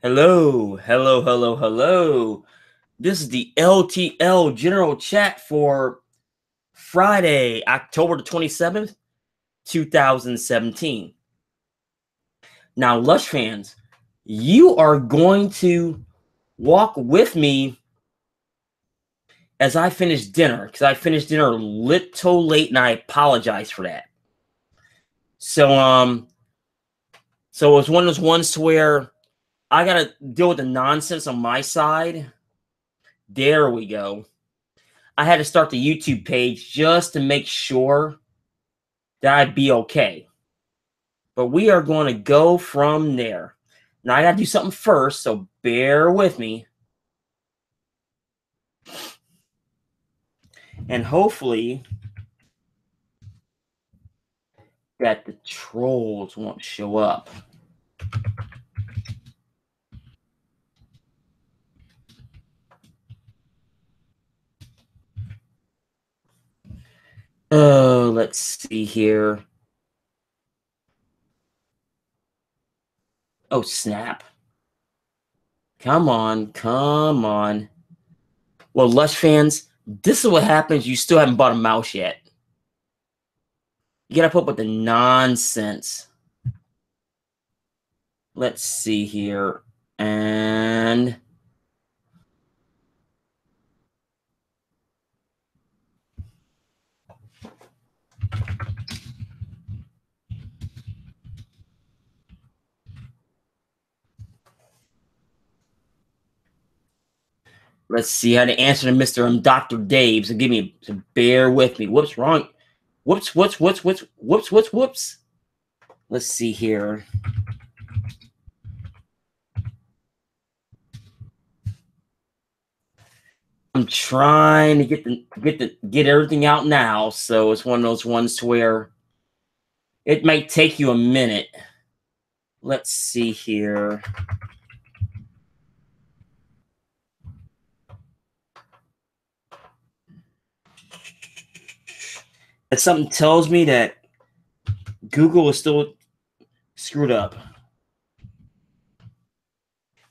Hello, hello, hello, hello. This is the LTL General Chat for Friday, October the 27th, 2017. Now, Lush fans, you are going to walk with me as I finish dinner, because I finished dinner a little late and I apologize for that. So it was one of those ones to where I got to deal with the nonsense on my side. There we go. I had to start the YouTube page just to make sure that I'd be okay. But we are going to go from there. Now, I got to do something first, so bear with me. And hopefully that the trolls won't show up. Oh, let's see here. Oh, snap. Come on, come on. Well, Lush fans, this is what happens. You still haven't bought a mouse yet. You got to put up with the nonsense. Let's see here. And let's see how to answer to Mr. Dr. Dave. So bear with me. Whoops, wrong. Whoops. Let's see here. I'm trying to get everything out now, so it's one of those ones to where it might take you a minute. Let's see here. And something tells me that Google is still screwed up.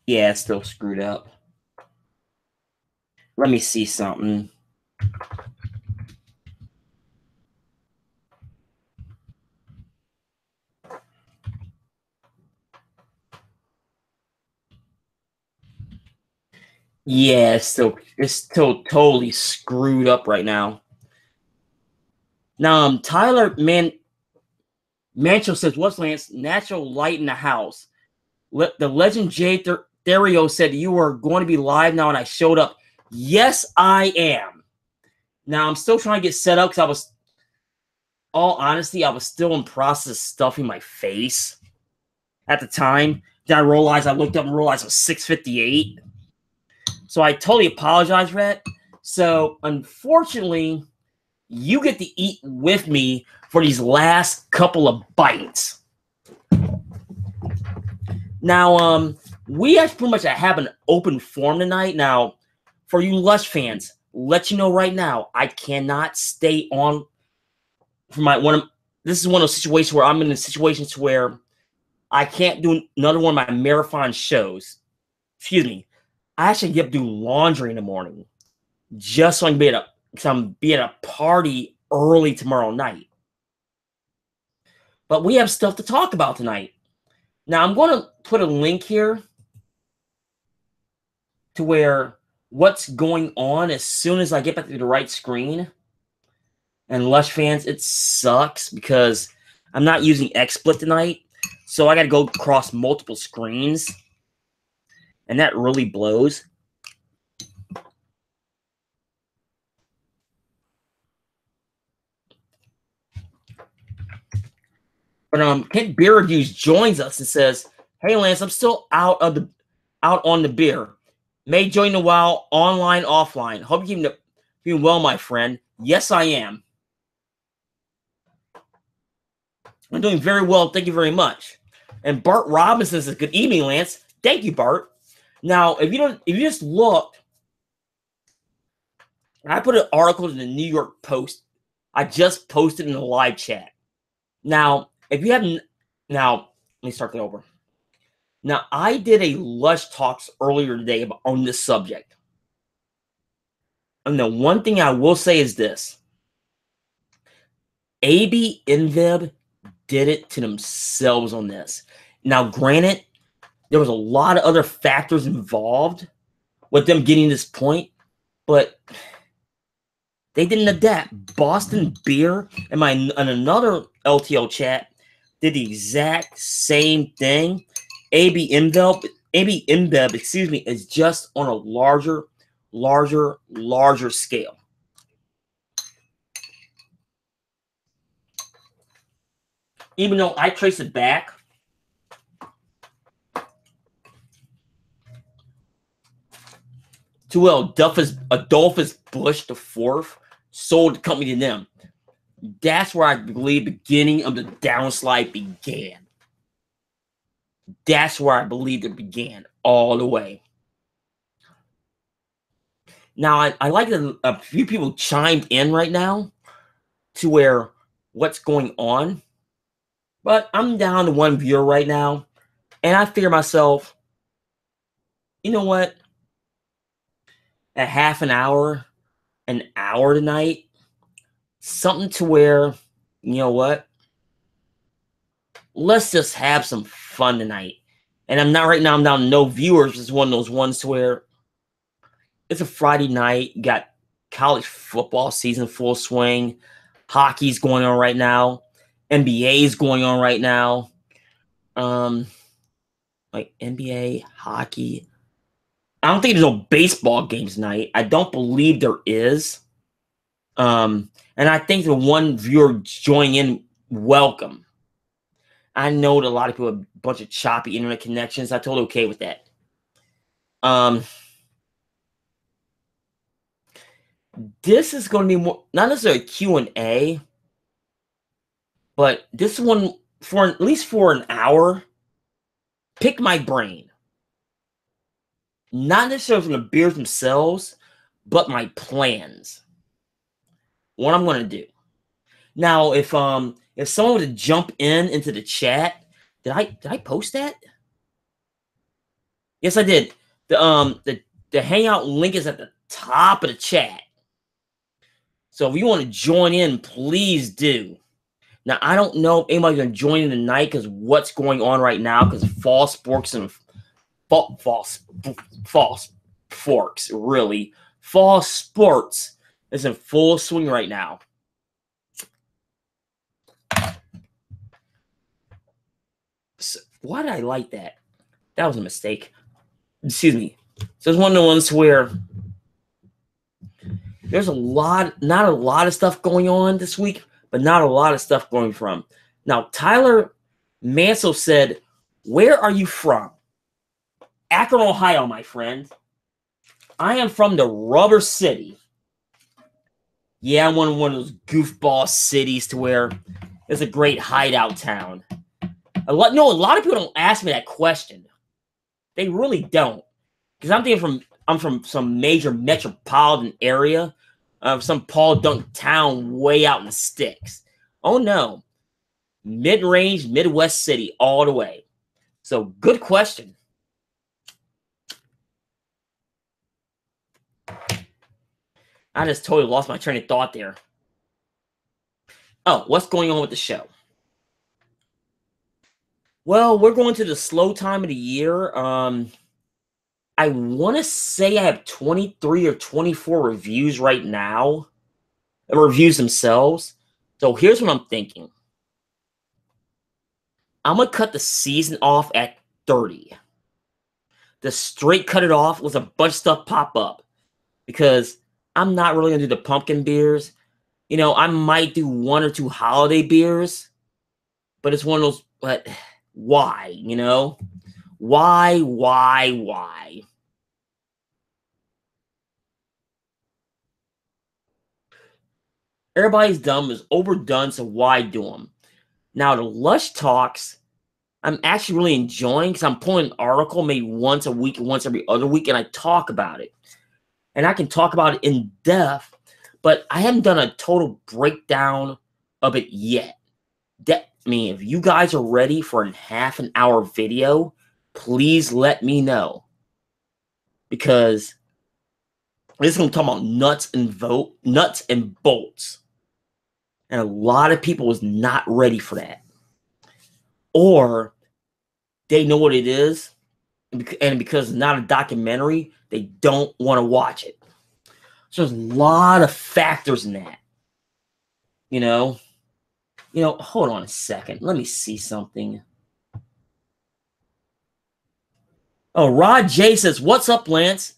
Yeah, it's still screwed up. Let me see something. Yeah, it's still totally screwed up right now. Now, Tyler Mancho says, "What's Lance? Natural light in the house." The legend Jay Therio said you were going to be live now, and I showed up. Yes, I am. Now I'm still trying to get set up because all honesty, I was still in process of stuffing my face at the time. Then I looked up and realized it was 6:58. So I totally apologize for that. So unfortunately, you get to eat with me for these last couple of bites. Now, we actually pretty much have an open forum tonight. Now, for you Lush fans, let you know right now, I cannot stay on for this is one of those situations where I'm in a situation where I can't do another one of my marathon shows. Excuse me. I actually get to do laundry in the morning just so I can be at a party early tomorrow night. But we have stuff to talk about tonight. Now, I'm going to put a link here to where what's going on as soon as I get back to the right screen. And Lush fans, it sucks because I'm not using XSplit tonight. So I got to go across multiple screens. And that really blows. But Kent Beer Reviews joins us and says, "Hey Lance, I'm still out on the beer. May join a while online, offline. Hope you're doing well, my friend. Yes, I am. I'm doing very well. Thank you very much." And Bart Robinson says, "Good evening, Lance." Thank you, Bart. Now, if you just look, I put an article in the New York Post. I just posted in the live chat. Now, if you haven't, let me start that over. Now, I did a Lush Talks earlier today on this subject. And the one thing I will say is this. AB InBev did it to themselves on this. Now, granted, there was a lot of other factors involved with them getting this point, but they didn't adapt. Boston Beer and another LTL chat did the exact same thing. AB InBev, excuse me, is just on a larger scale. Even though I trace it back to Adolphus Bush the Fourth sold the company to them. That's where I believe the beginning of the downslide began. That's where I believe it began all the way. Now, I like that a few people chimed in right now to where what's going on. But I'm down to one viewer right now. And I figure myself, you know what? A half an hour tonight, something to where, you know what? Let's just have some fun tonight. And I'm down to no viewers. It's one of those ones to where it's a Friday night. You got college football season full swing. Hockey's going on right now. NBA is going on right now. Like NBA, hockey. I don't think there's no baseball games tonight. I don't believe there is. And I think the one viewer joining in, welcome. I know that a lot of people have a bunch of choppy internet connections. I'm totally okay with that. This is going to be more, not necessarily a Q&A, but this one, for at least for an hour, pick my brain. Not necessarily from the beers themselves, but my plans. What I'm going to do. Now, if someone were to jump into the chat, did I post that? Yes, I did. The hangout link is at the top of the chat. So if you want to join in, please do. Now, I don't know if anybody's going to join in tonight because what's going on right now, because fall sports and fall sports is in full swing right now. So, why did I like that? That was a mistake. Excuse me. So it's one of the ones where there's not a lot of stuff going on this week, but not a lot of stuff going from. Now, Tyler Mansell said, "Where are you from?" Akron, Ohio, my friend. I am from the Rubber City. Yeah, I'm one of those goofball cities to where it's a great hideout town. A lot of people don't ask me that question. They really don't. Because I'm from some major metropolitan area of some Paul Dunk town way out in the sticks. Oh no. Mid-range, Midwest city all the way. So good question. I just totally lost my train of thought there. Oh, what's going on with the show? Well, we're going to the slow time of the year. I want to say I have 23 or 24 reviews right now. Reviews themselves. So here's what I'm thinking. I'm going to cut the season off at 30. The straight cut it off, let a bunch of stuff pop up. Because I'm not really going to do the pumpkin beers. You know, I might do one or two holiday beers. But it's one of those, but why, you know? Why? Everybody's done is overdone, so why do them? Now, the Lush Talks, I'm actually really enjoying because I'm pulling an article maybe once a week, once every other week, and I talk about it. And I can talk about it in depth, but I haven't done a total breakdown of it yet. If you guys are ready for a half an hour video, please let me know. Because this is going to talk about nuts and bolts. And a lot of people is not ready for that. Or they know what it is, and because it's not a documentary, they don't want to watch it. So there's a lot of factors in that. Hold on a second. Let me see something. Oh, Rod J says, "What's up, Lance?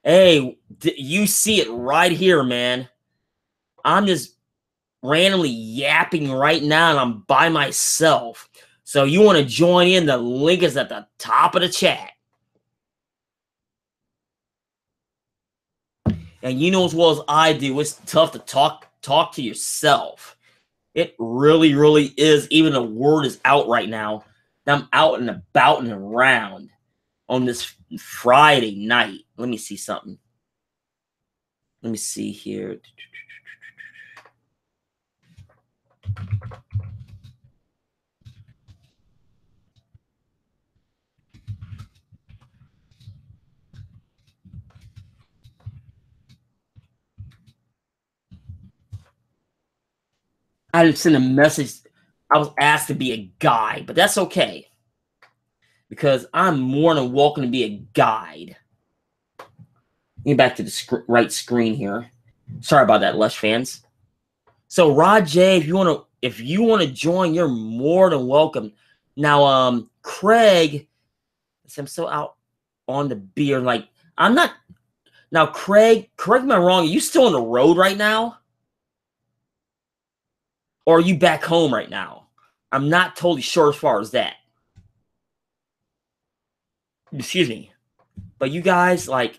Hey, you see it right here, man. I'm just randomly yapping right now, and I'm by myself. So you want to join in? The link is at the top of the chat. And you know as well as I do, it's tough to talk to yourself. It really, really is. Even the word is out right now. I'm out and about and around on this Friday night. Let me see something. Let me see here. I sent a message. I was asked to be a guide, but that's okay. Because I'm more than welcome to be a guide. Get back to the right screen here. Sorry about that, Lush fans. So Rod J, if you want to join, you're more than welcome. Now, Craig, I'm still out on the beer. Like, I'm not. Now, Craig, correct me if I'm wrong. Are you still on the road right now? Or are you back home right now? I'm not totally sure as far as that. Excuse me. But you guys, like,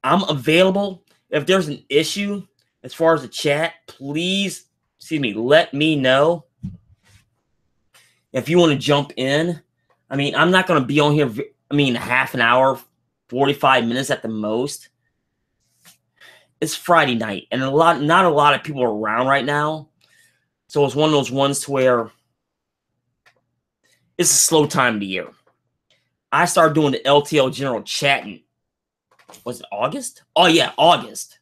I'm available. If there's an issue as far as the chat, please, let me know. If you want to jump in, I mean, I'm not going to be on here, half an hour, 45 minutes at the most. It's Friday night, and not a lot of people are around right now. So it's one of those ones to where it's a slow time of the year. I started doing the LTL General Chat in, was it August? Oh, yeah, August.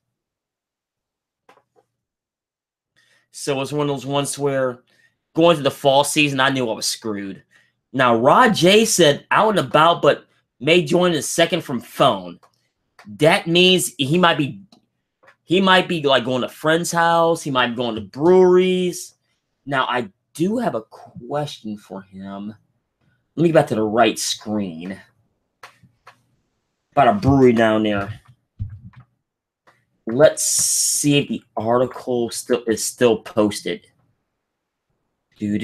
So it's one of those ones where going to the fall season, I knew I was screwed. Now, Rod J said out and about, but may join in a second from phone. That means he might be like going to a friend's house. He might be going to breweries. Now, I do have a question for him. Let me get back to the right screen. About a brewery down there. Let's see if the article is still posted. Let's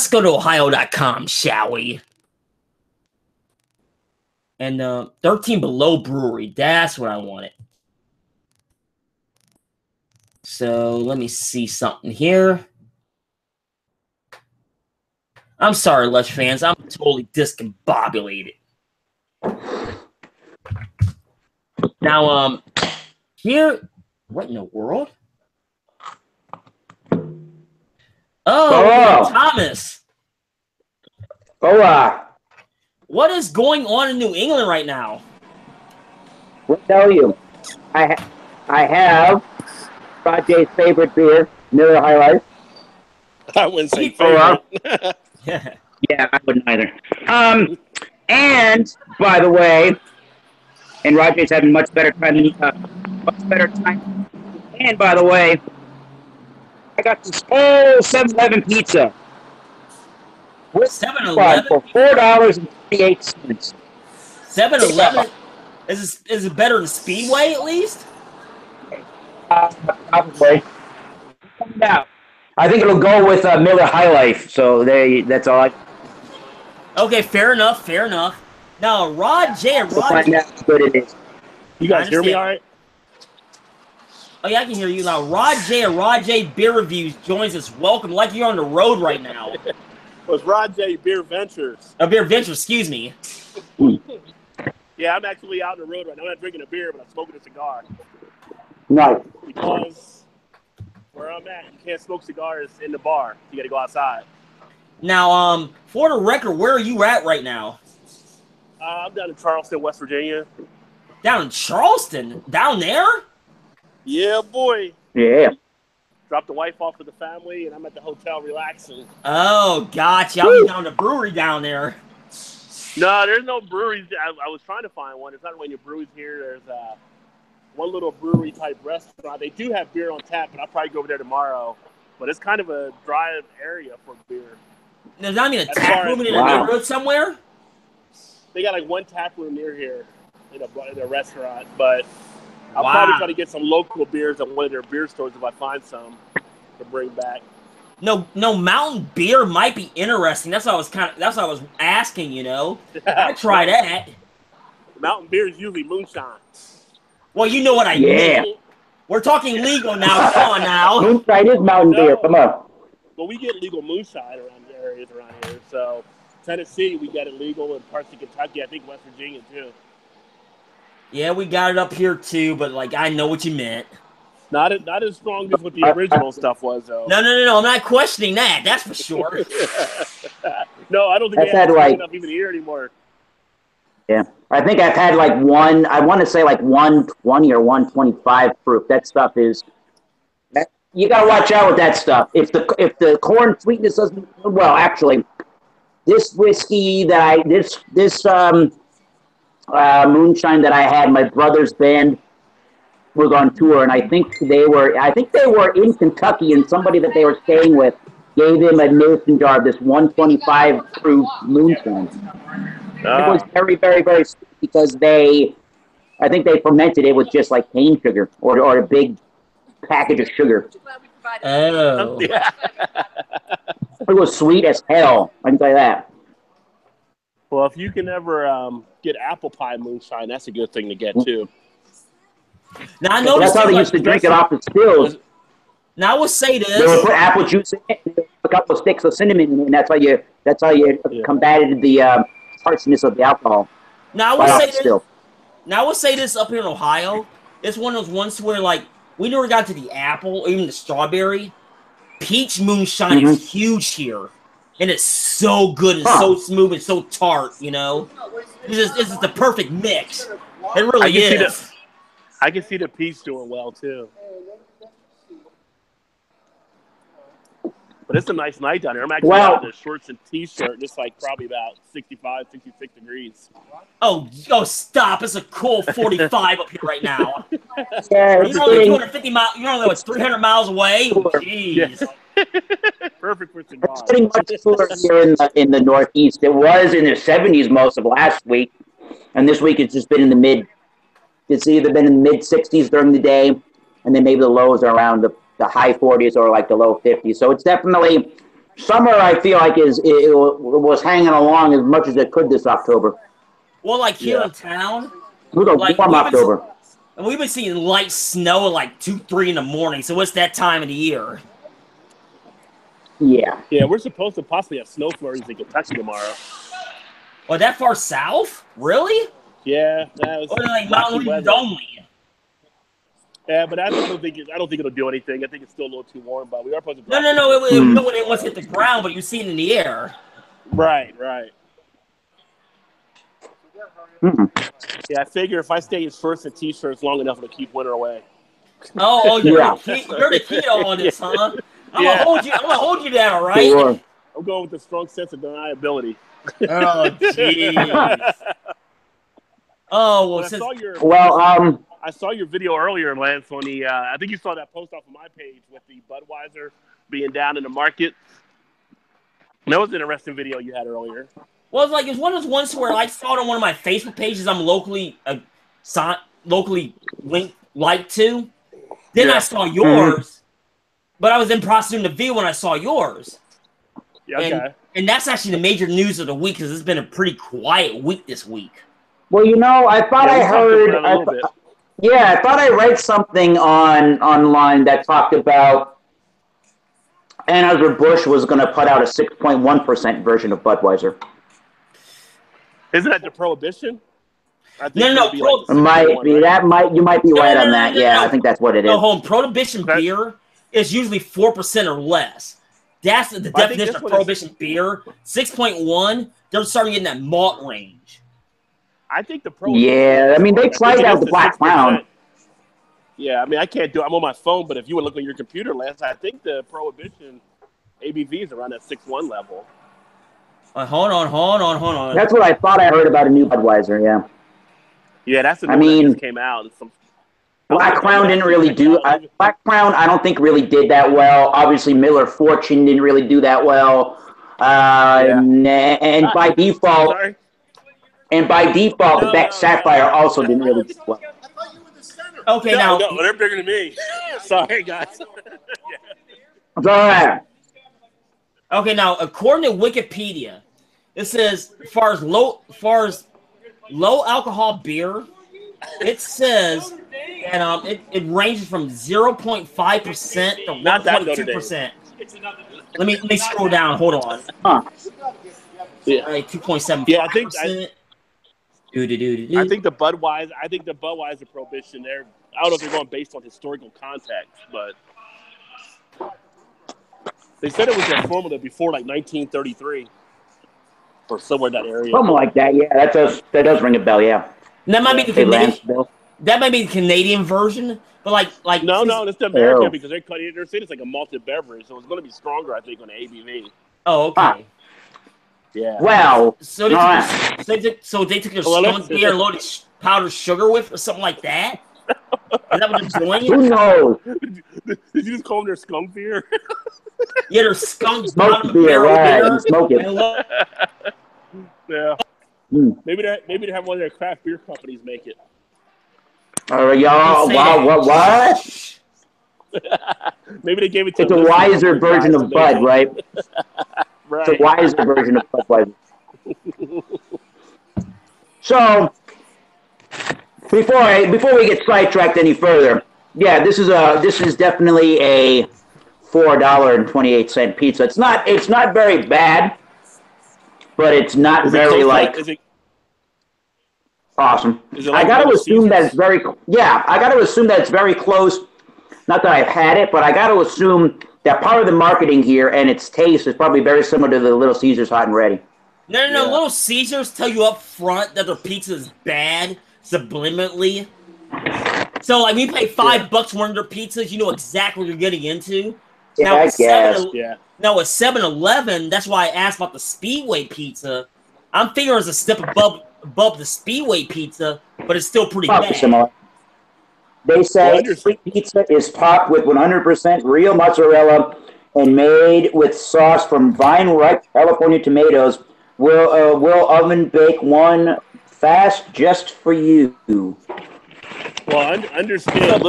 go to Ohio.com, shall we? And 13 Below Brewery. That's what I wanted. So let me see something here. I'm sorry, Lush fans. I'm totally discombobulated. Now, here, what in the world? Oh, Thomas. Hola. What is going on in New England right now? We'll tell you. I have Rod J's favorite beer, Miller High Life. I wouldn't say favorite. Yeah, I wouldn't either. And by the way, and Rod J's having much better time. And by the way, I got this whole 7-Eleven pizza. 7-Eleven for $4.38. 7-Eleven is it better than Speedway at least? Probably. I think it'll go with Miller High Life. So that's all. Okay, fair enough. Now, Rod J. We'll find out how good it is. You guys hear me all right? Oh, yeah, I can hear you now. Rod J. Beer Reviews joins us. Welcome, like you're on the road right now. Well, it's Rod J. Beer Ventures. Beer Ventures, excuse me. Yeah, I'm actually out on the road right now. I'm not drinking a beer, but I'm smoking a cigar. Right. Because where I'm at, you can't smoke cigars in the bar. You got to go outside. Now, for the record, where are you at right now? I'm down in Charleston, West Virginia. Down in Charleston? Down there? Yeah, boy. Yeah. Dropped the wife off with the family, and I'm at the hotel relaxing. Oh, gotcha. I'll be down the brewery down there. No, there's no breweries. I was trying to find one. There's not really any breweries here. There's one little brewery type restaurant. They do have beer on tap, but I'll probably go over there tomorrow. But it's kind of a dry area for beer. There's not even a tap room in the neighborhood somewhere? They got like one tap room near here in a restaurant, but I'll probably try to get some local beers at one of their beer stores if I find some to bring back. No, mountain beer might be interesting. That's what I was asking, you know. I'd try that. Mountain beer is usually moonshine. Well, you know what I mean. We're talking legal now. Come on now. Moonshine is mountain beer. Come on. Well, we get legal moonshine around the areas around here. So Tennessee, we got it legal in parts of Kentucky. I think West Virginia too. Yeah, we got it up here too, but like I know what you meant. Not as strong as what the original stuff was, though. No. I'm not questioning that. That's for sure. No, I don't think they have enough even here anymore. Yeah, I think I've had like one. I want to say like 120 or 125 proof. That stuff is. You gotta watch out with that stuff. If the corn sweetness doesn't. Well, actually, this whiskey that this moonshine that I had, my brother's band was on tour, and I think they were in Kentucky, and somebody that they were staying with gave him a mason jar of this 125 proof moonshine. It was very, very, very sweet because I think they fermented it with just like cane sugar or a big package of sugar. Oh. Yeah. It was sweet as hell, I can tell you that. Well, if you can ever get apple pie moonshine, that's a good thing to get too. Now I noticed that's how they used to drink it off the stills. Now I will say this: they would put apple juice in it, a couple of sticks of cinnamon in it, and that's how you combated the harshness of the alcohol. Now I will say this up here in Ohio, it's one of those ones where like we never got to the apple or even the strawberry. Peach moonshine is huge here, and it's so good and so smooth and so tart. You know, this is the perfect mix. It really is. I can see the peach doing well, too. But it's a nice night down here. I'm actually out in the shorts and T-shirt. It's like probably about 65, 66 degrees. Oh, stop. It's a cool 45 up here right now. Yeah, you're only 250 miles. You're only, 300 miles away? Jeez. Yeah. Perfect for cigars. It's pretty much cooler here in the Northeast. It was in the 70s most of last week. And this week it's just been in the mid. It's either been in the mid-60s during the day, and then maybe the lows are around the high 40s or like the low 50s. So it's definitely summer. I feel like it was hanging along as much as it could this October. Well, like here in town, it was a warm October. And we've been seeing light snow at like 2, 3 in the morning. So it's that time of the year. Yeah. Yeah, we're supposed to possibly have snow flurries in Kentucky tomorrow. Oh, that far south? Really? Yeah, that was like mountain regions only. Yeah, but I don't think it'll do anything. I think it's still a little too warm, but we are supposed to. No. It once hit the ground, but you see it in the air. Right. Mm-hmm. Yeah, I figure if I stay in shorts and T-shirts long enough, it'll keep winter away. Oh, you're the keto on this, huh? I'm gonna hold you down, all right? Sure. I'm going with the strong sense of deniability. Oh, jeez. Oh, well, I saw your video earlier, Lance, on the I think you saw that post off of my page with the Budweiser being down in the market. That was an interesting video you had earlier. Well, it's one of those ones where I saw it on one of my Facebook pages I'm locally linked to. Then I saw yours, but I was in process doing the video when I saw yours. Yeah, okay. And that's actually the major news of the week because it's been a pretty quiet week this week. Well, I thought I heard. I thought I read something online that talked about Anheuser-Busch was going to put out a 6.1% version of Budweiser. Isn't that the Prohibition? No. You might be right on that. Yeah, I think that's what it is. No, Prohibition beer is usually 4% or less. That's the definition of Prohibition beer. 6.1, they're starting in that malt range. I think the Prohibition. Yeah, I mean, they tried that with the Black Crown. Yeah, I mean, I can't do it. I'm on my phone, but if you would look on your computer last, I think the Prohibition ABV is around that 6.1 level. Hold on. That's what I thought I heard about a new Budweiser, yeah. Yeah, that's the new one that just came out. Black Crown didn't really do – Black Crown I don't think really did that well. Obviously, Miller Fortune didn't really do that well. And by default – And by default, the Beck Sapphire also didn't really do well. Okay, now they're bigger than me. Sorry, guys. It's all right. Okay, now according to Wikipedia, it says as far as low alcohol beer, it says that it ranges from 0.5% to 1.2%. Let me scroll down. Hold on. Yeah, 2.7%. Yeah, I think the Budweiser Prohibition. I don't know if they're going based on historical context, but they said it was their formula before like 1933 or somewhere in that area. Something like that. Yeah, that does ring a bell. Yeah. And that might be the Canadian. That might be the Canadian version, but like no, it's the American because they're saying it's like a malted beverage, so it's going to be stronger, I think, on the ABV. Oh, okay. Yeah. Well, so they took their skunk beer and loaded powdered sugar with, or something like that. Is that what they're doing? Who knows? Did you just call them their skunk beer? Yeah, their skunk beer, right? Smoke it. Yeah. Maybe they have one of their craft beer companies make it. Y'all, what? Maybe they gave it to. It's a wiser version of Bud, right? Right. It's a wiser version of Budweiser. So, before we get sidetracked any further, yeah, this is definitely a $4.28 pizza. It's not very bad, but it's not very awesome. I got to assume that it's very I got to assume that it's very close. Not that I've had it, but I got to assume that part of the marketing here and its taste is probably very similar to the Little Caesars Hot and Ready. No. Little Caesars tell you up front that their pizza is bad subliminally. So, like, we pay $5 for one of their pizzas, you know exactly what you're getting into. Yeah, now, I guess. Now, at 7-Eleven, that's why I asked about the Speedway pizza. I'm figuring it's a step above the Speedway pizza, but it's still pretty bad. Similar. They say street pizza is topped with 100% real mozzarella and made with sauce from vine-ripe California tomatoes. Will oven bake one fast just for you. Well, understand.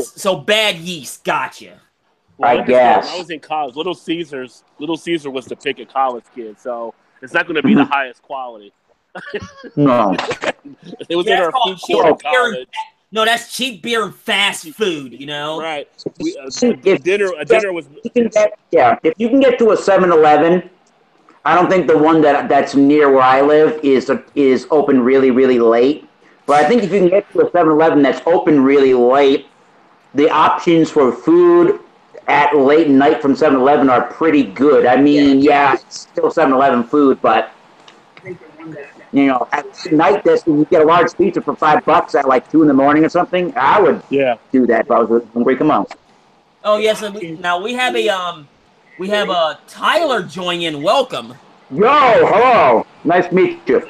So bad yeast, gotcha. Well, I guess. When I was in college, Little Caesar was the pick of college kids, so it's not going to be the highest quality. No. It was in our food court in college. No, that's cheap beer and fast food, you know? Right. Dinner was... If you can get to a 7-Eleven, I don't think the one that's near where I live is open really, really late. But I think if you can get to a 7-Eleven that's open really late, the options for food at late night from 7-Eleven are pretty good. I mean, it's still 7-Eleven food, but... You know, at night, you get a large pizza for $5 at like 2 in the morning or something. I would do that if I was hungry. Come on. Oh yes, now we have a Tyler join in. Welcome. Yo, hello. Nice to meet you.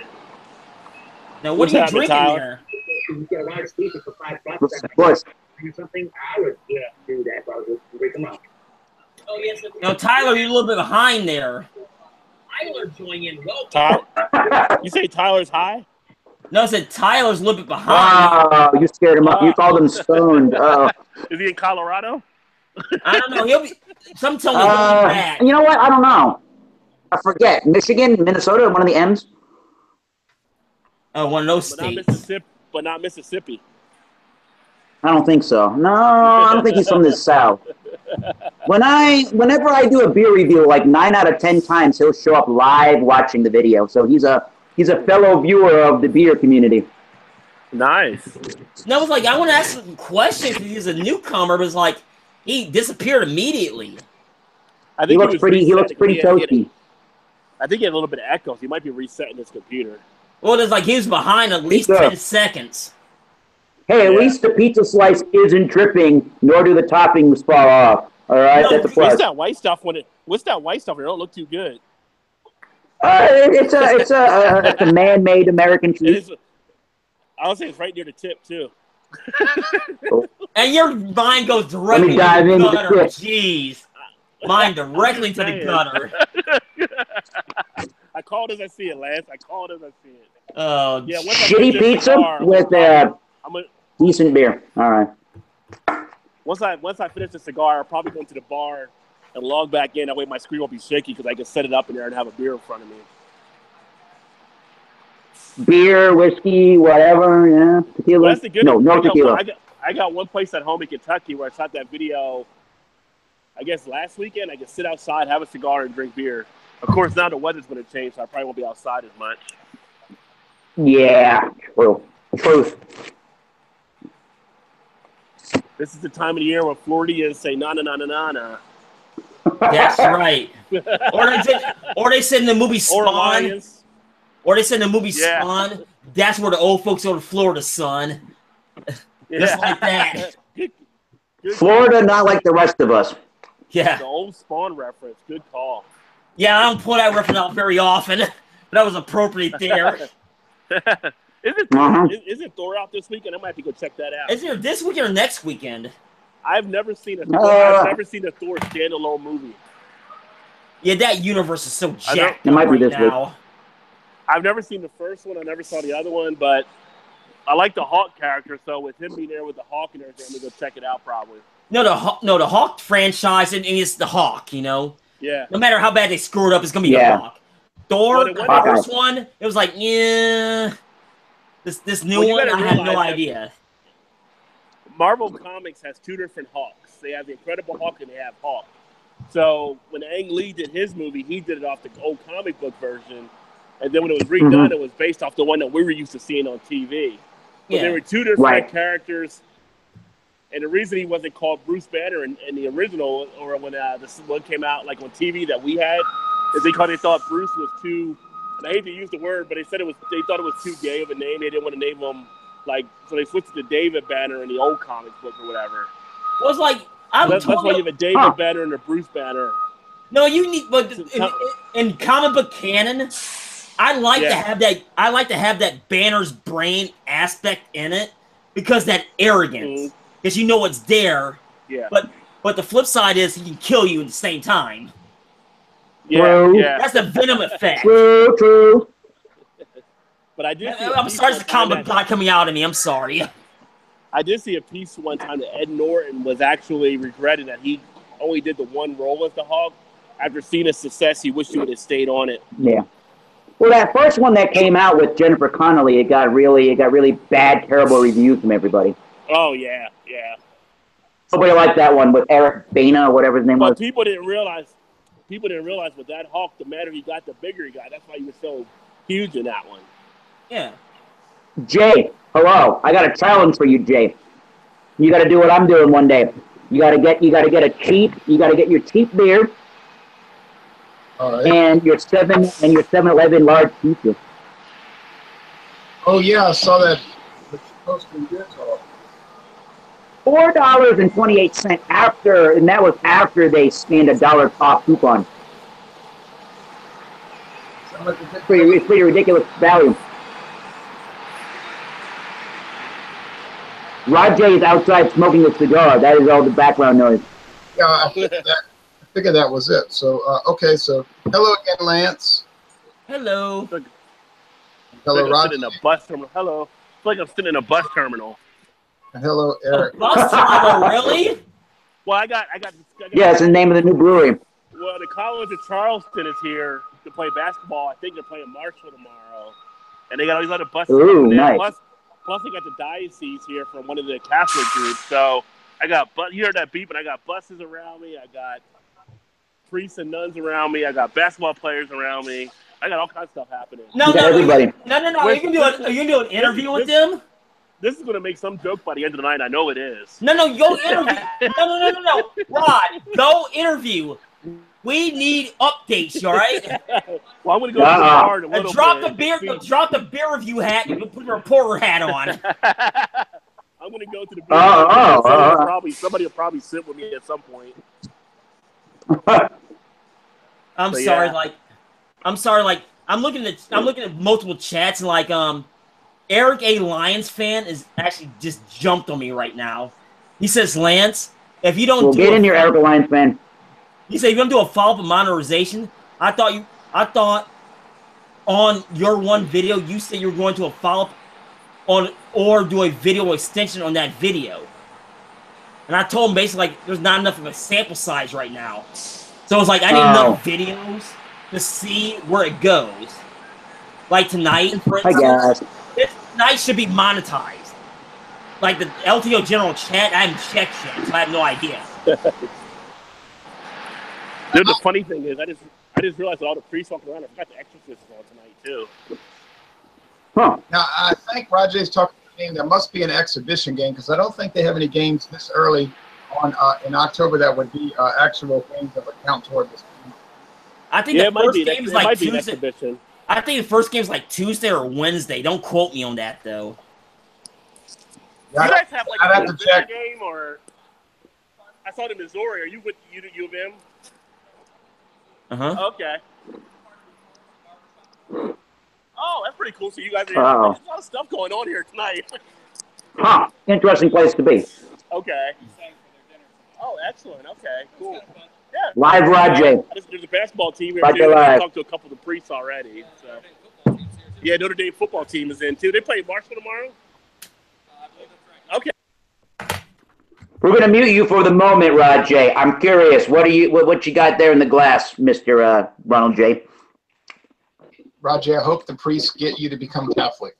Now what are you drinking here? You get a large pizza for $5 or something. I would do that if I was hungry. Come on. Oh yes. Now Tyler, you're a little bit behind there. Tyler join in. Welcome. You say Tyler's high? No, I said Tyler's a little bit behind. Wow, you scared him up. You called him stoned. Is he in Colorado? I don't know. He'll be. Some tell me he'll be back. You know what? I don't know. I forget. Michigan, Minnesota, one of the M's. Oh, one of those states. But not Mississippi. I don't think so. No, I don't think he's from the South. Whenever I do a beer review, like 9 out of 10 times, he'll show up live watching the video. So he's a fellow viewer of the beer community. Nice. And I was like, I want to ask some questions because he's a newcomer, but it's like he disappeared immediately. I think He looks pretty toasty. I think he had a little bit of echo, so he might be resetting his computer. Well, it's like he was behind at least 10 seconds. Hey, at least the pizza slice isn't dripping, nor do the toppings fall off. All right, that's a plus. What's that white stuff? What's that white stuff? It don't look too good. It's a man-made American cheese. I would say it's right near the tip too. And your mind goes directly to the gutter. Jeez, mine directly to the gutter. I call it as I see it, Lance. I call it as I see it. Oh, yeah. Shitty pizza with decent beer. All right. Once I finish the cigar, I'll probably go into the bar and log back in. That way my screen won't be shaky because I can set it up in there and have a beer in front of me. Beer, whiskey, whatever, yeah. Tequila. Well, that's the good no tequila. I got one place at home in Kentucky where I shot that video, I guess last weekend. I can sit outside, have a cigar, and drink beer. Of course, now the weather's going to change, so I probably won't be outside as much. Yeah, true. Truth. This is the time of the year where Floridians say na-na-na-na-na-na. That's right. Or they said in the movie Spawn. Or they said in the movie Spawn, that's where the old folks go to Florida, son. Just like that. Good Florida, not like the rest of us. Yeah. The old Spawn reference. Good call. Yeah, I don't pull that reference out very often. But that was appropriate there. Isn't Thor out this weekend? I might have to go check that out. Is it this weekend or next weekend? I've never seen a Thor standalone movie. Yeah, that universe is so jacked up right now. I've never seen the first one. I never saw the other one, but I like the Hawk character. So with him being there with the Hawk and everything, I'm gonna go check it out probably. No, the Hawk franchise, and it's the Hawk. You know. Yeah. No matter how bad they screw it up, it's gonna be the Hawk. Thor, the first one, it was like, yeah. This new one, I had no idea. Marvel Comics has two different Hawks. They have the Incredible Hulk and they have Hawk. So when Ang Lee did his movie, he did it off the old comic book version. And then when it was redone, it was based off the one that we were used to seeing on TV. But there were two different characters. And the reason he wasn't called Bruce Banner in the original, or when this one came out like on TV that we had, is because they thought Bruce was too, and I hate to use the word, but they thought it was too gay of a name. They didn't want to name him so they switched to David Banner in the old comic book or whatever. Well, it's like that's why you have a David Banner and a Bruce Banner. No, you need, but in comic book canon, I like to have that. I like to have that Banner's brain aspect in it because that arrogance, because you know it's there. Yeah. But the flip side is he can kill you at the same time. Yeah. That's the Venom effect. True. But I did. I'm sorry, it's the comic guy coming out of me. I'm sorry. I did see a piece one time that Ed Norton was actually regretting that he only did the one role as the Hulk. After seeing his success, he wished he would have stayed on it. Yeah. Well, that first one that came out with Jennifer Connelly, it got really bad, terrible reviews from everybody. Oh yeah. Nobody liked that one with Eric Bana or whatever his name was. But people didn't realize with that Hulk, the matter he got, the bigger he got. That's why he was so huge in that one. Yeah. Jay, hello. I got a challenge for you, Jay. You got to do what I'm doing one day. You got to get your cheap beer. All right. And your 7-Eleven large pizza. Oh yeah, I saw that. It's supposed to be good talk. $4.28 after, and that was after they scanned $1 off coupon. It's pretty ridiculous value. Rajay is outside smoking a cigar. That is all the background noise. Yeah, I figured that was it. So, okay, so hello again, Lance. Hello. Hello, Rajay. In a bus terminal. Hello. It's like I'm sitting in a bus terminal. And hello, Eric. Bus terminal, really? Well, I got. Yeah, it's the name of the new brewery. Well, the College of Charleston is here to play basketball. I think they're playing Marshall tomorrow, and they got all these other buses. Ooh, nice. Plus, they got the diocese here from one of the Catholic groups. So I got, you heard that beep, and I got buses around me. I got priests and nuns around me. I got basketball players around me. I got all kinds of stuff happening. No, everybody. No. Are you gonna do an interview with them? This is gonna make some joke by the end of the night. I know it is. No, go interview. No. Rod, go interview. We need updates, all right? Well, I'm gonna go to the bar in a little Drop bit. the beer review hat and put the reporter hat on. I'm gonna go to the beer. Somebody will probably sit with me at some point. I'm sorry, I'm looking at multiple chats and like Eric A. Lions fan is actually just jumped on me right now. He says, Lance, if you don't get in your Eric A. Lions fan. He said, if you don't do a follow-up monetization, I thought on your one video you said you were going to a follow-up on or do a video extension on that video. And I told him basically like there's not enough of a sample size right now. So it's like I need enough videos to see where it goes. Like tonight, for instance, tonight should be monetized. Like the LTL General Chat, I haven't checked yet, so I have no idea. Dude, the funny thing is, I just realized all the priests walking around. I forgot the Exorcist is on tonight too. Huh. Now I think Rajay's talking about a game that must be an exhibition game because I don't think they have any games this early on in October that would be actual games that would count toward this game. I think the first game is like Tuesday. I think the first game is like Tuesday or Wednesday. Don't quote me on that though. Yeah, you guys have like a Missouri game or? I saw it in Missouri. Are you with U of M? Okay. Oh, that's pretty cool. So you guys are there's a lot of stuff going on here tonight. Interesting place to be. Okay. Oh, excellent. Okay, cool. Yeah. Live Rajay. There's a basketball team here too. I talked to a couple of the priests already. So. Yeah, Notre Dame football team is in too. They play Marshall tomorrow? Okay. We're going to mute you for the moment, Rajay. I'm curious. What you got there in the glass, Mr. Ronald J? Rajay, I hope the priests get you to become Catholic.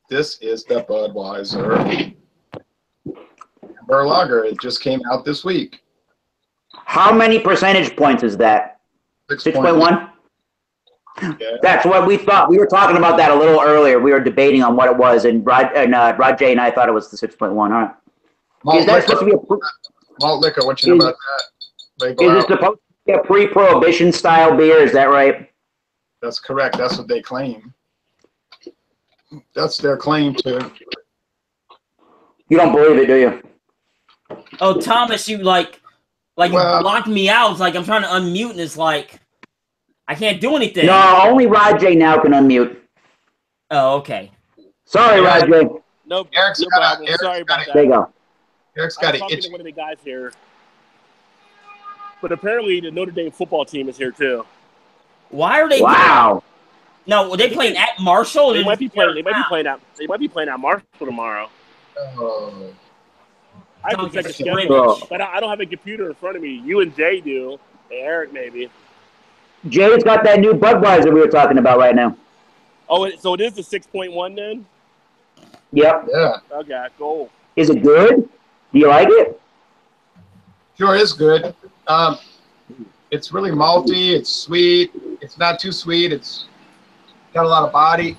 This is the Budweiser Amber Lager. It just came out this week. How many percentage points is that? 6.1? Yeah. That's what we thought. We were talking about that a little earlier. We were debating on what it was, and Rajay and I thought it was the 6.1. All right. Malt liquor. Supposed to be malt liquor. What you know about that? Is it supposed to be a pre-prohibition style beer? Is that right? That's correct. That's what they claim. That's their claim to. You don't believe it, do you? Oh, Thomas, you like you blocked me out. It's like I'm trying to unmute, and it's like I can't do anything. No, only Rajay now can unmute. Oh, okay. Sorry, Rajay. No, Eric's got it. Sorry about that. There you go. Eric's got it. I'm talking to one of the guys here. But apparently the Notre Dame football team is here too. Why are they? Wow. No, are they playing at Marshall? They might be playing at Marshall tomorrow. Oh. I have to check the schedule, but I don't have a computer in front of me. You and Jay do. Eric maybe. Jay's got that new Budweiser we were talking about right now. Oh, so it is the 6.1 then? Yep. Yeah. Okay, cool. Is it good? Do you like it? Sure is good. It's really malty. It's sweet. It's not too sweet. It's got a lot of body.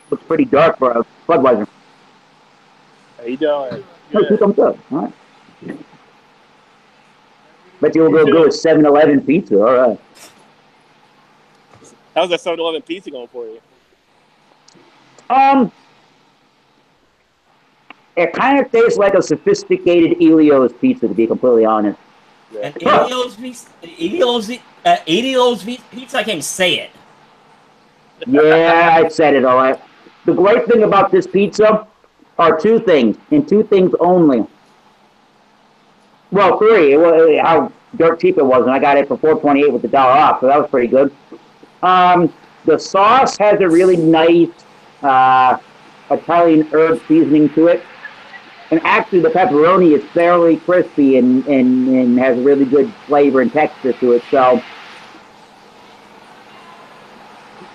Looks pretty dark for a Budweiser. How you doing? Good. Thumbs up. All right. Bet you'll go with 7-Eleven pizza. All right. How's that 7-Eleven pizza going for you? It kind of tastes like a sophisticated Elio's pizza, to be completely honest. Yeah. An Elio's pizza, I can't say it. Yeah, I said it, all right. The great thing about this pizza are two things, and two things only. Well, three. How dirt cheap it was, and I got it for $4.28 with the $1 off, so that was pretty good. The sauce has a really nice Italian herb seasoning to it. And actually, the pepperoni is fairly crispy and has a really good flavor and texture to it. So,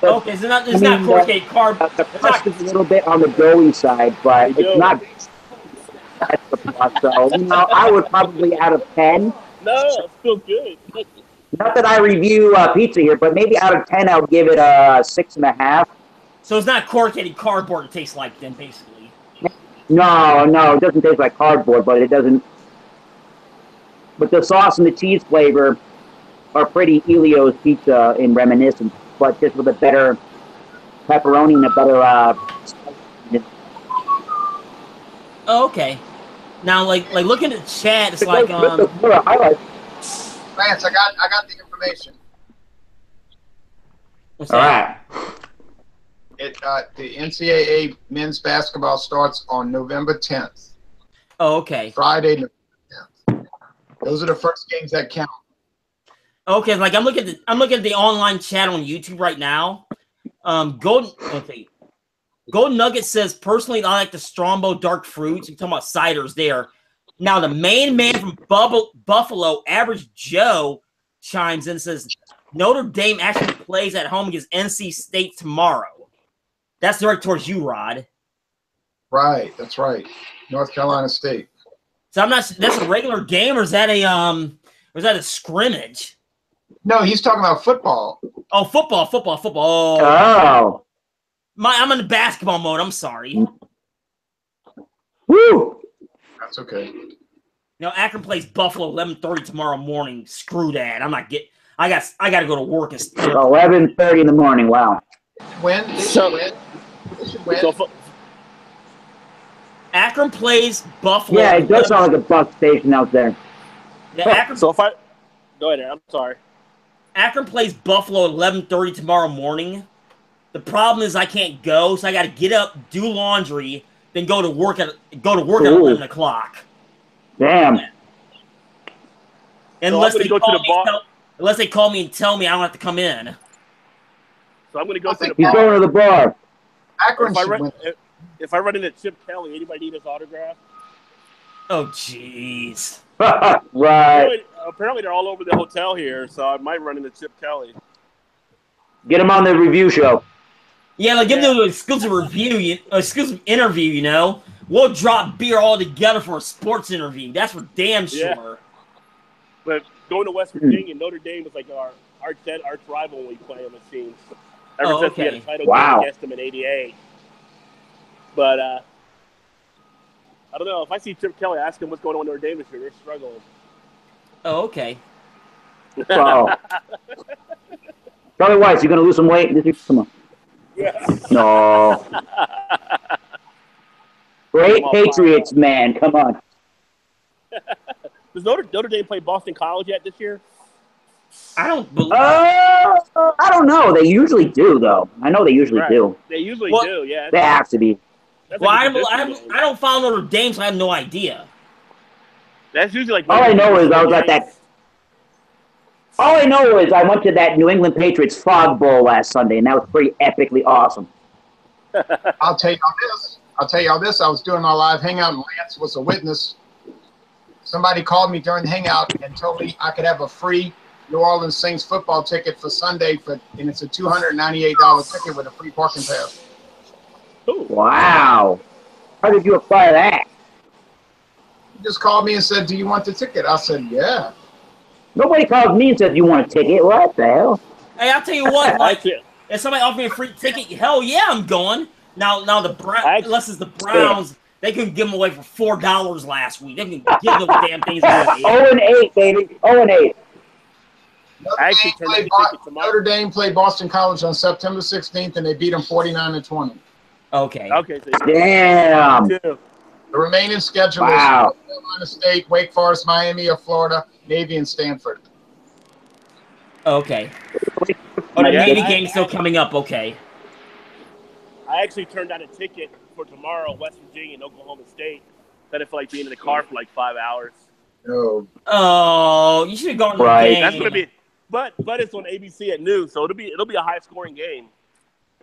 okay, so it's not corrugated cardboard. The crust is a little bit on the doughy side, but it's not. So, I would probably out of 10. No, it's still good. Not that I review pizza here, but maybe out of 10, I would give it a 6.5. So it's not corrugated cardboard. It tastes like then, basically. No, it doesn't taste like cardboard, but it doesn't. But the sauce and the cheese flavor are pretty Elio's pizza in reminiscence, but just with a better pepperoni and a better. Oh, okay. Now, like looking at the chat, it's like Lance, I got the information. What's all that? right. The NCAA men's basketball starts on November 10th. Oh, okay. Friday, November 10th. Those are the first games that count. Okay, like I'm looking at the online chat on YouTube right now. Golden Nugget says, personally, I like the Strongbow dark fruits. You're talking about ciders there. Now, the main man from Buffalo, Average Joe, chimes in and says, Notre Dame actually plays at home against NC State tomorrow. That's direct towards you, Rod. Right, that's right. North Carolina State. So I'm not. That's a regular game, or is that a scrimmage? No, he's talking about football. Oh, football. Oh. I'm in the basketball mode. I'm sorry. Woo! That's okay. Now Akron plays Buffalo 11:30 tomorrow morning. Screw that. I'm not getting. I got to go to work. 11:30 in the morning. Wow. When? They should win. Akron plays Buffalo. Yeah, it does sound like a bus station out there. Yeah, So if I go ahead, I'm sorry. Akron plays Buffalo at 11:30 tomorrow morning. The problem is I can't go, so I got to get up, do laundry, then go to work at 11 o'clock. Damn. Unless they call me and tell me I don't have to come in. So I'm going to go to the He's bar. going to the bar. Akron If I run into Chip Kelly, anybody need his autograph? Oh, jeez. Right. Apparently they're all over the hotel here, so I might run into Chip Kelly. Get him on the review show. Yeah, like give them an exclusive exclusive interview, you know? We'll drop beer all together for a sports interview. That's for damn sure. Yeah. But going to West Virginia, Notre Dame is like our arch rival when we play them, it seems. Ever since we had a title game against them in '88. But I don't know. If I see Chip Kelly, ask him what's going on in Notre Dame this year. They're struggling. Oh, okay. Oh. Charlie Weiss, you going to lose some weight this year? Come on. Yeah. No. Great Patriots, man. Come on. Does Notre Dame play Boston College yet this year? I don't believe. I don't know. They usually do, though. I know they usually do. They usually do. Yeah. They have to be. Well, I don't follow Notre Dame, so I have no idea. That's usually like. All I know is I was at that. All I know is I went to that New England Patriots Fog Bowl last Sunday, and that was pretty epically awesome. I'll tell y'all this. I was doing my live hangout, and Lance was a witness. Somebody called me during the hangout and told me I could have a free New Orleans Saints football ticket for Sunday, and it's a $298 ticket with a free parking pass. Ooh. Wow. How did you acquire that? He just called me and said, "Do you want the ticket?" I said, "Yeah." Nobody calls me and says, "You want a ticket?" What the hell? Hey, I'll tell you what. Like, if somebody offers me a free ticket, hell yeah, I'm going. Now the Browns, unless it's the Browns, they couldn't give them away for $4 last week. They can give those damn things away. 0-8, baby. 0-8. Notre Dame played Boston College on September 16th, and they beat them 49-20. Okay. Okay. So Damn. The remaining schedule is North Carolina State, Wake Forest, Miami of Florida, Navy, and Stanford. Okay. Oh, the Navy game's still coming up. Okay. I actually turned down a ticket for tomorrow, West Virginia and Oklahoma State. Instead of like being in the car for like 5 hours. No. Oh, you should have gone to the game. That's gonna be, but it's on ABC at noon, so it'll be a high scoring game.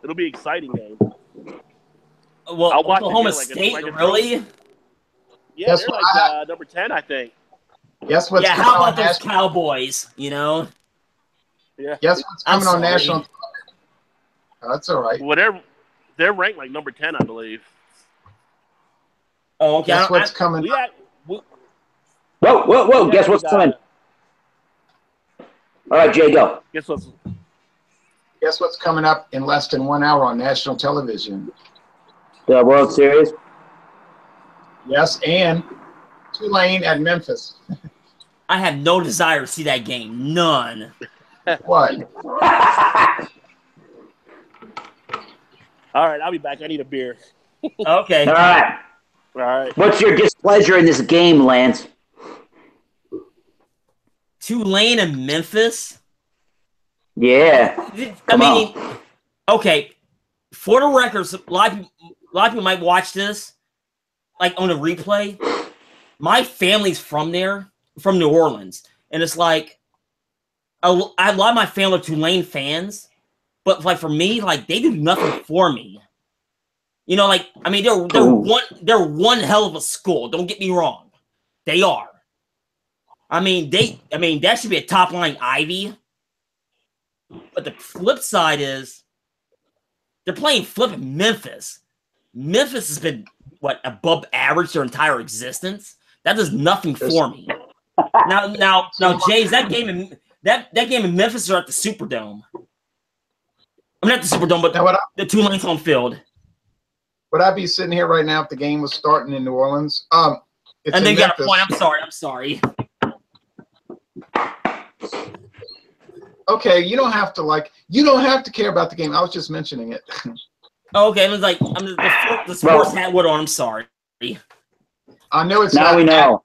It'll be an exciting game. Well, Oklahoma State, really? Yeah, they're like number 10, I think. Guess what's how about those Cowboys? You know. Yeah. Guess what's coming on national? Oh, that's all right. Well, they're ranked like number 10, I believe. Oh, okay. Guess what's coming? Whoa! Guess what's coming? All right, Jay, go. Guess what's coming up in less than 1 hour on national television? The World Series. Yes, and Tulane at Memphis. I have no desire to see that game. None. What? All right, I'll be back. I need a beer. Okay. All right. All right. What's your displeasure in this game, Lance? Tulane and Memphis? Yeah. I mean, okay. For the record, a lot of people might watch this, like on a replay. My family's from there, from New Orleans, and it's like a lot of my family are Tulane fans, but like for me, like they do nothing for me. You know, like I mean, they're one hell of a school. Don't get me wrong, they are. I mean, that should be a top line Ivy. But the flip side is they're playing flipping Memphis. Memphis has been what above average their entire existence. That does nothing for me. Now, James, that game in Memphis are at the Superdome. I'm not the Superdome, but the Tulane's home field. Would I be sitting here right now if the game was starting in New Orleans? And then you got a point. I'm sorry. Okay, you don't have to care about the game. I was just mentioning it. Okay, it was like the sports hat wood on. I'm sorry. I know it's now not. We know.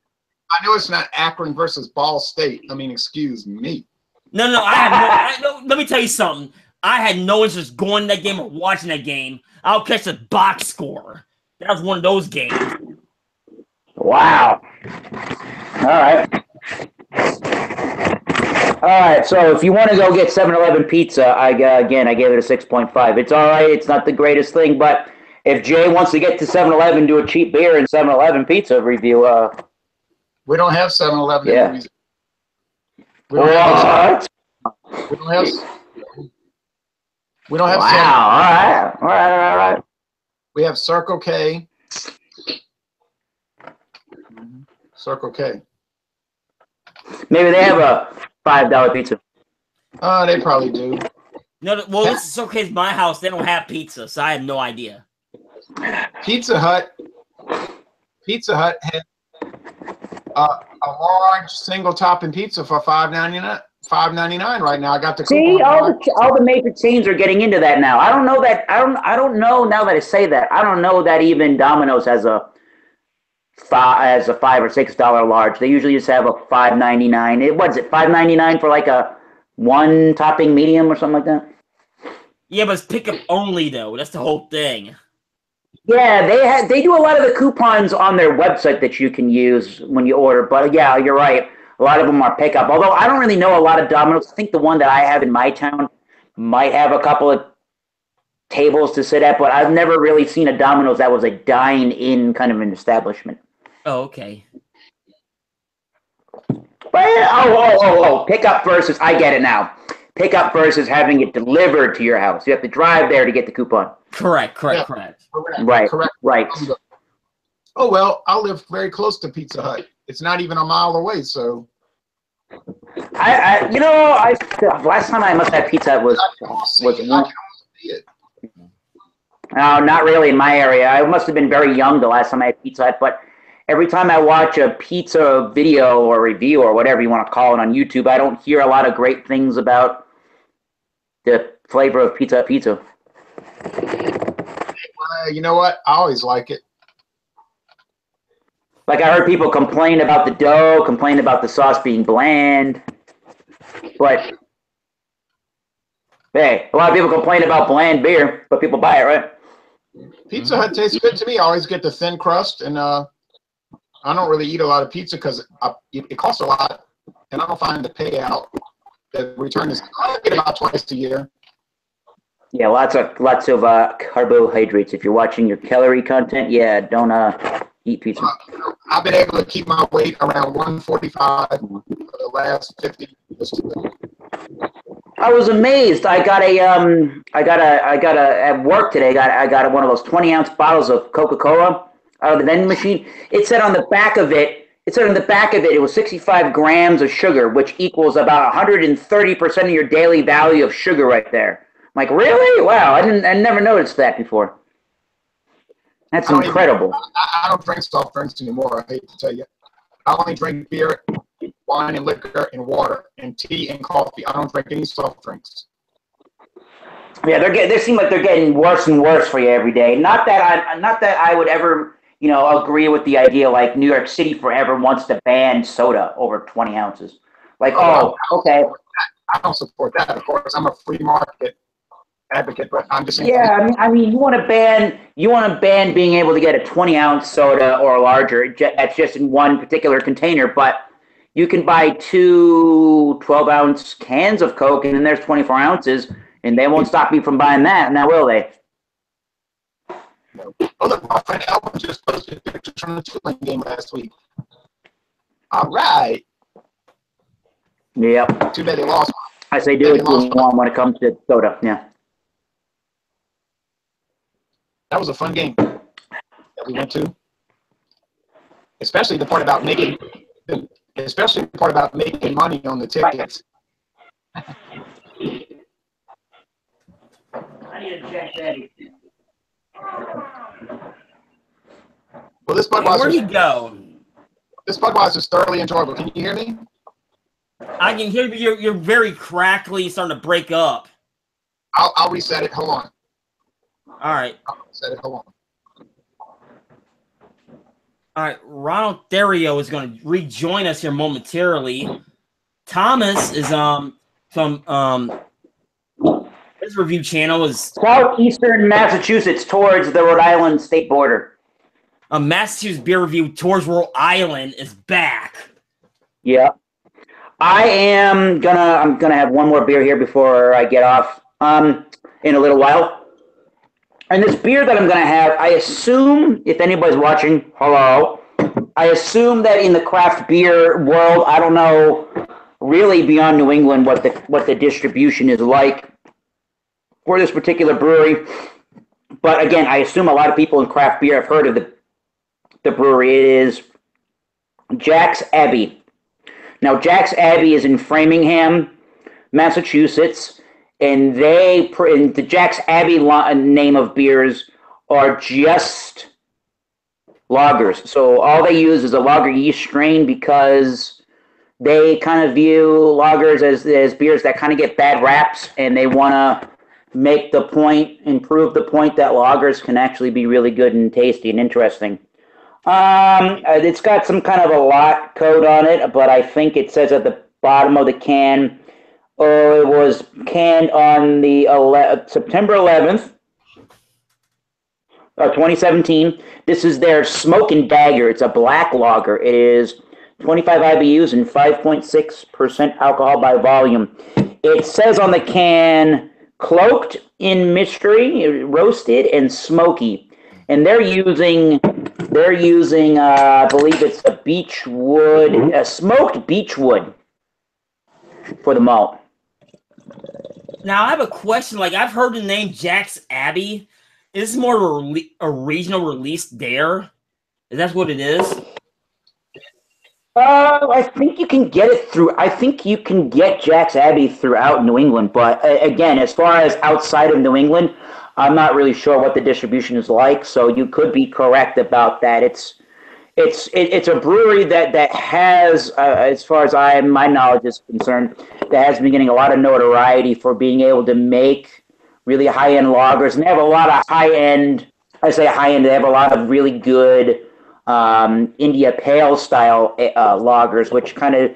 I know it's not Akron versus Ball State. I mean, excuse me. No. Let me tell you something. I had no interest going to that game or watching that game. I'll catch the box score. That was one of those games. Wow. All right. All right, so if you want to go get 7-Eleven pizza, I gave it a 6.5. It's all right. It's not the greatest thing, but if Jay wants to get to 7-Eleven, do a cheap beer and 7-Eleven pizza review. We don't have 7-Eleven. Yeah. We don't have. Wow. All right. We have Circle K. Circle K. Maybe they have a $5 pizza. They probably do. No, well, this is okay. It's my house. They don't have pizza, so I have no idea. Pizza Hut has a large single topping pizza for $5.99 right now. I got the See, all the major chains are getting into that now. I don't know that. I don't know now that I say that. I don't know that even Domino's has a $5 or $6 large. They usually just have a $5.99. What is it? $5.99 for like a one topping medium or something like that. Yeah, but it's pickup only though. That's the whole thing. Yeah, they do a lot of the coupons on their website that you can use when you order. But yeah, you're right. A lot of them are pickup. Although I don't really know a lot of Domino's. I think the one that I have in my town might have a couple of tables to sit at, but I've never really seen a Domino's that was a dine-in kind of an establishment. Oh, okay. But pickup versus, I get it now. Pickup versus having it delivered to your house. You have to drive there to get the coupon. Correct. Right. Oh, well, I live very close to Pizza Hut. It's not even a mile away, so. Last time I must have Pizza Hut was I can almost see it. No, not really in my area. I must have been very young the last time I had Pizza Hut, but every time I watch a pizza video or review or whatever you want to call it on YouTube, I don't hear a lot of great things about the flavor of pizza. You know what? I always like it. Like I heard people complain about the dough, complain about the sauce being bland. But, hey, a lot of people complain about bland beer, but people buy it, right? Pizza Hut tastes good to me. I always get the thin crust, and I don't really eat a lot of pizza because it costs a lot, and I don't find the payout. The return is I get about twice a year. Yeah, lots of carbohydrates. If you're watching your calorie content, don't eat pizza. I've been able to keep my weight around 145 for the last 50 years. I was amazed. I got at work today. I got one of those 20-ounce bottles of Coca-Cola out of the vending machine. It said on the back of it. It was 65 grams of sugar, which equals about 130% of your daily value of sugar right there. I'm like, really? Wow, I never noticed that before. That's incredible. I don't drink soft drinks anymore. I hate to tell you. I only drink beer, wine, and liquor, and water, and tea and coffee. I don't drink any soft drinks. Yeah, they seem like they're getting worse and worse for you every day. Not that I would ever, agree with the idea like New York City forever wants to ban soda over 20 ounces. Like, okay. I don't support that. Of course, I'm a free market advocate, but I'm just saying. Yeah, I mean, you want to ban being able to get a 20-ounce soda or larger. That's just in one particular container, but you can buy two 12-ounce cans of Coke, and then there's 24 ounces, and they won't stop you from buying that, now will they? No. Oh, look, my friend Elvin just posted pictures from the Tulane game last week. All right. Yep. Too bad they lost. I say do it when it comes to soda, yeah. That was a fun game that we went to. Especially the part about making money on the tickets. I need to check that. Well, this Budweiser. Where'd you go? This Budweiser is thoroughly enjoyable. Can you hear me? I can hear you. You're very crackly, starting to break up. I'll reset it. Hold on. All right. I'll reset it. Hold on. All right. Ronald Therio is going to rejoin us here momentarily. Thomas is from his review channel is Southeastern Massachusetts towards the Rhode Island state border. Massachusetts beer review towards Rhode Island is back. Yeah. I'm gonna have one more beer here before I get off in a little while. And this beer that I'm gonna have, I assume, if anybody's watching, hello, I assume that in the craft beer world, I don't know really beyond New England what the distribution is like for this particular brewery. But again, I assume a lot of people in craft beer have heard of the brewery. It is Jack's Abbey. Now, Jack's Abbey is in Framingham, Massachusetts, and the Jack's Abbey name of beers are just lagers. So all they use is a lager yeast strain because they kind of view lagers as beers that kind of get bad raps, and they want to make the point and prove the point that lagers can actually be really good and tasty and interesting. It's got some kind of a lot code on it, but I think it says at the bottom of the can, it was canned on the September 11th, 2017. This is their Smoke and Dagger. It's a black lager. It is 25 IBUs and 5.6% alcohol by volume. It says on the can, cloaked in mystery, roasted and smoky. And they're using, I believe it's a smoked beechwood for the malt. Now I have a question. Like, I've heard the name Jack's Abbey. Is this more of a regional release there? Is that what it is? I think you can get it through. I think you can get Jack's Abbey throughout New England, but again, as far as outside of New England, I'm not really sure what the distribution is like. So you could be correct about that. It's a brewery that has, as far as my knowledge is concerned, that has been getting a lot of notoriety for being able to make really high-end lagers, and they have a lot of high-end. I say high-end. They have a lot of really good India Pale style lagers, which kind of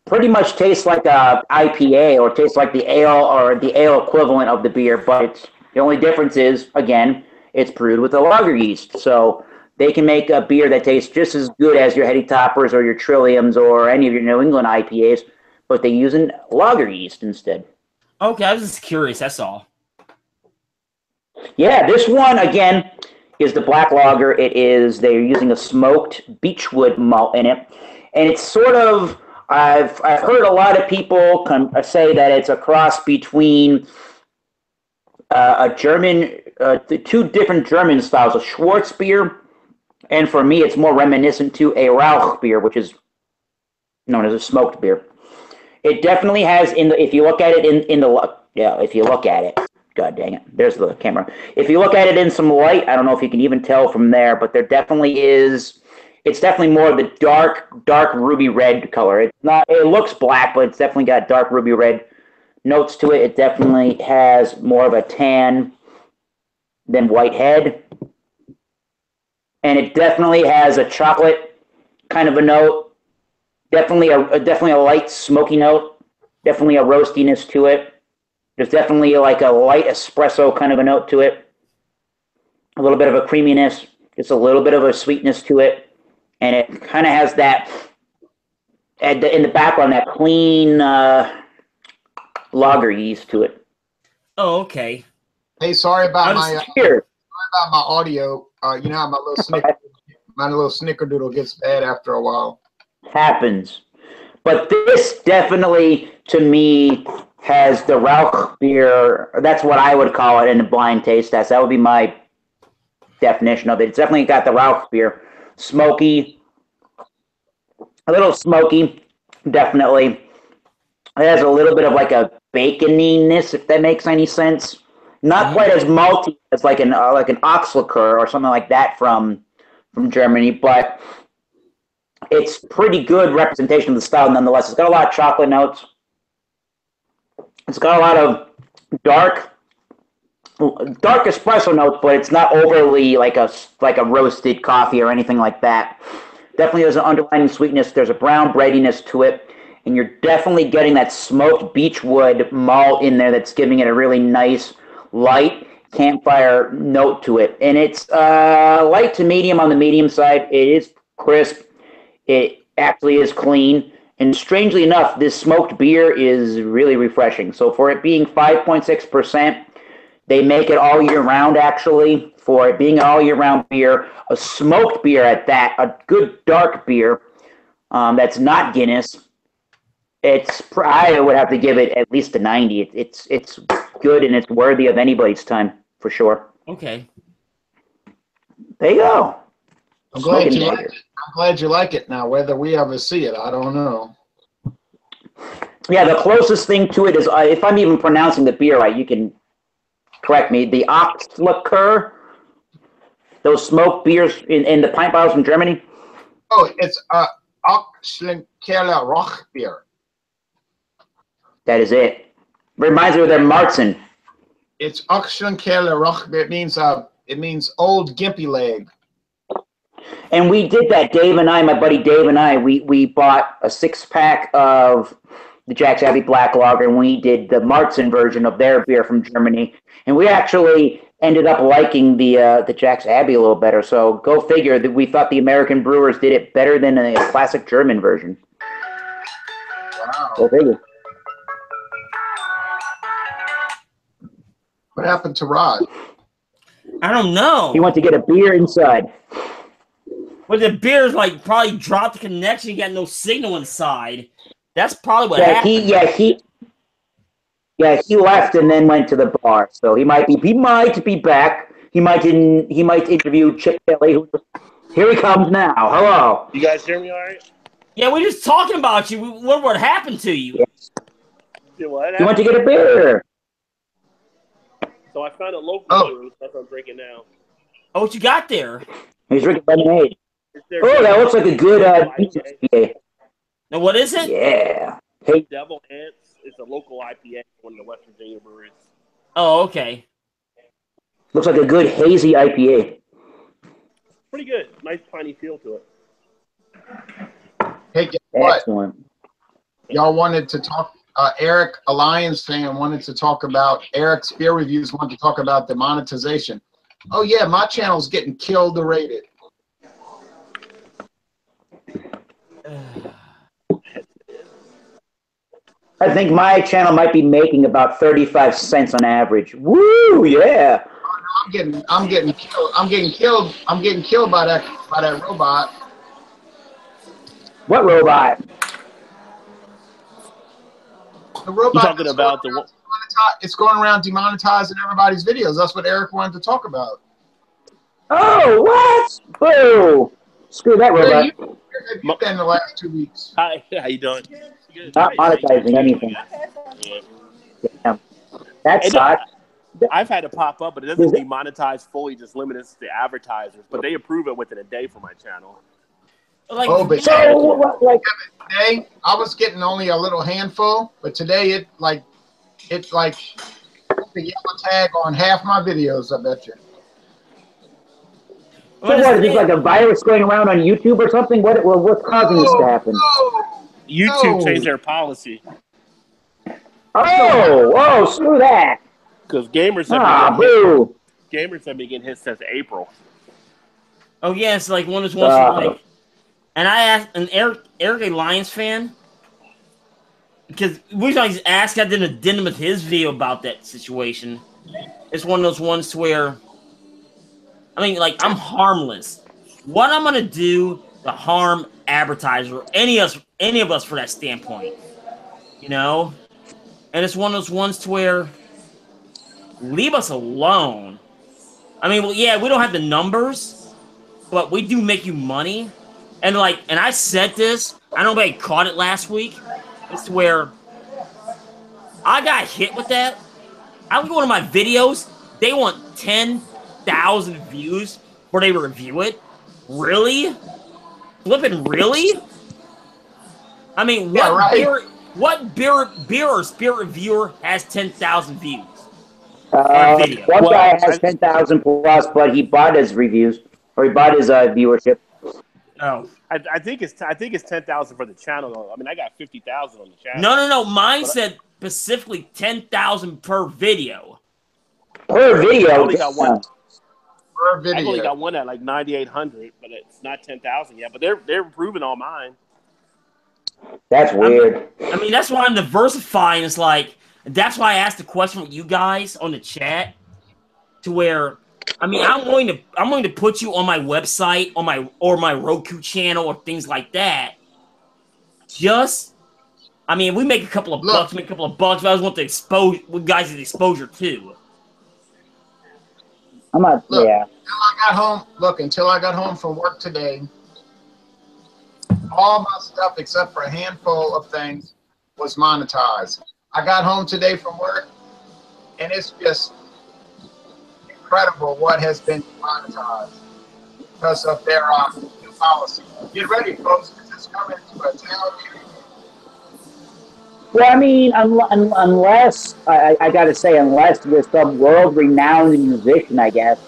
pretty much taste like a IPA or tastes like the ale or the ale equivalent of the beer, but the only difference is, again, it's brewed with a lager yeast. So they can make a beer that tastes just as good as your Heady Toppers or your Trilliums or any of your New England IPAs, but they use a lager yeast instead. Okay, I was just curious, that's all. Yeah, this one, again, is the black lager. They're using a smoked beechwood malt in it. And it's sort of, I've heard a lot of people say that it's a cross between a German, the two different German styles, a Schwarzbier, and for me, it's more reminiscent to a Rauch beer, which is known as a smoked beer. It definitely has, if you look at it if you look at it, God dang it. There's the camera. If you look at it in some light, I don't know if you can even tell from there, but there definitely is. It's definitely more of the dark ruby red color. It's not. It looks black, but it's definitely got dark ruby red notes to it. It definitely has more of a tan than white head. And it definitely has a chocolate kind of a note. Definitely a light smoky note. Definitely a roastiness to it. There's definitely like a light espresso kind of a note to it. A little bit of a creaminess. Just a little bit of a sweetness to it. And it kind of has that, in the background, that clean lager yeast to it. Oh, okay. Hey, sorry about my audio. You know how my little snickerdoodle gets bad after a while. Happens. But this definitely, to me, has the Rauch beer. That's what I would call it in a blind taste test. That would be my definition of it. It's definitely got the Rauch beer. Smoky. A little smoky, definitely. It has a little bit of like a baconiness, if that makes any sense. Not quite as malty as like an ox liqueur or something like that from Germany, but it's pretty good representation of the style nonetheless. It's got a lot of chocolate notes. It's got a lot of dark espresso notes, but it's not overly like a roasted coffee or anything like that. Definitely there's an underlying sweetness. There's a brown breadiness to it, and you're definitely getting that smoked beechwood malt in there that's giving it a really nice, light campfire note to it. And it's light to medium on the medium side. It is crisp. It actually is clean. And strangely enough, this smoked beer is really refreshing. So for it being 5.6%, they make it all year round, actually. For it being an all year round beer, a smoked beer at that, a good dark beer that's not Guinness, I would have to give it at least a 90. It's good and it's worthy of anybody's time, for sure. Okay. There you go. I'm glad you like it now. Whether we ever see it, I don't know. Yeah, the closest thing to it is, if I'm even pronouncing the beer right, you can correct me, the ox liqueur, those smoked beers in the pint bottles from Germany. Oh, it's Oxlenkerler Roch beer. That is it. Reminds me of their Marzen. It's Oxlenkerler Roch beer. It means old gimpy leg. And we did that, Dave and I, my buddy Dave and I, we bought a 6-pack of the Jack's Abbey Black Lager, and we did the Marzen version of their beer from Germany. And we actually ended up liking the Jack's Abbey a little better. So go figure that we thought the American brewers did it better than a classic German version. Wow. Go figure. What happened to Rod? I don't know. He went to get a beer inside. Well, the beer's like probably dropped the connection. You got no signal inside. That's probably what happened. He left and then went to the bar. So he might be back. He might interview Chip Kelly. Here he comes now. Hello. You guys hear me all right? Yeah, we're just talking about you. What happened to you? Yes. Yeah, what? He went to get a beer. So I found a local brew. That's what I'm drinking now. Oh, what you got there? He's drinking lemonade. Oh, that looks like a good IPA. Now, what is it? Yeah. Hey, Devil Ants is a local IPA from one of the West Virginia breweries. Oh, okay. Looks like a good hazy IPA. Pretty good. Nice piney feel to it. Hey, guess what? Excellent. Y'all wanted to talk. Eric, a Lions fan, wanted to talk about Eric's beer reviews. Wanted to talk about the monetization. Oh yeah, my channel's getting killed or rated. I think my channel might be making about 35 cents on average. Woo, yeah. I'm getting killed. I'm getting killed by that robot. What robot? The robot. You're talking about the one. It's going around demonetizing everybody's videos. That's what Eric wanted to talk about. Oh, what? Boo. Screw that robot. You've been the last 2 weeks. Hi, how you doing? Not monetizing anything. Yeah. That sucks. I've had it pop up, but it doesn't demonetize fully, just limited to advertisers. But they approve it within a day for my channel. Like, but today I was getting only a little handful, but today it's like the yellow tag on half my videos. I bet you. So what, is this like a virus going around on YouTube or something? What's causing this to happen? YouTube changed their policy. Oh, screw that. Because gamers have been getting hit since April. Oh yeah, it's like one of those ones like, and I asked an Eric a Lions fan, because we always asked, I did an addendum with his video about that situation. It's one of those ones to where, I mean, like, I'm harmless. What I'm gonna do to harm advertiser, any of us for that standpoint, you know? And it's one of those ones to where, leave us alone. I mean, well, yeah, we don't have the numbers, but we do make you money. And like, and I said this, I don't know if anybody caught it last week. It's where I got hit with that. I would go to my videos, they want 10,000 views before they review it. Really? Flipping really? I mean, what beer or spirit reviewer has 10,000 views? One guy has 10,000 plus, but he bought his reviews, or he bought his viewership. Oh, I think it's 10,000 for the channel though. I mean, I got 50,000 on the channel. No. Mine said specifically 10,000 per video. Per video. I only got one. Per video. I only got one at like 9,800, but it's not 10,000 yet. But they're improving all mine. That's weird. I mean, that's why I'm diversifying. It's like, that's why I asked the question with you guys on the chat, to where, I mean, I'm going to put you on my website, on my Roku channel or things like that. Just, I mean, we make a couple of bucks, but I just want to expose guys the exposure too. Until I got home from work today, all my stuff except for a handful of things was monetized. I got home today from work, and it's just incredible what has been monetized because of their new policy. Get ready, folks, because it's coming to a town. Well, I mean, unless I got to say, unless you're some world-renowned musician, I guess,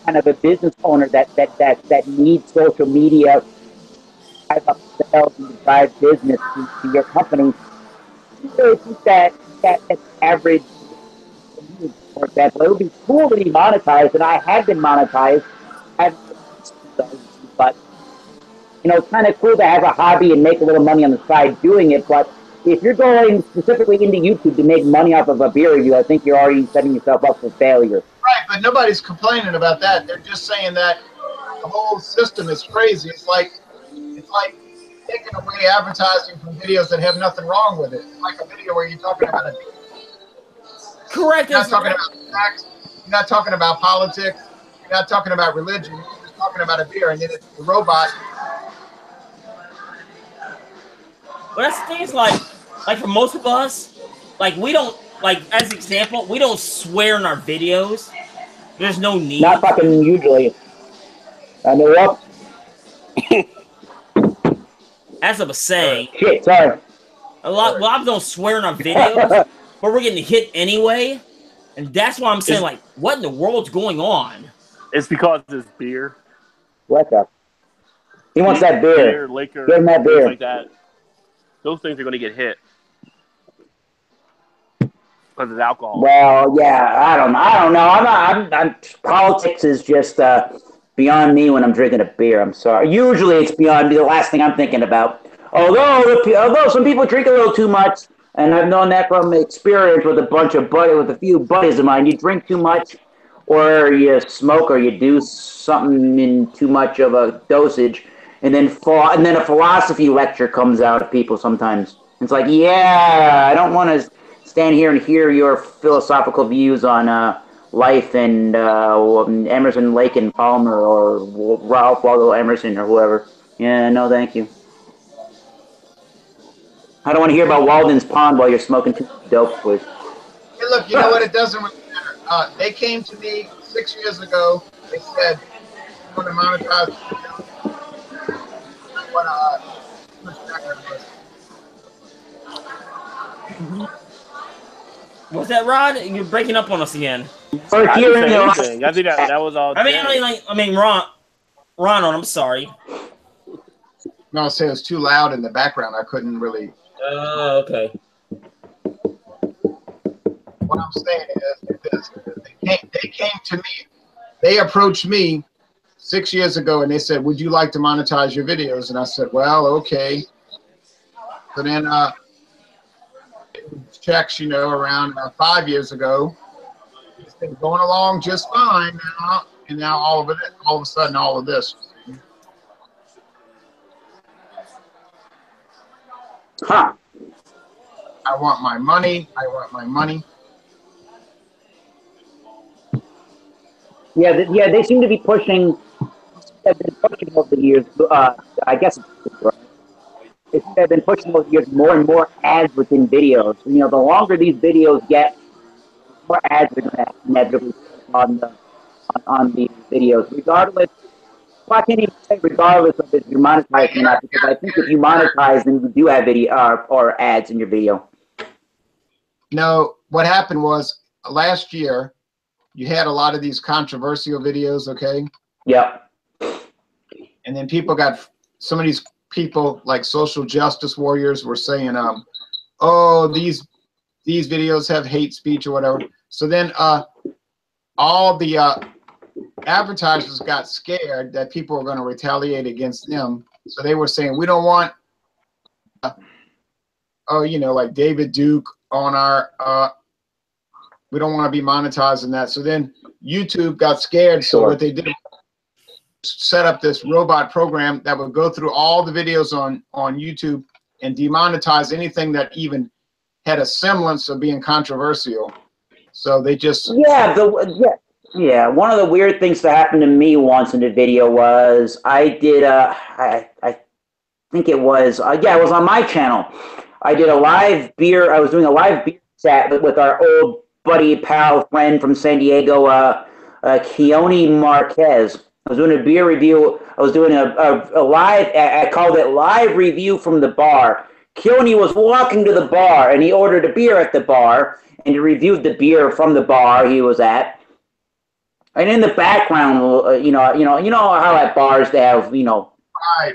kind of a business owner that needs social media to drive up sales and to drive business to your company. I think that average, for example, it would be cool to be monetized, and I have been monetized. But you know, it's kind of cool to have a hobby and make a little money on the side doing it. But if you're going specifically into YouTube to make money off of a beer review, I think you're already setting yourself up for failure. Right, but nobody's complaining about that. They're just saying that the whole system is crazy. It's like taking away advertising from videos that have nothing wrong with it. It's like a video where you're talking about a correct. You're not talking about sex. You're not talking about politics. You're not talking about religion. You're just talking about a beer, and then it's the robot. But that's the thing. Is like for most of us, like, we don't, like, as an example, we don't swear in our videos. There's no need. Not fucking usually. I know what. As I was saying, shit, sorry. A lot of us don't swear in our videos, but we're getting hit anyway. And that's why I'm saying, like, what in the world's going on? It's because it's beer. What the? He wants that beer. Liquor, give him that beer. Things like that. Those things are going to get hit. Because it's alcohol. Well, yeah, I don't know. Politics is just beyond me when I'm drinking a beer. I'm sorry. Usually it's beyond the last thing I'm thinking about. Although some people drink a little too much, and I've known that from experience with a few buddies of mine. You drink too much, or you smoke, or you do something in too much of a dosage, and then a philosophy lecture comes out of people sometimes. It's like, yeah, I don't want to stand here and hear your philosophical views on life and Emerson, Lake and Palmer, or Ralph Waldo Emerson, or whoever. Yeah, no, thank you. I don't want to hear about Walden's Pond while you're smoking too dope, please. Hey, look, you know what? It doesn't really matter. They came to me 6 years ago. They said, "I want to monetize the video. I want What's that, Rod? You're breaking up on us again. We're I didn't hearing say a lot. anything. I think that was all. I mean, Ron, I'm sorry. No, I say it was too loud in the background. I couldn't really. Oh, okay. What I'm saying is this: they came to me. They approached me 6 years ago, and they said, "Would you like to monetize your videos?" And I said, "Well, okay." So then, checks, you know, around 5 years ago, it's been going along just fine now, and now all of a sudden, all of this. Huh. I want my money. I want my money. Yeah, they seem to be pushing. Have been pushing over the years. I guess they've been pushing over the years more and more ads within videos. You know, the longer these videos get, the more ads are going to inevitably on the videos, regardless. Well, I can't even say regardless of if you're monetized or not, because I think if you monetize, then you do have video or ads in your video. No, what happened was last year, you had a lot of these controversial videos, okay? Yep. And then some of these people like social justice warriors were saying, oh, these videos have hate speech or whatever. So then all the advertisers got scared that people were going to retaliate against them. So they were saying, we don't want, you know, like David Duke on our, we don't want to be monetizing that. So then YouTube got scared. So what they did, set up this robot program that would go through all the videos on YouTube and demonetize anything that even had a semblance of being controversial. So they just yeah. One of the weird things that happened to me once in a video was I did I think it was it was on my channel. I did a live beer. I was doing a live beer chat with our old buddy, pal, friend from San Diego, Keone Marquez. I was doing a beer review. I was doing a live, I called it live review from the bar. Keone was walking to the bar, and he ordered a beer at the bar, and he reviewed the beer from the bar he was at. And in the background, you know how at bars they have, you know,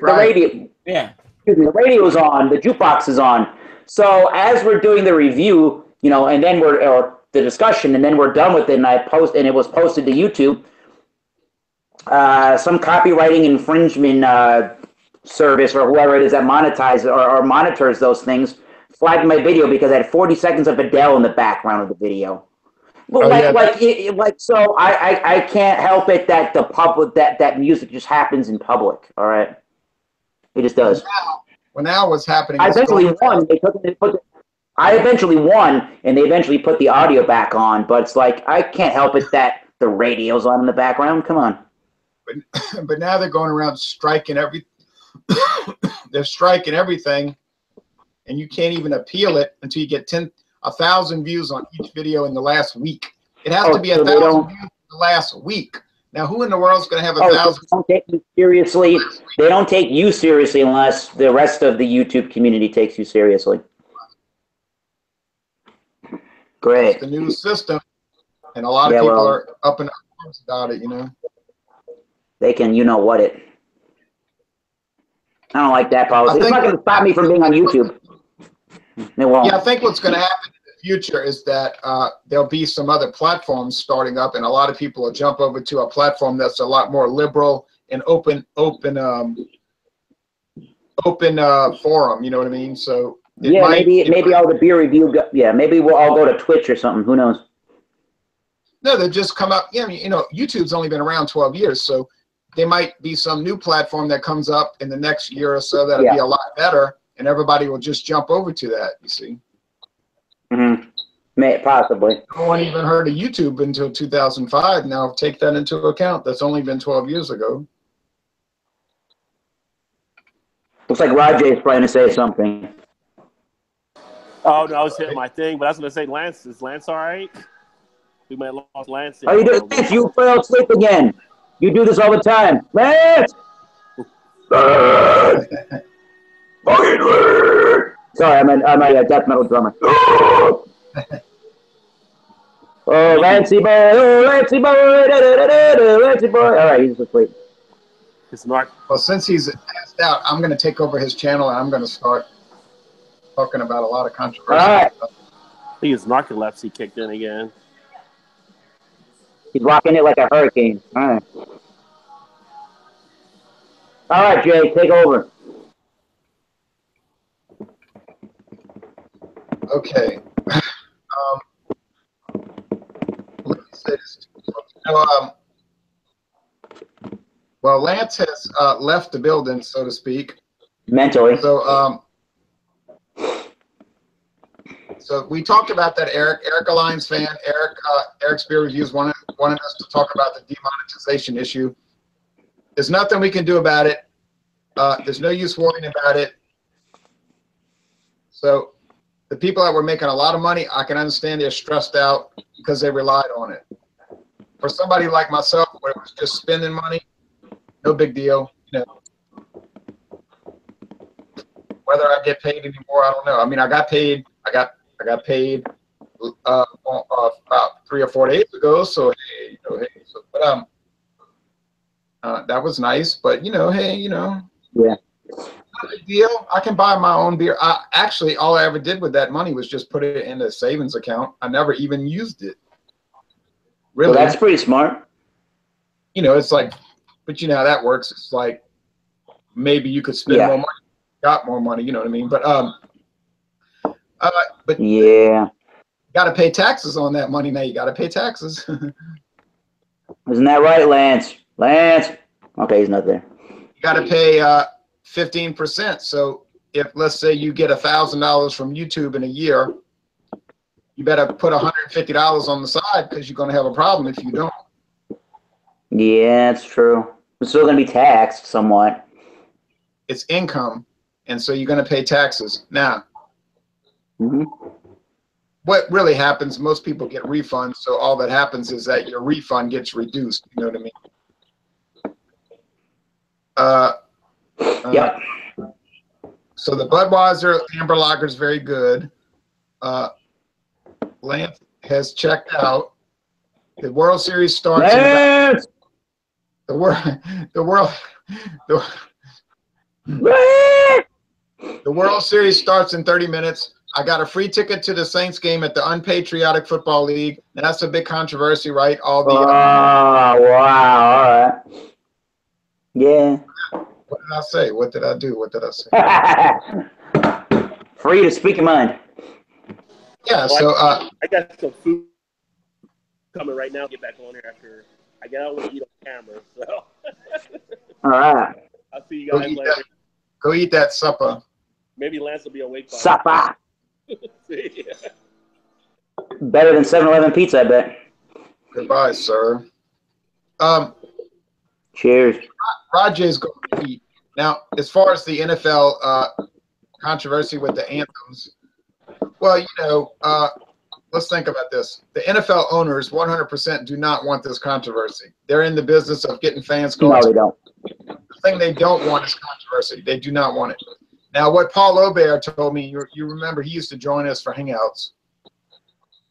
the radio. Yeah. Excuse me, the radio's on, the jukebox is on. So as we're doing the review, you know, and then or the discussion, and then we're done with it, and it was posted to YouTube. Some copywriting infringement service or whoever it is that monetizes or monitors those things flagged my video because I had 40 seconds of Adele in the background of the video. Well, so I can't help it that the public that music just happens in public. All right, it just does. Now what's happening? I eventually won. I eventually won, and they eventually put the audio back on. But it's like I can't help it that the radio's on in the background. Come on. But now they're going around striking they're striking everything, and you can't even appeal it until you get 1,000 views on each video in the last week. It has to be 1,000 views in the last week. Now, who in the world is going to have 1,000? They don't take you seriously. They don't take you seriously unless the rest of the YouTube community takes you seriously. Great. It's the new system, and a lot of people are up in arms about it, you know. They can, you know what it. I don't like that policy. It's not going to stop me from being on YouTube. It won't. Yeah, I think what's going to happen in the future is that there'll be some other platforms starting up, and a lot of people will jump over to a platform that's a lot more liberal and open forum. You know what I mean? So maybe all the beer review. Maybe we'll all go to Twitch or something. Who knows? No, they just come up. Yeah, you know, YouTube's only been around 12 years, so there might be some new platform that comes up in the next year or so that'll be a lot better, and everybody will just jump over to that. You see? Possibly. No one even heard of YouTube until 2005. Now take that into account. That's only been 12 years ago. Looks like Rajay is trying to say something. Oh, no, I was hitting my thing, but I was going to say, Lance, is Lance all right? We might have lost Lance. How you doing, Lance? You fell asleep again. You do this all the time. Lance! Sorry, I'm a death metal drummer. Oh, Lancey boy, Lancey boy, Lancey boy. All right, he's asleep. It's not. Well, since he's passed out, I'm going to take over his channel and I'm going to start talking about a lot of controversy. All right. I think his narcolepsy kicked in again. He's rocking it like a hurricane. All right. All right, Jay, take over. Okay. Let me say this. Well, Lance has left the building, so to speak. Mentally. So we talked about that, Eric. Eric, a Lions fan. Eric's Beer Reviews wanted us to talk about the demonetization issue. There's nothing we can do about it. There's no use worrying about it. So the people that were making a lot of money, I can understand they're stressed out because they relied on it. For somebody like myself, where it was just spending money, no big deal. You know, whether I get paid anymore, I don't know. I mean, I got paid. I got paid about 3 or 4 days ago. So hey, but that was nice. But hey, yeah, not a big deal. I can buy my own beer. Actually, all I ever did with that money was just put it in a savings account. I never even used it. Really, well, that's pretty smart. It's like, but you know how that works. It's like maybe you could spend more money, got more money. You know what I mean? But yeah, got to pay taxes on that money now. You got to pay taxes. Isn't that right, Lance? Lance. Okay, he's not there. You got to pay 15%. So if, let's say, you get $1,000 from YouTube in a year, you better put $150 on the side because you're going to have a problem if you don't. Yeah, that's true. It's still going to be taxed somewhat. It's income, and so you're going to pay taxes. Now, what really happens, most people get refunds, so all that happens is that your refund gets reduced. You know what I mean? Yep. So the Budweiser Amber Lager is very good. Lance has checked out. The World Series starts. Lance! The World Series starts in 30 minutes. I got a free ticket to the Saints game at the Unpatriotic Football League, and that's a big controversy, right? All the wow! All right. Yeah. What did I say? What did I do? What did I say? Free to speak your mind. Yeah. Well, So I got some food coming right now. Get back on here after I get out and eat on camera. So. All right. I'll see you guys later. Go eat that supper. Maybe Lance will be awake by Supper. See ya. Better than 7-Eleven pizza, I bet. Goodbye, sir. Cheers. Rajay's going to eat. Now, as far as the NFL controversy with the anthems, well, let's think about this. The NFL owners 100% do not want this controversy. They're in the business of getting fans going. No, they don't. The thing they don't want is controversy. They do not want it. Now, what Paul Obear told me, you remember he used to join us for Hangouts.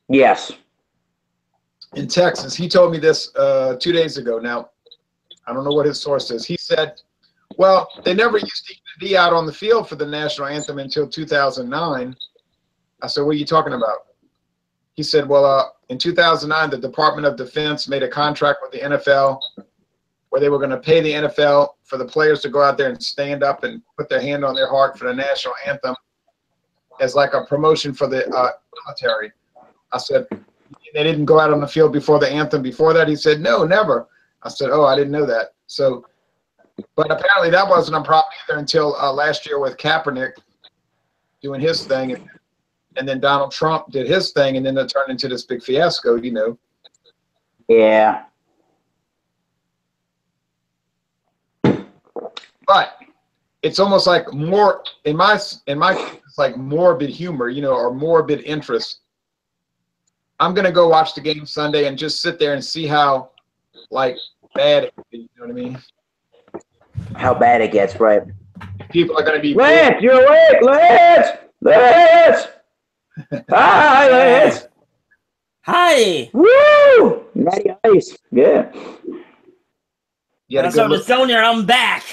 Yes. In Texas. He told me this 2 days ago. Now, I don't know what his source is. He said, well, they never used to even be out on the field for the national anthem until 2009. I said, what are you talking about? He said, well, in 2009, the Department of Defense made a contract with the NFL where they were going to pay the NFL for the players to go out there and stand up and put their hand on their heart for the national anthem as like a promotion for the military. I said, they didn't go out on the field before the anthem before that? He said, no, never. I said, oh, I didn't know that. So, but apparently that wasn't a problem either until last year with Kaepernick doing his thing. And then Donald Trump did his thing, and then it turned into this big fiasco, Yeah. But it's almost like more in my case, it's like morbid humor, you know, or morbid interest. I'm gonna go watch the game Sunday and just sit there and see how like bad it is, you know what I mean? How bad it gets, right? People are gonna be Lance, you're awake, Lance! Lance! Hi, Lance! Hi. Woo! Natty Ice, yeah. You had I started zone there, I'm back.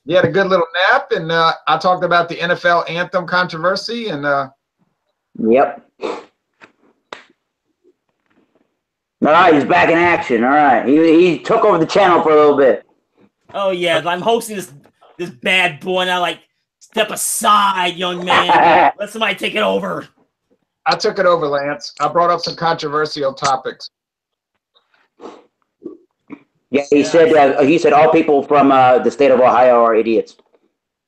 You had a good little nap, and I talked about the NFL anthem controversy, and yep. All right, he's back in action. All right, he took over the channel for a little bit. Oh yeah, I'm hosting this bad boy, and I like step aside, young man. Let somebody take it over. I took it over, Lance. I brought up some controversial topics. Yeah, he said all people from the state of Ohio are idiots.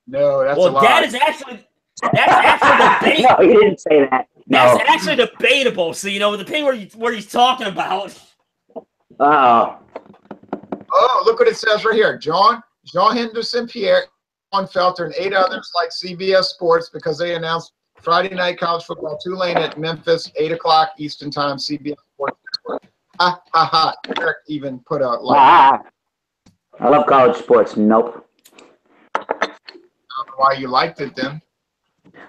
No, that's a lie. That's actually debatable. No, he didn't say that. No. That's actually debatable. So you know, depending what he's talking about. Oh, look what it says right here. John Henderson, Pierre, John Felter, and 8 others like CBS Sports because they announced Friday night college football, Tulane at Memphis, 8 o'clock Eastern time, CBS Sports Network. Ha ha ha! Eric even put out like. I love college sports. Nope. I don't know why you liked it then.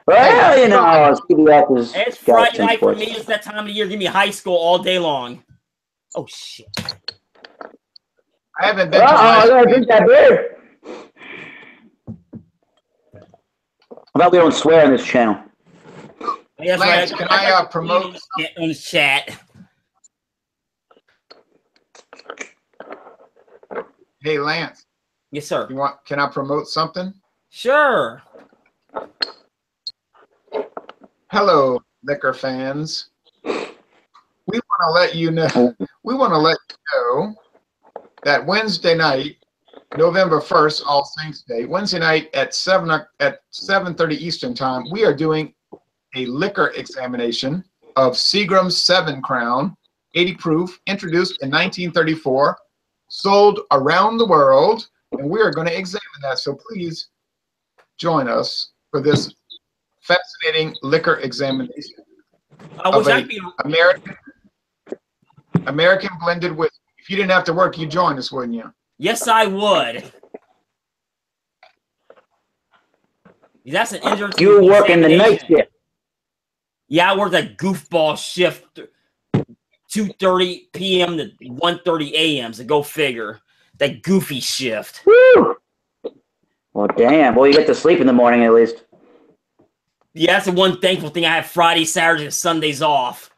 Well, you know, CBS is. It's Friday night for me. It's that time of the year. Give me high school all day long. Oh shit! I haven't been. I gotta drink that beer. I thought we don't swear on this channel. Yes, Lance, can I promote on the chat? Hey, Lance. Yes, sir. Can I promote something? Sure. Hello, liquor fans. We want to let you know. We want to let you know that Wednesday night, November 1st, All Saints Day, Wednesday night at 7:30 Eastern Time, we are doing a liquor examination of Seagram's 7 Crown, 80 proof, introduced in 1934. Sold around the world, and we are going to examine that. So please join us for this fascinating liquor examination of American blended whiskey. If you didn't have to work, you'd join us, wouldn't you? Yes, I would. That's an interesting. You were working the night shift. Yeah, I worked a goofball shift. 2:30 p.m. to 1:30 a.m. So go figure. That goofy shift. Woo! Well, damn. Well, you get to sleep in the morning at least. Yeah, that's the one thankful thing. I have Fridays, Saturdays, and Sundays off.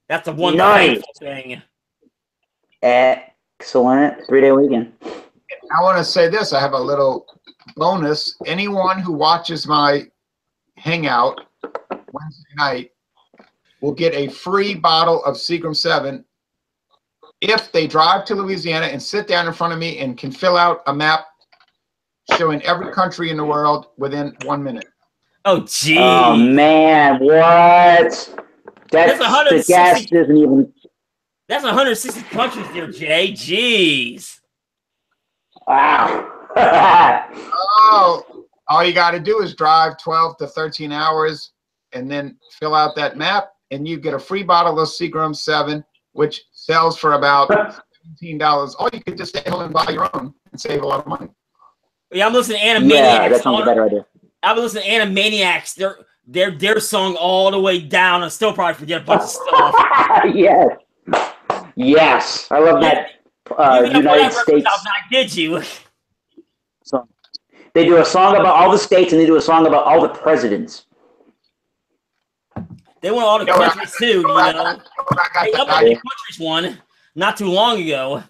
That's the one thankful thing. Excellent. 3-day weekend. I want to say this. I have a little bonus. Anyone who watches my hangout Wednesday night will get a free bottle of Seagram 7 if they drive to Louisiana and sit down in front of me and can fill out a map showing every country in the world within 1 minute. Oh, geez. Oh, man. What? That's 160. The gas isn't even. That's 160 countries there, Jay. Jeez. Wow. All you got to do is drive 12 to 13 hours and then fill out that map, and you get a free bottle of Seagram 7, which sells for about $17. Or you could just stay home and buy your own and save a lot of money. Yeah, I'm listening to Animaniacs. Yeah, that sounds a better idea. I've been listening to Animaniacs. Their song all the way down. I still probably forget a bunch of stuff. Yes. Yes. I love that United States. Did you? So they do a song about all the states, and they do a song about all the presidents. They want all the countries sued, you know. Hey, up on the countries one not too long ago.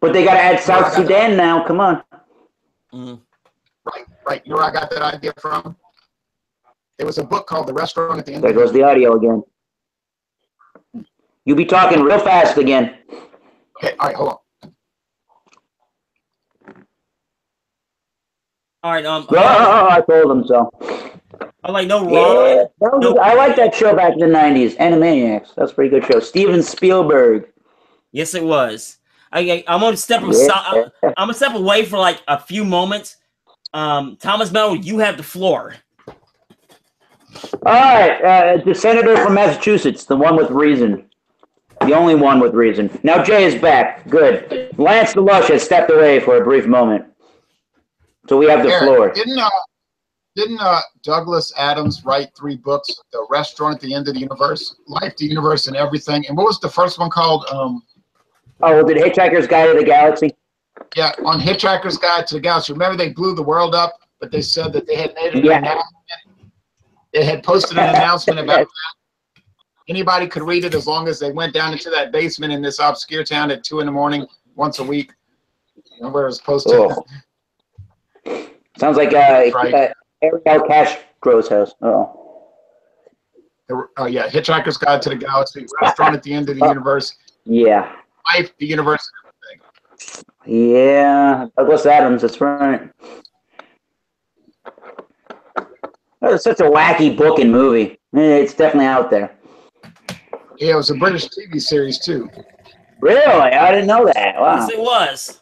But they got to add South Sudan now. Come on. Mm. Right. You know where I got that idea from? There was a book called The Restaurant at the End. There goes the audio again. You be talking real fast again. Okay, all right, hold on. All right, I told them so. I like I like that show back in the 90s, Animaniacs. That's a pretty good show. Steven Spielberg. Yes, it was. I'm gonna step aside. I'm gonna step away for like a few moments. Thomas Mello, you have the floor. All right, the senator from Massachusetts, the one with reason. The only one with reason. Now Jay is back. Good. Lance the Lush has stepped away for a brief moment. So we have the floor. Didn't Douglas Adams write 3 books? The Restaurant at the End of the Universe, Life, the Universe, and Everything. And what was the first one called? The Hitchhiker's Guide to the Galaxy? Yeah, on Hitchhiker's Guide to the Galaxy. Remember they blew the world up, but they said that they had made an announcement. They had posted an announcement about that. Anybody could read it as long as they went down into that basement in this obscure town at 2 in the morning once a week. Where it was posted. Oh. Sounds like Ariel Castro's house. Yeah, Hitchhiker's Guide to the Galaxy, Restaurant at the End of the Universe. Yeah. Life, the Universe, and Everything. Yeah, Douglas Adams, that's right. It's such a wacky book and movie. It's definitely out there. Yeah, it was a British TV series, too. Really? I didn't know that. Wow. Yes, it was.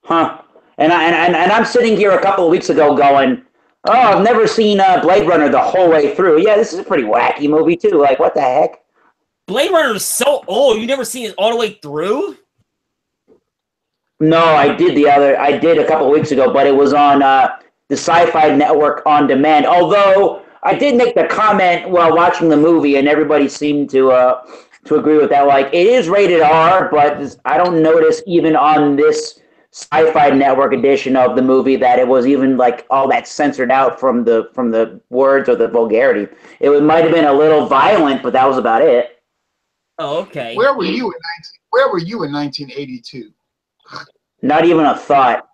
Huh. And I'm sitting here a couple of weeks ago going, oh, I've never seen Blade Runner the whole way through. Yeah, this is a pretty wacky movie, too. Like, what the heck? Blade Runner is so old. You never seen it all the way through? No, I did a couple of weeks ago, but it was on the Sci-Fi Network on demand. Although I did make the comment while watching the movie, and everybody seemed to agree with that. Like, it is rated R, but I don't notice even on this Sci-Fi Network edition of the movie that it was even like all that censored out from the words or the vulgarity. It might have been a little violent, but that was about it. Oh, okay. Where were you in 1982? Not even a thought.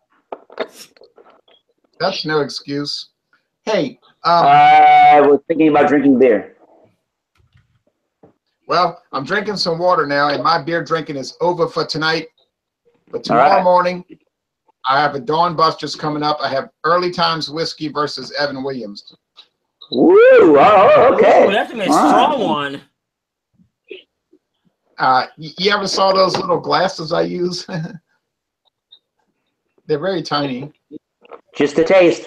That's no excuse. Hey, I was thinking about drinking beer. Well, I'm drinking some water now, and my beer drinking is over for tonight. But tomorrow morning, I have a Dawn Busters coming up. I have Early Times Whiskey versus Evan Williams. Woo! Oh, okay. Ooh, that's a strong one. You ever saw those little glasses I use? They're very tiny. Just a taste.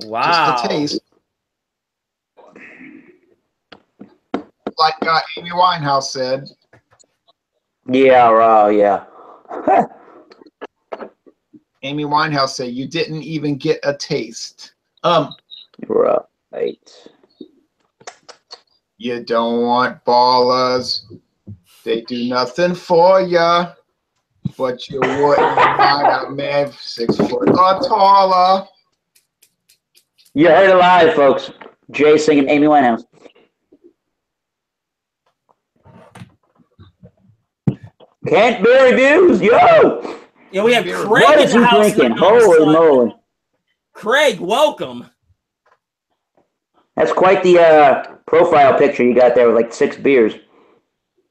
Wow. Just a taste. Like Amy Winehouse said. Yeah, yeah. Amy Winehouse said, "You didn't even get a taste." Right. You don't want ballers. They do nothing for ya. But you wouldn't mind a man 6 foot or taller. You heard it live, folks. Jay singing Amy Winehouse. Canterbury Reviews, yo! Yeah, we have Craig what in is the he house. drinking? Holy moly. Craig, welcome. That's quite the profile picture you got there with like 6 beers.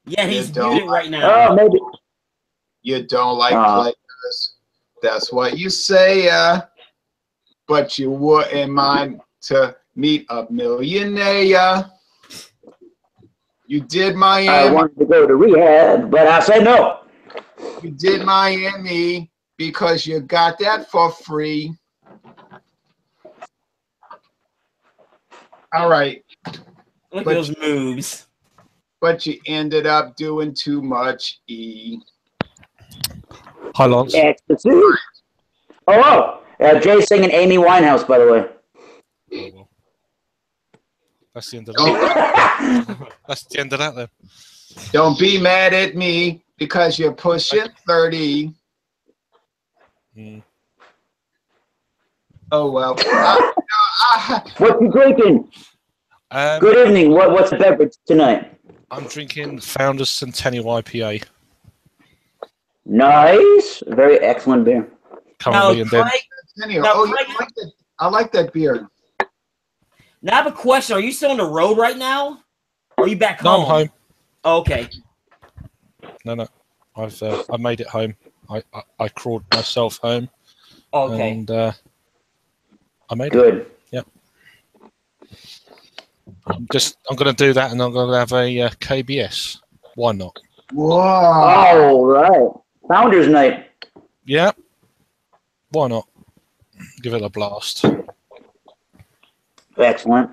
Yeah, he's muted right now. Oh, maybe. You don't like players. That's what you say, but you wouldn't mind to meet a millionaire. You did Miami. I wanted to go to rehab, but I said no. You did Miami because you got that for free. All right. Look at those moves. But you ended up doing too much E. Hi, Lance. Ecstasy. Oh, Jay singing Amy Winehouse, by the way. Oh, well. That's the end of that. That's the end of that, then. Don't be mad at me because you're pushing 30. Oh, well. What you drinking? Good evening. What's the beverage tonight? I'm drinking Founders Centennial IPA. Nice. Very excellent beer. Currently in Denver. I like that beer. Now I have a question. Are you still on the road right now? Or are you back home? No, I'm home. Oh, okay. No. I made it home. I crawled myself home. Okay. And I made it. Yep. I'm going to do that, and I'm going to have a KBS. Why not? Whoa! Oh, right. Founders night. Yeah. Why not? Give it a blast. Excellent.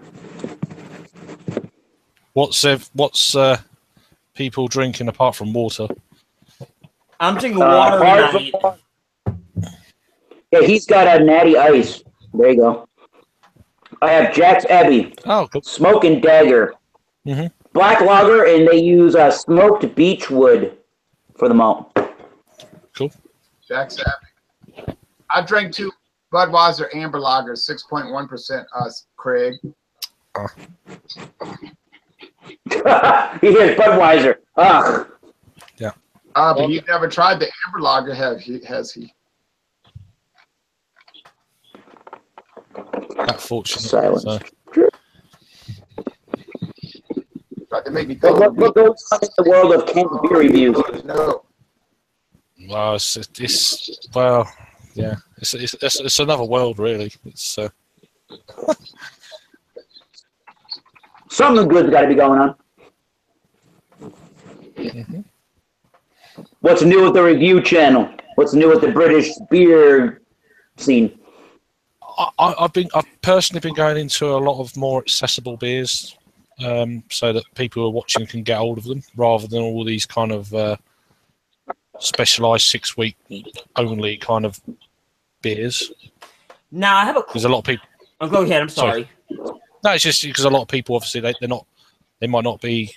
What's people drinking apart from water? I'm drinking water tonight. Yeah, he's got a natty ice. There you go. I have Jack's Abbey. Oh, cool. Smoke and Dagger. Black lager, and they use smoked beech wood for the malt. Cool. Jack's Abbey. I drank 2 Budweiser Amber Lager, 6.1%. Craig. He hears Budweiser. Ugh. Yeah. But you've never tried the Amber Lager, has he? That fortunate. Silence. So. Tried to make me What goes on in the world of Kent beer reviews? No. Well, it's another world, really. It's Something good's got to be going on. What's new with the review channel? What's new with the British beer scene? I've personally been going into a lot of more accessible beers, so that people who are watching can get hold of them, rather than all these kind of specialized 6-week only kind of beers. Now I have There's a lot of people. Oh, go ahead. I'm sorry. No, it's just because a lot of people obviously they might not be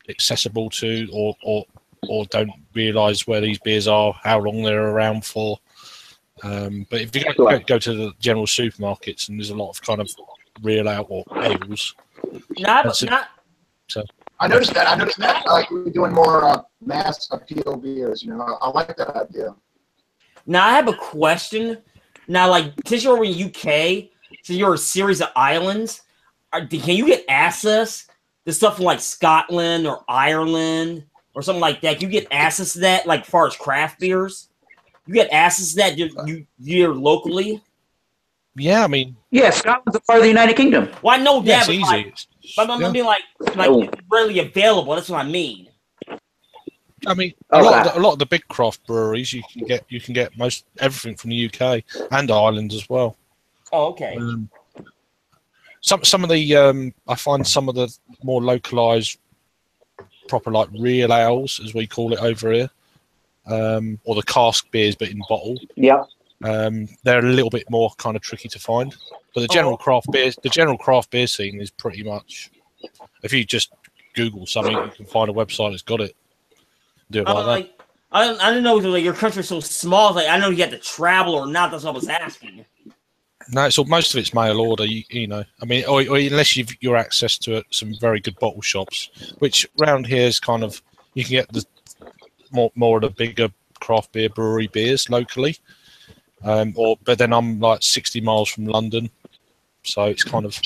accessible to or don't realise where these beers are, how long they're around for. But if you go to the general supermarkets, and there's a lot of kind of real ale or ales. I noticed that. Like we're doing more mass appeal beers. You know, I like that idea. Now I have a question. Now, like, since you're in UK, so you're a series of islands, can you get access to stuff from like Scotland or Ireland or something like that? Can you get access to that, like, as far as craft beers? You get access to that you're locally? Yeah, I mean... Yeah, Scotland's a part of the United Kingdom. Well, I know that, it's easy. Like, but I mean, like it's readily available. That's what I mean. I mean, a lot of the big craft breweries, you can get most everything from the UK and Ireland as well. Oh, okay. Some of the I find some of the more localized, proper like real ales, as we call it over here, or the cask beers but in bottle. Yeah. They're a little bit more kind of tricky to find. But the general craft beer scene is pretty much, if you just Google something, you can find a website that's got it. Do it like that. I don't know if like, your country's so small. Like, I know you have to travel or not. That's what I was asking. No, most of it's mail order. You know, I mean, or unless you're access to some very good bottle shops, which around here is kind of you can get the more of the bigger craft beer brewery beers locally. But then I'm like 60 miles from London, so it's kind of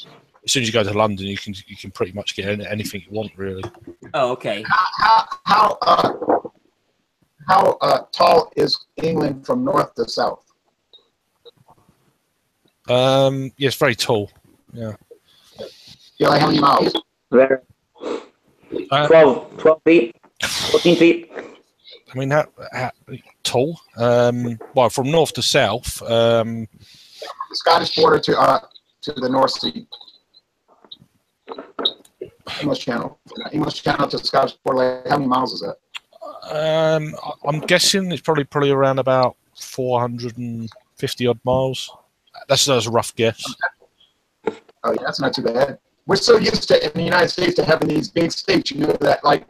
as soon as you go to London, you can pretty much get anything you want, really. Oh, okay. How tall is England from north to south? Yeah, it's very tall. Yeah. Yeah, like how many miles? 12 feet, 14 feet. I mean, how tall? Well, from north to south. The Scottish border to the North Sea. English Channel to Scottish border. Like, how many miles is that? I'm guessing it's probably around about 450 odd miles. That's a rough guess. Oh yeah, that's not too bad. We're so used to in the United States to having these big states, you know, that like,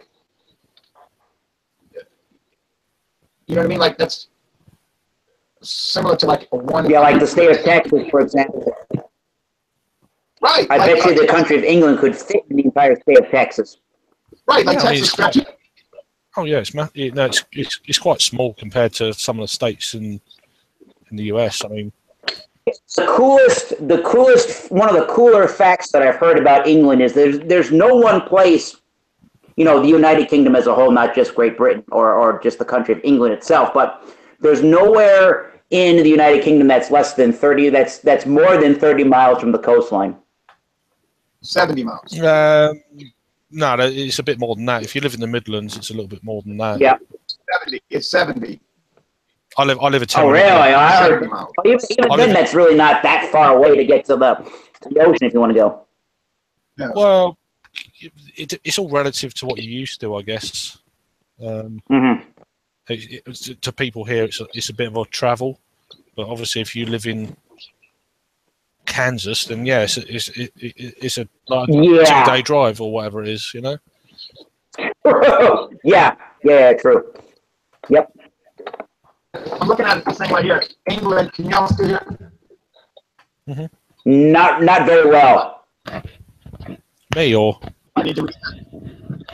you know what I mean? Like that's similar to like a one. Yeah, like the state of Texas, for example. Right. I bet you the country of England could fit in the entire state of Texas. Right, like Texas. Oh yeah, it's quite small compared to some of the states in the US. I mean, the coolest, one of the cooler facts that I've heard about England is there's no one place, you know, the United Kingdom as a whole, not just Great Britain or just the country of England itself, but there's nowhere in the United Kingdom that's less than 30. That's more than 30 miles from the coastline. 70 miles. No, it's a bit more than that. If you live in the Midlands, it's a little bit more than that. Yeah. 70. It's 70. I live a 10 Oh, really? minute Even then, that's really not that far away to get to the ocean if you want to go. Yeah. Well, it's all relative to what you used to, I guess. Mm-hmm. To people here, it's a bit of a travel, but obviously, if you live in Kansas, then yeah, it's a like 2-day drive or whatever it is, you know. yeah, true. Yep. I'm looking at the thing right here. England, can y'all still hear? Mm-hmm. Not very well. Me or? I need to read that.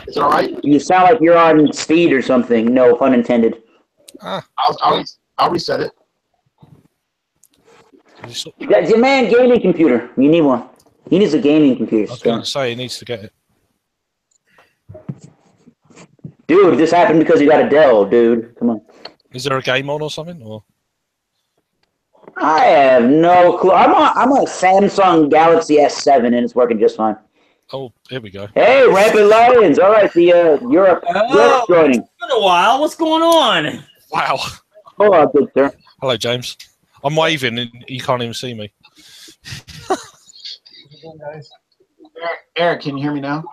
Is it all right? You sound like you're on speed or something. No pun intended. I'll reset it. That's your man gaming computer. You need one. He needs a gaming computer. I was going to say he needs to get it. Dude, this happened because you got a Dell, dude. Come on. Is there a game on or something? Or I have no clue. I'm on a Samsung Galaxy S7 and it's working just fine. oh, here we go. Hey, Rampant Lions! All right, Europe joining. It's been a while. What's going on? Wow. Oh, good sir. Hello, James. I'm waving and you can't even see me. Eric, can you hear me now?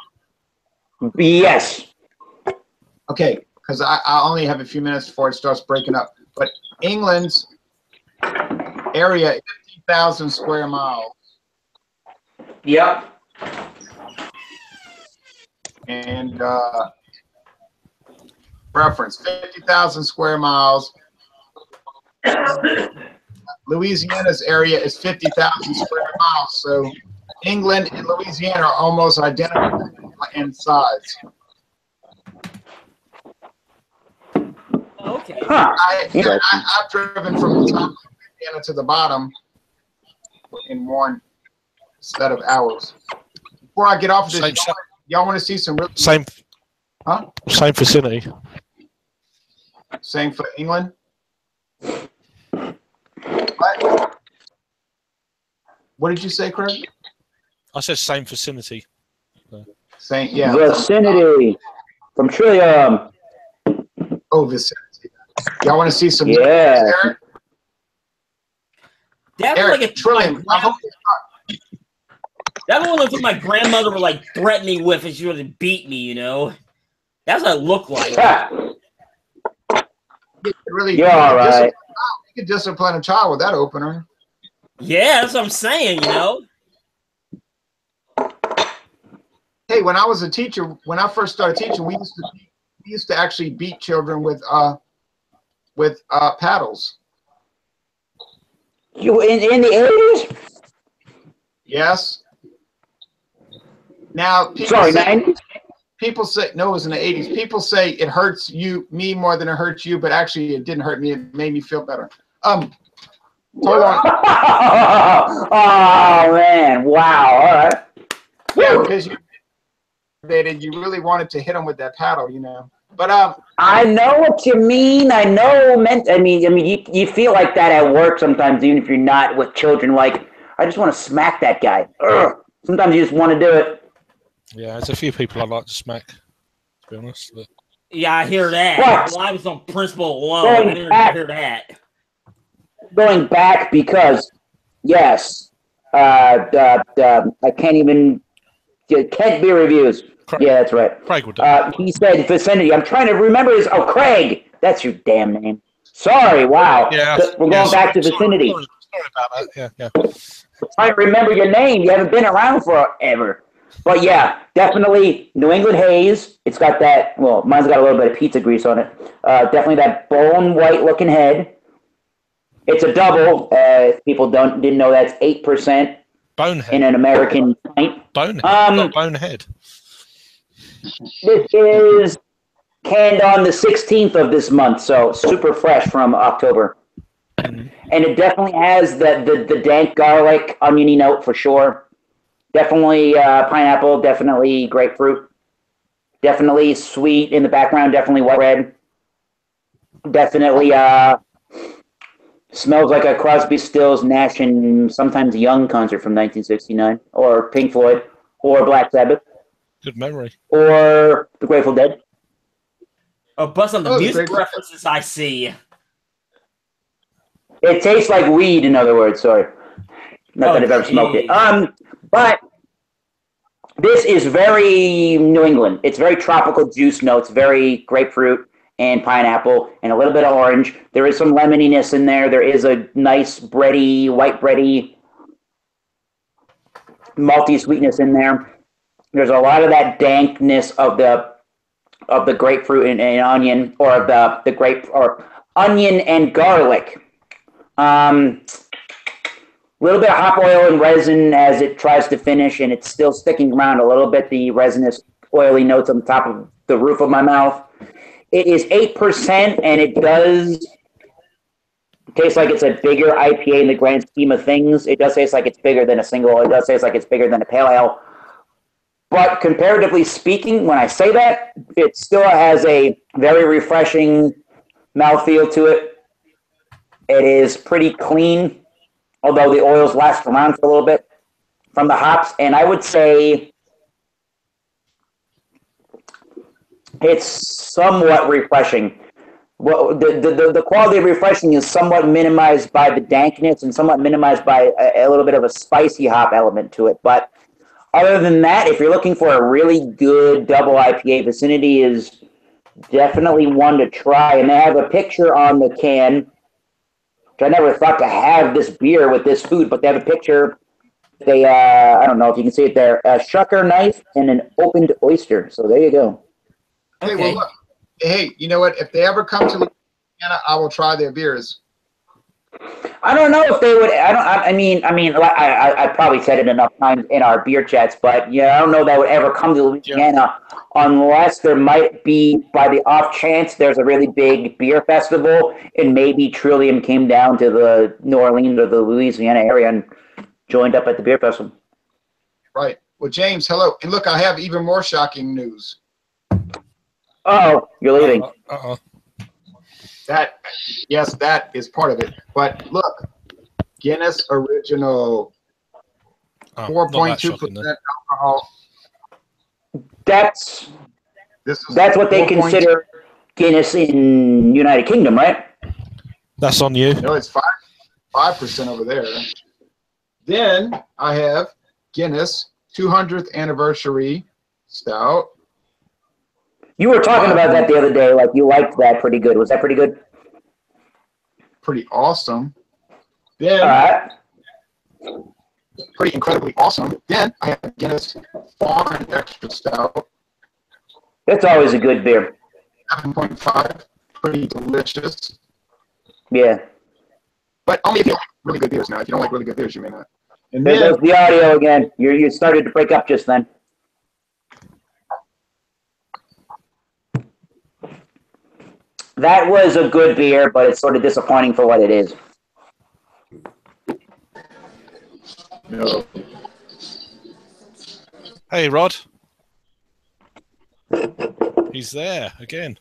Yes. Okay, because I only have a few minutes before it starts breaking up. But England's area is 50,000 square miles. Yep. And reference 50,000 square miles. Louisiana's area is 50,000 square miles. So England and Louisiana are almost identical in size. Okay. Huh. I've driven from the top of Louisiana to the bottom in one set of hours. Before I get off of this, y'all want to see some really same vicinity. Same for England. What did you say, Craig? I said same vicinity. Same, yeah. Vicinity from Trillium. Oh, vicinity. Y'all want to see some? Yeah. Eric? That Eric, was like Trillium. that one looks like my grandmother would like threaten me with if she were to beat me, you know? That's what it looked like. Really, you're all right. You could discipline a child with that opener. Yeah, that's what I'm saying, you know? Hey, when I was a teacher, when I first started teaching, we used to actually beat children with paddles. You in the 80s? Yes. Now, Sorry, 90s? People say, no, it was in the 80s. People say it hurts me more than it hurts you, but actually it didn't hurt me. It made me feel better. Hold on. Oh, man. Wow. All right. Yeah, because you really wanted to hit them with that paddle, you know. But I know what you mean. I mean, you feel like that at work sometimes, even if you're not with children. Like, I just want to smack that guy. Ugh. Sometimes you just want to do it. Yeah, there's a few people I'd like to smack, to be honest. But... Yeah, I hear that. What? Well, I was on principle alone. I didn't hear that. Going back because, yes, I can't even. Can't be reviews. Craig. Yeah, that's right. Craig would do. He said vicinity. I'm trying to remember his. Oh, Craig. That's your damn name. Sorry. Wow. Yeah, We're going back to vicinity. Sorry about that. Yeah. I'm trying to remember your name. You haven't been around forever. But yeah, definitely New England haze. It's got that. Well, mine's got a little bit of pizza grease on it. Definitely that bone white looking head. It's a double. If people didn't know, that's 8%. Bonehead. In an American pint. Bonehead. Not bonehead. This is canned on the 16th of this month, so super fresh from October. And it definitely has the dank garlic, oniony note for sure. Definitely pineapple, definitely grapefruit. Definitely sweet in the background, definitely white red. Definitely smells like a Crosby, Stills, Nash, and sometimes Young concert from 1969, or Pink Floyd, or Black Sabbath. Good memory. Or the Grateful Dead. Oh, bust on the music references I see. It tastes like weed, in other words. Sorry, not that I've ever smoked it. But this is very New England. It's very tropical juice notes, very grapefruit and pineapple, and a little bit of orange. There is some lemoniness in there. There is a nice bready, white bready, malty sweetness in there. There's a lot of that dankness of the grapefruit and onion, or the grape, or onion and garlic. Little bit of hop oil and resin as it tries to finish, and it's still sticking around a little bit, the resinous, oily notes on the top of the roof of my mouth. It is 8%, and it does taste like it's a bigger IPA in the grand scheme of things. It does taste like it's bigger than a single. It does taste like it's bigger than a pale ale. But comparatively speaking, when I say that, it still has a very refreshing mouthfeel to it. It is pretty clean, although the oils last around for a little bit from the hops. And I would say it's somewhat refreshing. Well, the quality of refreshing is somewhat minimized by the dankness and somewhat minimized by a little bit of a spicy hop element to it. But other than that, if you're looking for a really good double IPA, Vicinity is definitely one to try. And they have a picture on the can, which I never thought to have this beer with this food, but they have a picture. They, I don't know if you can see it there, a shucker knife and an opened oyster. So there you go. Hey, well, look. Hey, you know what? If they ever come to Louisiana, I will try their beers. I don't know if they would. I mean, I probably said it enough times in our beer chats, but yeah, I don't know that would ever come to Louisiana unless there might be, by the off chance, there's a really big beer festival, and maybe Trillium came down to the New Orleans or the Louisiana area and joined up at the beer festival. Right. Well, James, hello, and look, I have even more shocking news. Oh, you're leaving. That is part of it. But look, Guinness Original, 4.2% alcohol. That's what they consider Guinness in United Kingdom, right? That's on you. No, it's 5% over there. Then I have Guinness 200th anniversary stout. You were talking about that the other day, like you liked that pretty good. Was that pretty good? Pretty awesome. Then, pretty incredibly awesome. Then I have Guinness Foreign Extra Stout. That's always a good beer. 7.5, pretty delicious. Yeah. But only if you like really good beers now. If you don't like really good beers, you may not. And there's the audio again. You started to break up just then. That was a good beer, but it's sort of disappointing for what it is. No. Hey, Rod. He's there again.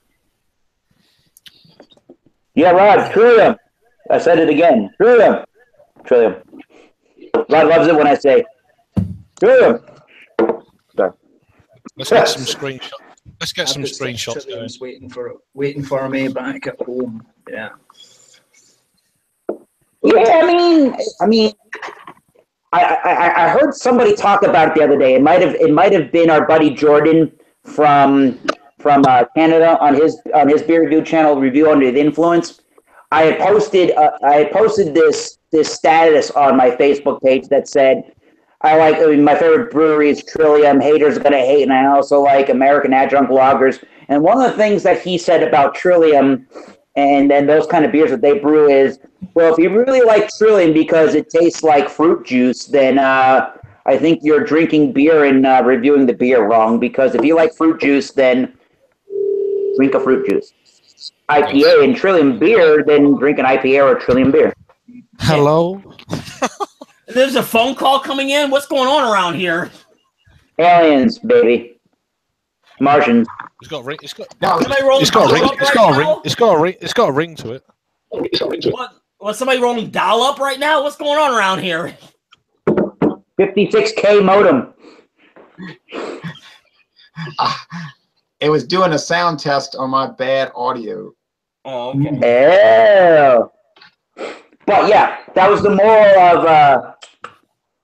Yeah, Rod, Trillium. I said it again. Trillium. Rod loves it when I say Trillium. Sorry. Let's get some screenshots. Let's get some screenshots going. Waiting for me back at home. Yeah. Yeah, I mean, I heard somebody talk about it the other day. It might have been our buddy Jordan from Canada on his beer review channel, Review Under the Influence. I had posted this status on my Facebook page that said, my favorite brewery is Trillium. Haters are going to hate. And I also like American Adjunct Lagers. And one of the things that he said about Trillium and those kind of beers that they brew is, well, if you really like Trillium because it tastes like fruit juice, then I think you're drinking beer and reviewing the beer wrong. Because if you like fruit juice, then drink a fruit juice. IPA and Trillium beer, then drink an IPA or a Trillium beer. Hello? There's a phone call coming in. What's going on around here? Aliens, baby. Martians. It's got a ring. It's got a ring to it. What? Somebody rolling dial up right now? What's going on around here? 56K modem. It was doing a sound test on my bad audio. Oh, okay. Oh. But yeah, that was the moral of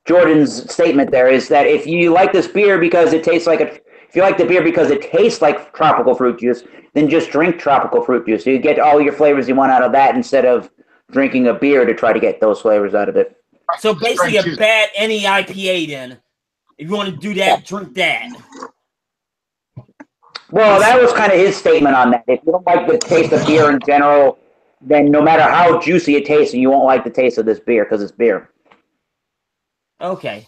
Jordan's statement. There is that if you like this beer because it tastes like if you like the beer because it tastes like tropical fruit juice, then just drink tropical fruit juice. So you get all your flavors you want out of that instead of drinking a beer to try to get those flavors out of it. So basically, a bad any IPA. Then, if you want to do that, drink that. Well, that was kind of his statement on that. If you don't like the taste of beer in general, then no matter how juicy it tastes, you won't like the taste of this beer because it's beer. Okay.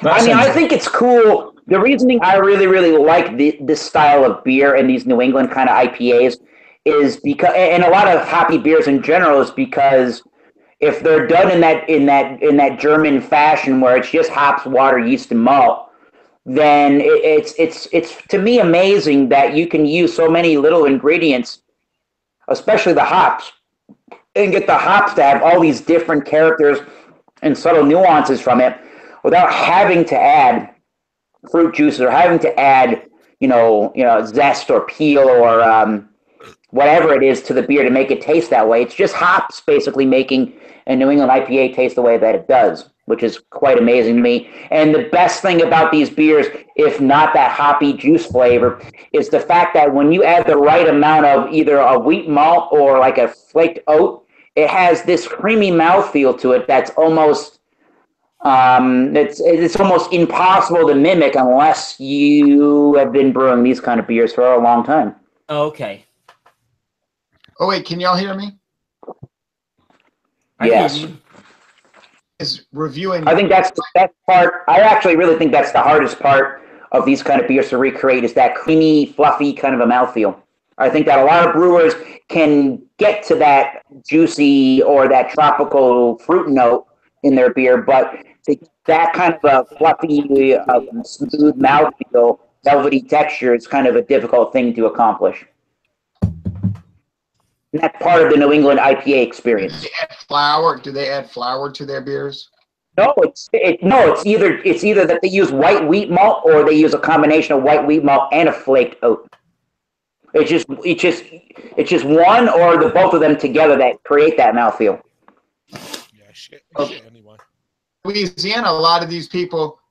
I mean, I think it's cool. The reasoning I really, really like this style of beer and these New England kind of IPAs is because, and a lot of hoppy beers in general, is because if they're done in that German fashion where it's just hops, water, yeast, and malt, then it's to me amazing that you can use so many little ingredients, especially the hops, and get the hops to have all these different characters and subtle nuances from it without having to add fruit juices or having to add, zest or peel or whatever it is to the beer to make it taste that way. It's just hops basically making a New England IPA taste the way that it does, which is quite amazing to me. And the best thing about these beers, if not that hoppy juice flavor, is the fact that when you add the right amount of either a wheat malt or like a flaked oat, it has this creamy mouthfeel to it that's almost it's almost impossible to mimic unless you have been brewing these kind of beers for a long time. Okay. Oh wait, can y'all hear me? Yes. Is reviewing. I think that's the best part. I actually really think that's the hardest part of these kind of beers to recreate, is that creamy, fluffy kind of a mouthfeel. I think that a lot of brewers can get to that juicy or that tropical fruit note in their beer, but that kind of a fluffy, smooth mouthfeel, velvety texture is kind of a difficult thing to accomplish. And that's part of the New England IPA experience. Do they add flour? Do they add flour to their beers? No, it's either that they use white wheat malt or they use a combination of white wheat malt and a flaked oat. It's just one or the both of them together that create that mouthfeel. Yeah, shit anyway. Louisiana, a lot of these people,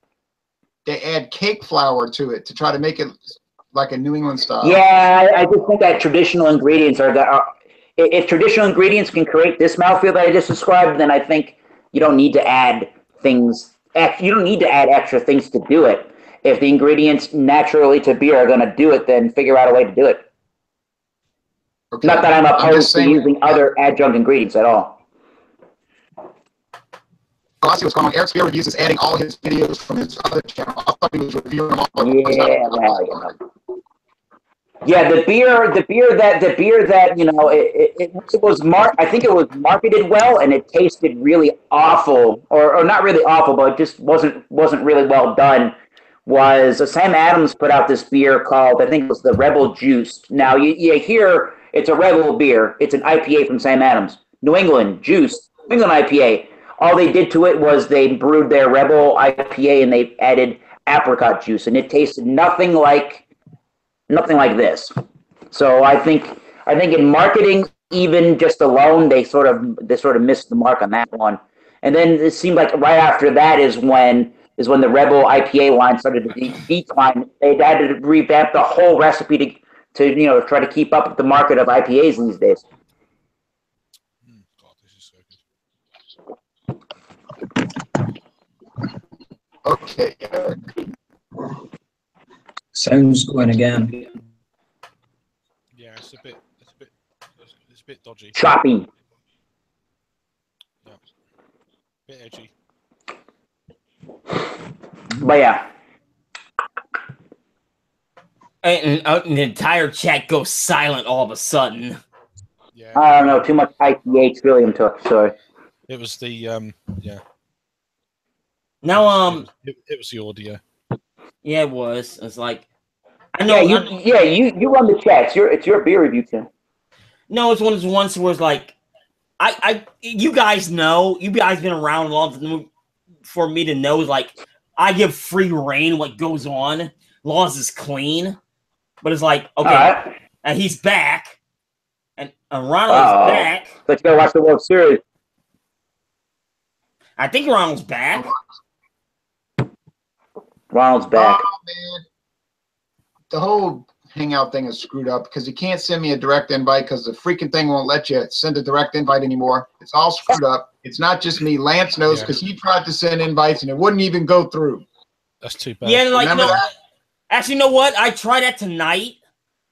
they add cake flour to it to try to make it like a New England style. Yeah, I just think that traditional ingredients if traditional ingredients can create this mouthfeel that I just described, then I think you don't need to add things. You don't need to add extra things to do it. If the ingredients naturally to beer are going to do it, then figure out a way to do it. Okay. Not that I'm opposed to using other adjunct ingredients at all. Oh, I see what's going on. Eric's Beer Reviews is adding all his videos from his other channel. I thought he was reviewing them all. Yeah, the beer that it was I think it was marketed well, and it tasted really awful, or not really awful, but it just wasn't really well done. Was Sam Adams put out this beer called, I think it was the Rebel Juiced. Now you hear it's a Rebel beer. It's an IPA from Sam Adams. New England Juiced, New England IPA. All they did to it was they brewed their Rebel IPA and they added apricot juice, and it tasted nothing like this. So I think in marketing, even just alone, they sort of missed the mark on that one. And then it seemed like right after that is when the Rebel IPA line started to decline. They had to revamp the whole recipe to try to keep up with the market of IPAs these days. God, this is so good. Okay. Sounds going again. Yeah, it's a bit dodgy. Choppy. Yeah. Bit edgy. But yeah. And the entire chat goes silent all of a sudden. Yeah. I don't know, too much IPA Trillium took, sorry. It was the yeah. Now it was the audio. Yeah, it was. It's like I know. You run the chat. It's your beer review, Tim. No, it's one of those ones where it's like you guys know, you guys been around long for me to know, like I give free reign what goes on. Laws is clean, but it's like okay, and he's back, and Ronald is back. Let's go watch the World Series. I think Ronald's back. Ronald's back. Oh, man. The whole Hangout thing is screwed up because you can't send me a direct invite because the freaking thing won't let you send a direct invite anymore. It's all screwed up. It's not just me. Lance knows because he tried to send invites and it wouldn't even go through. That's too bad. Yeah, like Remember that? actually, you know what? I tried that tonight,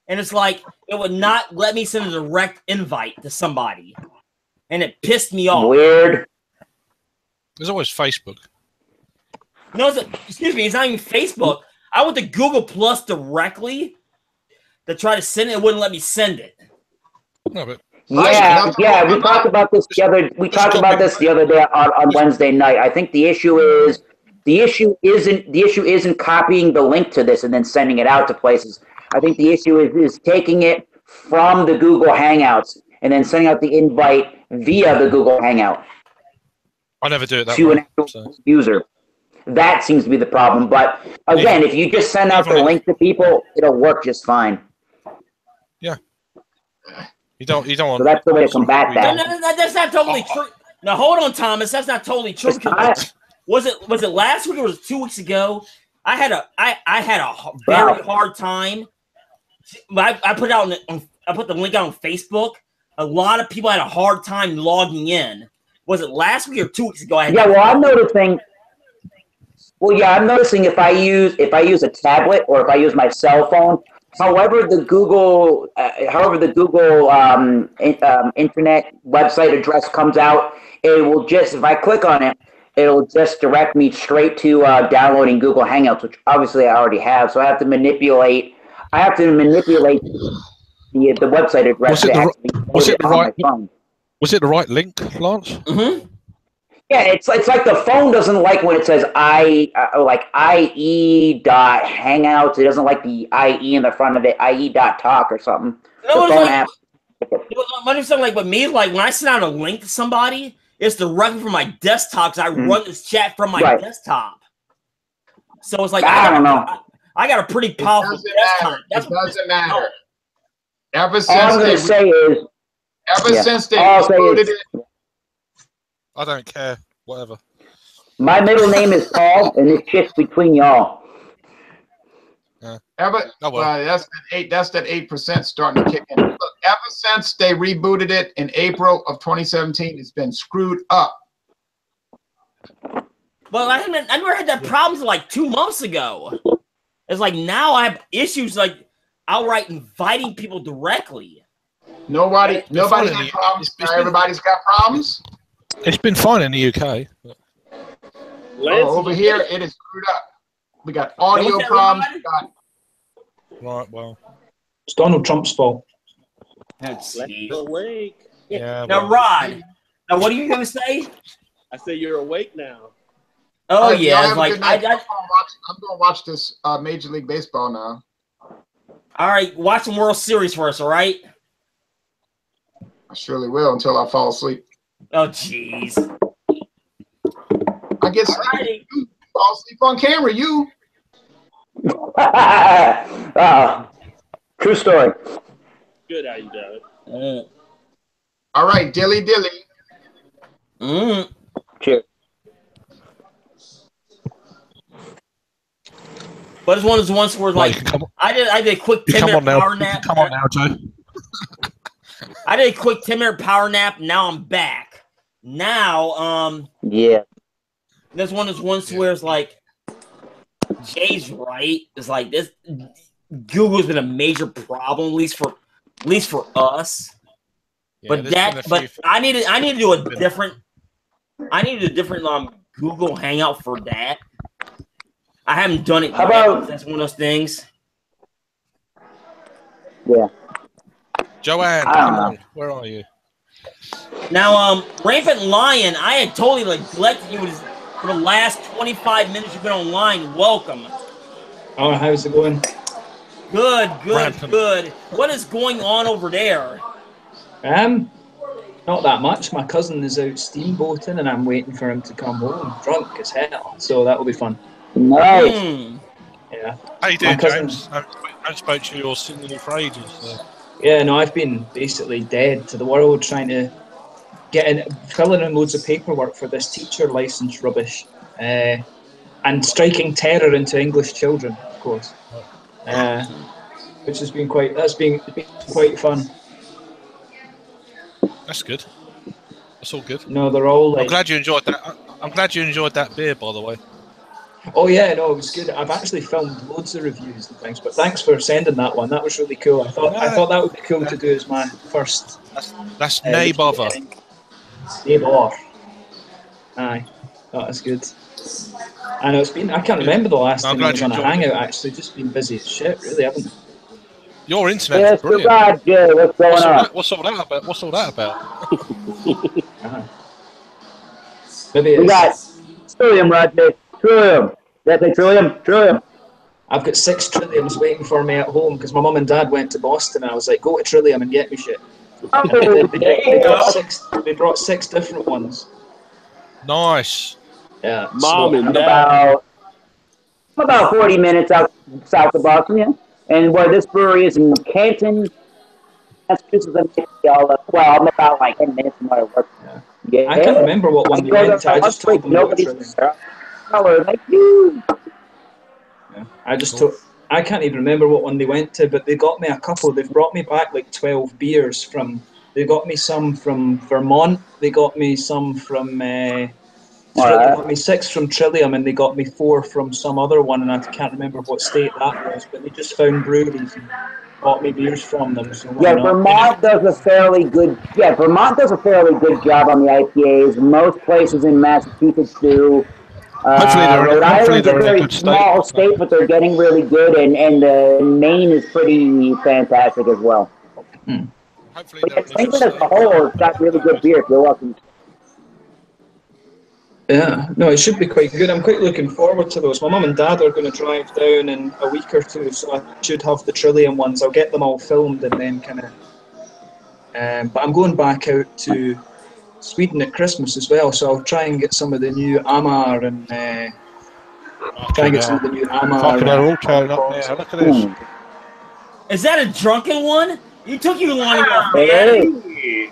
and it's like it would not let me send a direct invite to somebody, and it pissed me off. Weird. There's always Facebook. No, excuse me, it's not even Facebook. I went to Google Plus directly to try to send it. It wouldn't let me send it. No, but Yeah, we talked about this the other day on Wednesday night. I think the issue isn't copying the link to this and then sending it out to places. I think the issue is taking it from the Google Hangouts and then sending out the invite via the Google Hangout. I never do it that to way. an actual user. That seems to be the problem. But again, if you just send out the link to people, it'll work just fine. Yeah. You don't want. So that's the way to combat that. No, that's not totally true. Now hold on, Thomas. That's not totally true. Was it last week or was it 2 weeks ago? I had a very hard time. I put it out I put the link out on Facebook. A lot of people had a hard time logging in. Was it last week or 2 weeks ago? I'm noticing. Well, yeah, I'm noticing if I use a tablet or if I use my cell phone, however the Google internet website address comes out, it will just, if I click on it, it'll just direct me straight to downloading Google Hangouts, which obviously I already have. So I have to manipulate the website address. Was it the right link, Lance? Mm-hmm. Yeah, it's like the phone doesn't like when it says IE.hangouts. It doesn't like the IE in the front of it, IE.talk or something. No, the phone app. Understand, like with me, like when I send out a link to somebody, it's directly from my desktop because I run this chat from my deskttop. So it's like I don't know. I got a pretty powerful desktop. It doesn't matter. Ever since they rebooted it. I don't care. Whatever. My middle name is Paul, and it's just between y'all. That's that 8% starting to kick in. Look, ever since they rebooted it in April of 2017, it's been screwed up. Well, I never had that problem until like 2 months ago. It's like now I have issues like outright inviting people directly. Nobody had problems. Everybody's got problems. It's been fine in the UK. Over here, it is screwed up. We got audio problems. Right, well. It's Donald Trump's fault. That's awake. Yeah. Now, Rod, now what are you going to say? I say you're awake now. Oh, yeah. Like, I'm going to watch this Major League Baseball now. All right. Watch the World Series for us, all right? I surely will until I fall asleep. Oh, jeez. I guess you fall asleep on camera, you. True story. Good, how you doing? All right, dilly. Cheers. But it's one of those ones where like I did a quick 10-minute power nap. Come on now, Joe. I did a quick 10-minute power nap. Now I'm back. Now, there's one of those ones where it's like Jay's right. It's like this. Google's been a major problem, at least for us. Yeah, but I need to do a different. I need a different Google Hangout for that. I haven't done it yet. That's one of those things. Yeah. Joanne, come on. Where are you? Now, Rampant Lion, I had totally neglected you for the last 25 minutes you've been online. Welcome. Oh, how's it going? Good. What is going on over there? Not that much. My cousin is out steamboating, and I'm waiting for him to come home drunk as hell. So that will be fun. Nice. Yeah. How you doing, James? I spoke to you all singing for ages. So. Yeah, no, I've been basically dead to the world trying to filling in loads of paperwork for this teacher license rubbish, and striking terror into English children, of course, which has been quite fun. That's good. That's all good. No, they're all like. I'm glad you enjoyed that. I'm glad you enjoyed that beer, by the way. Oh yeah, no, it was good. I've actually filmed loads of reviews and things, but thanks for sending that one. That was really cool. I thought that would be cool to do as my first. That's nay bother. Nay bother. Aye, that's good. I know I can't remember the last time I was on a hangout. Actually, just been busy as shit. Really, haven't I? Your internet is brilliant. Roger, what's going on? What's all that about? What's all that about? Maybe we got Trillium, Roger. Trillium. That's a Trillium. I've got 6 Trilliums waiting for me at home because my mum and dad went to Boston. And I was like, go to Trillium and get me shit. They brought 6 different ones. Nice. Yeah. Mom and dad. I'm about 40 minutes south of Boston, yeah. And where this brewery is in Canton, Massachusetts, I'm about like 10 minutes from where I work. Yeah. I can't remember what one they went to. I just told them nobody's there. Like you. Yeah. I can't even remember what one they went to, but they got me a couple. They've brought me back like 12 beers from. They got me some from Vermont. They got me some from. They got me 6 from Trillium, and they got me 4 from some other one, and I can't remember what state that was. But they just found breweries and bought me beers from them. So Vermont does a fairly good. Yeah, Vermont does a fairly good job on the IPAs. Most places in Massachusetts do. Rhode Island's a very small state, but they're getting really good, and Maine is pretty fantastic as well. Hopefully, England as a whole has got really good beer. You're welcome. Yeah, no, it should be quite good. I'm quite looking forward to those. My mum and dad are going to drive down in a week or two, so I should have the Trillium ones. I'll get them all filmed and then kind of. But I'm going back out to Sweden at Christmas as well, so I'll try and get some of the new Amar and some of the new Amar. Fucking hell, all turning up now. Look at this. Is that a drunken one? You took you long enough, man. Hey.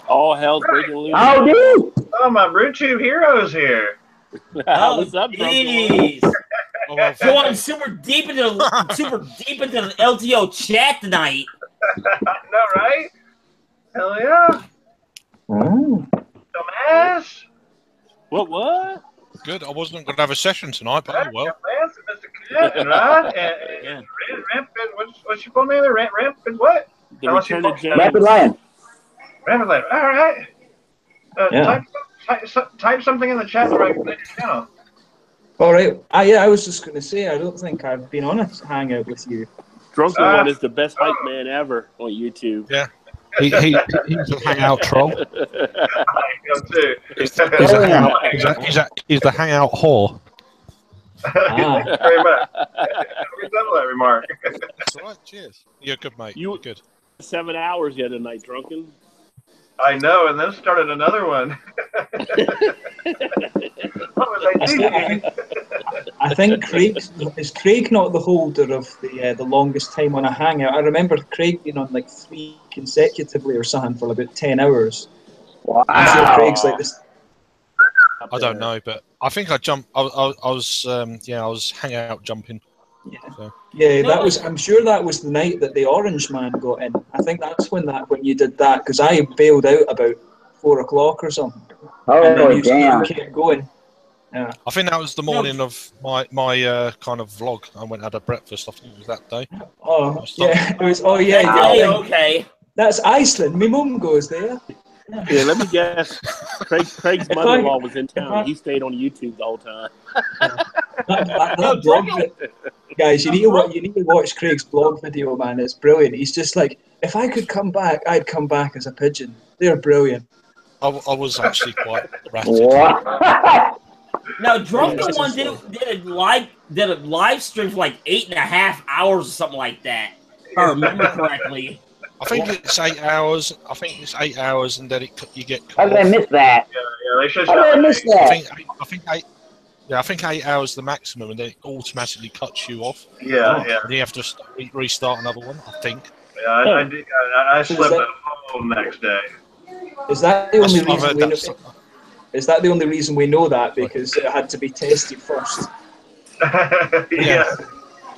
All hell's breaking loose. Oh, dude! Oh, my BrewTube heroes here. What's up, jeez. Going super deep into the LTL chat tonight. No, right? Hell yeah. Dumbass. What? Good. I wasn't going to have a session tonight, but oh well. Mr. Cadet, right? And Rampant, what's your full name there? Rampant what? The Return of James. Rapid Lion. Rampant Lion. All right. Type something in the chat so I can play your channel. All right. I was just going to say, I don't think I've been on a hangout with you. Drunken One is the best hype man ever on YouTube. Yeah. He's a hangout troll. He's the hangout whore. Very much. Resemble that remark. That's all right. Cheers. You're good, mate. You're good. 7 hours the other night, drunken. I know, and then started another one. What was I thinking? I think is Craig not the holder of the longest time on a hangout? I remember Craig being on like 3 consecutively or something for about 10 hours. Wow. I'm sure Craig's like this. I don't know, but I think I jumped. I was hangout jumping. Yeah, so. Yeah, that was. I'm sure that was the night that the Orange Man got in. I think that's when you did that because I bailed out about 4 o'clock or something. Oh, and then you damn! Kept going. Yeah. I think that was the morning of my kind of vlog. I went and had a breakfast. I think it was that day. Oh yeah, it was. Oh yeah, yeah. Okay. That's Iceland. My mum goes there. Yeah, let me guess. Craig's mother-in-law was in town. He stayed on YouTube the whole time. That blog, guys, you need to watch Craig's blog video, man. It's brilliant. He's just like, if I could come back, I'd come back as a pigeon. They're brilliant. I was actually quite ratted. Now, Drunken One did a live stream for like 8.5 hours or something like that. If I remember correctly. I think it's 8 hours. And then you get. How did I miss that? Yeah, they should. How did I miss that? I think 8 hours is the maximum, and then it automatically cuts you off. Yeah. And you have to restart another one. I think. I did. I slept at home next day. Is that the only I've reason heard we know? that. Is that the only reason we know that? Because it had to be tested first. Yeah.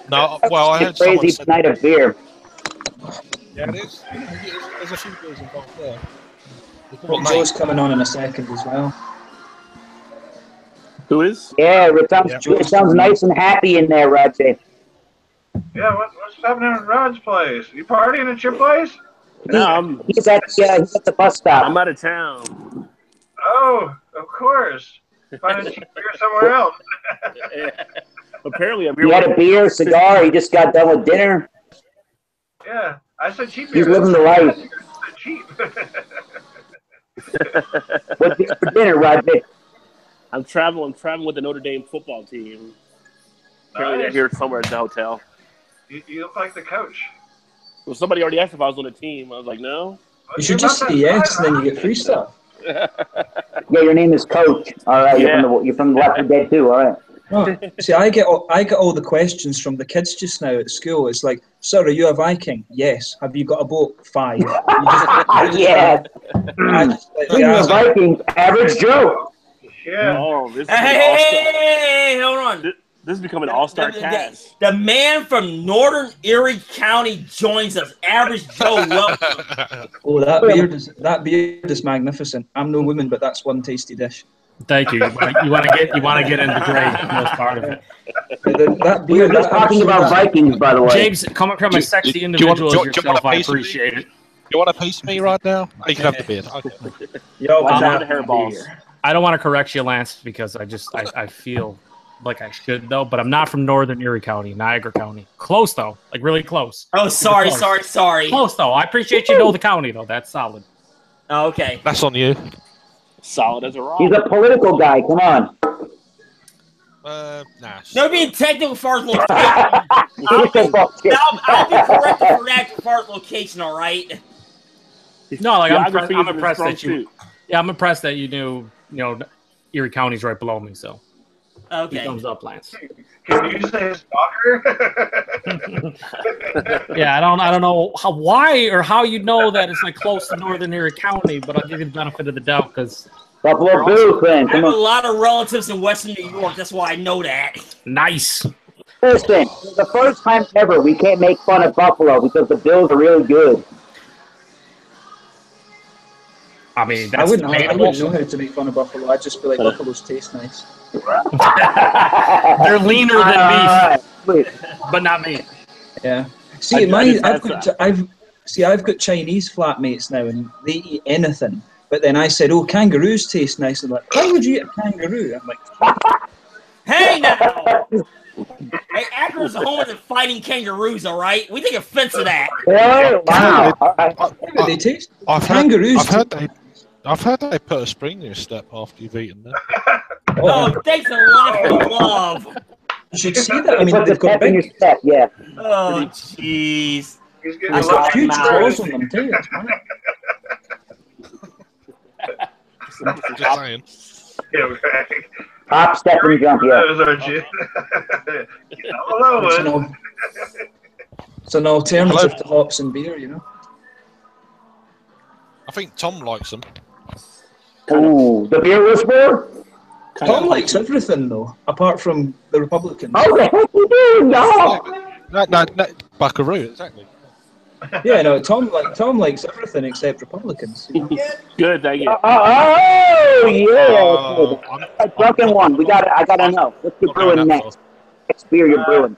No, well, I heard It's someone crazy said. night of beer. Yeah, it is. There's a few beers involved there. Well, Joe's coming on in a second as well. Who is? Yeah, it sounds, Yeah. it sounds nice and happy in there, Roger. Yeah, what's happening at Rod's place? You partying at your place? No, He's at the bus stop. I'm out of town. Oh, of course. Find a cheap beer somewhere else. Apparently, I'm He here. had a beer, cigar. He just got done with dinner. Yeah, I said cheap He's beer. living the life. I said cheap. What beer for dinner, Roger? I'm traveling with the Notre Dame football team. Apparently, they're Nice. here somewhere at the hotel. You look like the coach. Well, somebody already asked if I was on the team. I was like, no. Well, You should just say yes, and then you get free stuff. Yeah, your name is Coach. All right, Yeah. you're from the Left 4 Dead too. All right. No, see, I get all the questions from the kids just now at school. It's like, sir, are you a Viking? Yes. Have you got a boat? 5. You just, Yeah. I just let the Speaking of answer. Vikings, Average Joe. Yeah. Oh, this is Hey, hold on. This is becoming an all-star cast. The man from Northern Erie County joins us. Average Joe, welcome. Oh, that beard is magnificent. I'm no woman, but that's one tasty dish. Thank you. You want to get into the most part of it. That We were beard. just talking about Vikings, by the way. James, coming from a sexy individual as yourself, I appreciate it. You want a piece of me right now? Oh, you can have the beard. Okay. Yo, Watch I'm out for the hairballs. I don't want to correct you, Lance, because I feel like I should though, but I'm not from Northern Erie County, Niagara County. Close though, like really close. Oh, sorry. Close though. I appreciate you know the county though. That's solid. Oh, okay. That's on you. Solid as a rock. He's a political guy. Come on. Nah. No being technical as far as location. I'll be corrected for that as far as location, all right? No, like I'm Geography is impressed his that strong you. suit. Yeah, I'm impressed that you knew. Erie County's right below me, so Okay. thumbs up, Lance. Can you say stalker? Yeah, I don't know why or how you know that it's like close to Northern Erie County, but I'll give you the benefit of the doubt because Buffalo Bills fan. I Come have a on. lot of relatives in Western New York. That's why I know that. nice. Listen, it's the first time ever we can't make fun of Buffalo because the Bills are really good. I mean, I that's wouldn't know debatable. how to make fun of buffalo. I'd just be like, buffaloes taste nice. They're leaner than Wait. beef, but not me. Yeah. See, I've got Chinese flatmates now, and they eat anything. But then I said, "Oh, kangaroos taste nice." And they're like, "Why would you eat a kangaroo?" I'm like, Hey now! Hey, Akron's the home of the fighting kangaroos, all right? We take offense to that. Oh, wow. All right. "How do they taste?" I've Kangaroos. heard they put a spring in your step after you've eaten them. Oh, thanks a lot for the love. You should see that. I mean, Put the they've got pep in your big, step, yeah. Oh, jeez. He's getting they've a lot got huge Mouth. claws on them too. It's funny. Just saying. okay. Hop, step, and jump, yeah. Those are hello. It's an alternative to hops and beer, you know. I think Tom likes them. Ooh, the beer whisperer? Tom likes everything though, apart from the Republicans. Oh, the heck you doing, y'all? No, Buckaroo, exactly. Yeah, no, Tom likes everything except Republicans. Good, thank you. Oh, yeah. A drunken one. I gotta know. What's your Okay, brewing that's next? Next beer you're brewing.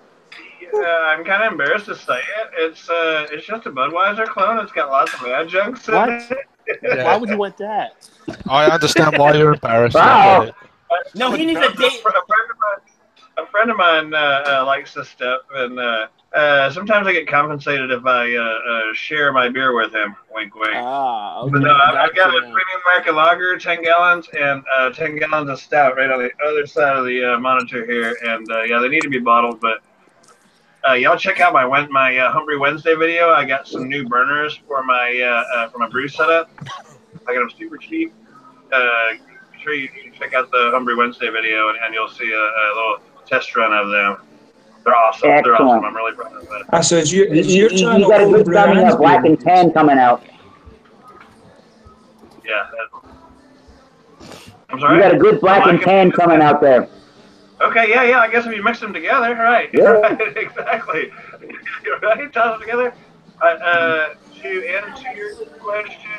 I'm kind of embarrassed to say it. It's just a Budweiser clone. It's got lots of adjuncts in What? it. Why would you want that? I understand why you're embarrassed. Wow. I get it. No, he needs a date. A friend of mine likes this stuff, and sometimes I get compensated if I share my beer with him. Wink, wink. Ah, okay. But no, I've got a Gotcha. premium American lager, 10 gallons, and 10 gallons of stout right on the other side of the monitor here. And yeah, they need to be bottled, but y'all check out my Hungry Wednesday video. I got some new burners for my brew setup. I got them super cheap. Be sure you check out the Hungry Wednesday video, and you'll see a little test run of them. They're awesome. Excellent. They're awesome. I'm really proud of that. So is your You channel got a good homebrew coming and up, Black beer and Tan coming out. Yeah. I'm You sorry? got a good Black and Tan coming out there. Okay, yeah. I guess if you mix them together, right? Yeah. Right, exactly. Right, toss them together. To answer your question,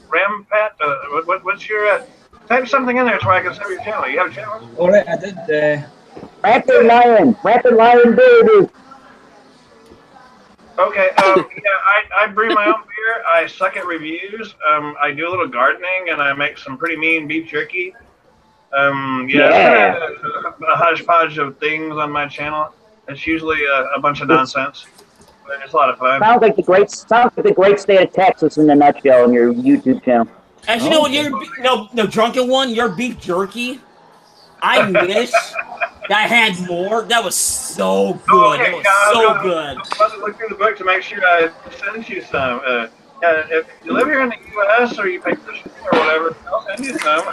Rampat, what's your type something in there so I can sub your channel. You have a channel? All right, I did. Rapid Lion baby. Okay, I brew my own beer. I suck at reviews. I do a little gardening, and I make some pretty mean beef jerky. Yeah. It's kind of a hodgepodge of things on my channel. It's usually a bunch of nonsense, but it's a lot of fun. Sounds like the great state of Texas in a nutshell on your YouTube channel. And you know what? No, drunken one. Your beef jerky. I wish that I had more. That was so good. It was so good. I must look through the book to make sure I send you some. If you live here in the U.S. or you pay for shipping or whatever, I'll send you some.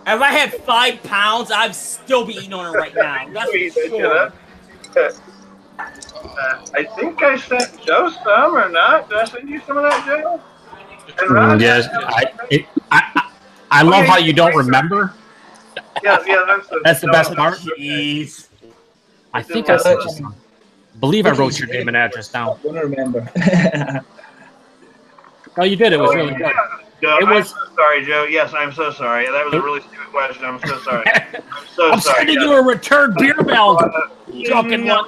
If I had 5 pounds, I'd still be eating on it right now. That's for sure. I think I sent Joe some or not. Did I send you some of that, Joe? Yes, I love how you don't remember. Yeah, That's the best part. Jeez. I think I sent you some. I believe I wrote your name and address down. I don't remember. Oh, you did. It was really good. Joe, It was. I'm so sorry, Joe. Yes, I'm so sorry. That was a really stupid question. I'm so sorry. I'm sending you a return beer belt. Drunken one.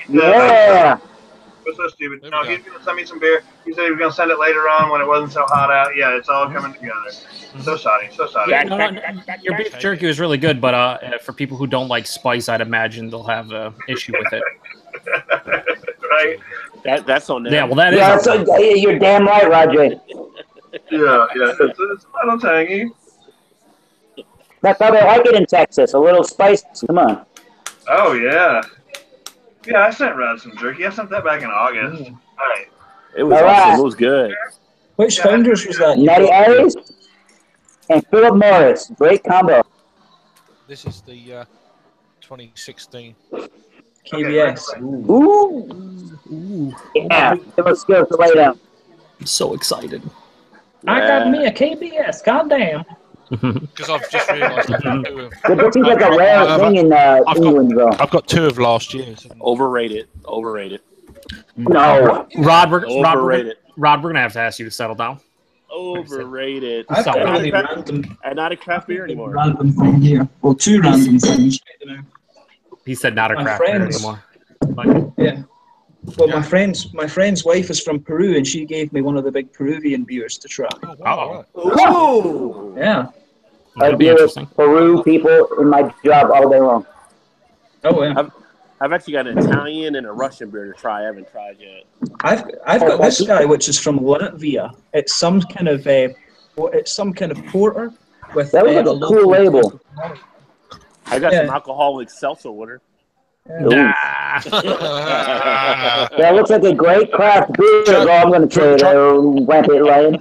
Yeah. It was so stupid. No, he's going to send me some beer. He said he was going to send it later on when it wasn't so hot out. Yeah, it's all coming together. So sorry. No, your beef jerky was really good, but for people who don't like spice, I'd imagine they'll have an issue with it. Right? That's on them. Yeah, well, that is. Yeah, you're damn right, Roger. Yeah. It's a little tangy. That's how they like it in Texas. A little spice. Come on. Oh, yeah. Yeah, I sent Rod some jerky. I sent that back in August. All right. It was awesome. It was good. Which founders was that? Natty Aries and Philip Morris. Great combo. This is the 2016 KBS. Ooh. Yeah. It was good to lay down. I'm so excited. I got me a KBS. Goddamn. because I've just realised It seems like a rare thing in England, though. I've got 2 of last year's. Overrated. No. Rod, we're Overrated. gonna have to ask you to settle down. Overrated. I've got a really Not a craft beer anymore. random thing here. Well, 2 random things. He said not a My craft beer friends. anymore. Yeah. Well, my friend's wife is from Peru, and she gave me one of the big Peruvian beers to try. Oh, wow. Ooh. Yeah. I That'd be deal with interesting. Peru people in my job all day long. Oh yeah. I've actually got an Italian and a Russian beer to try. I haven't tried yet. I've got this guy, which is from Latvia. It's some kind of porter with That was like a cool label. I got some alcoholic seltzer water. Nah. That looks like a great craft beer. Is all I'm going to say there, Rampant Lion.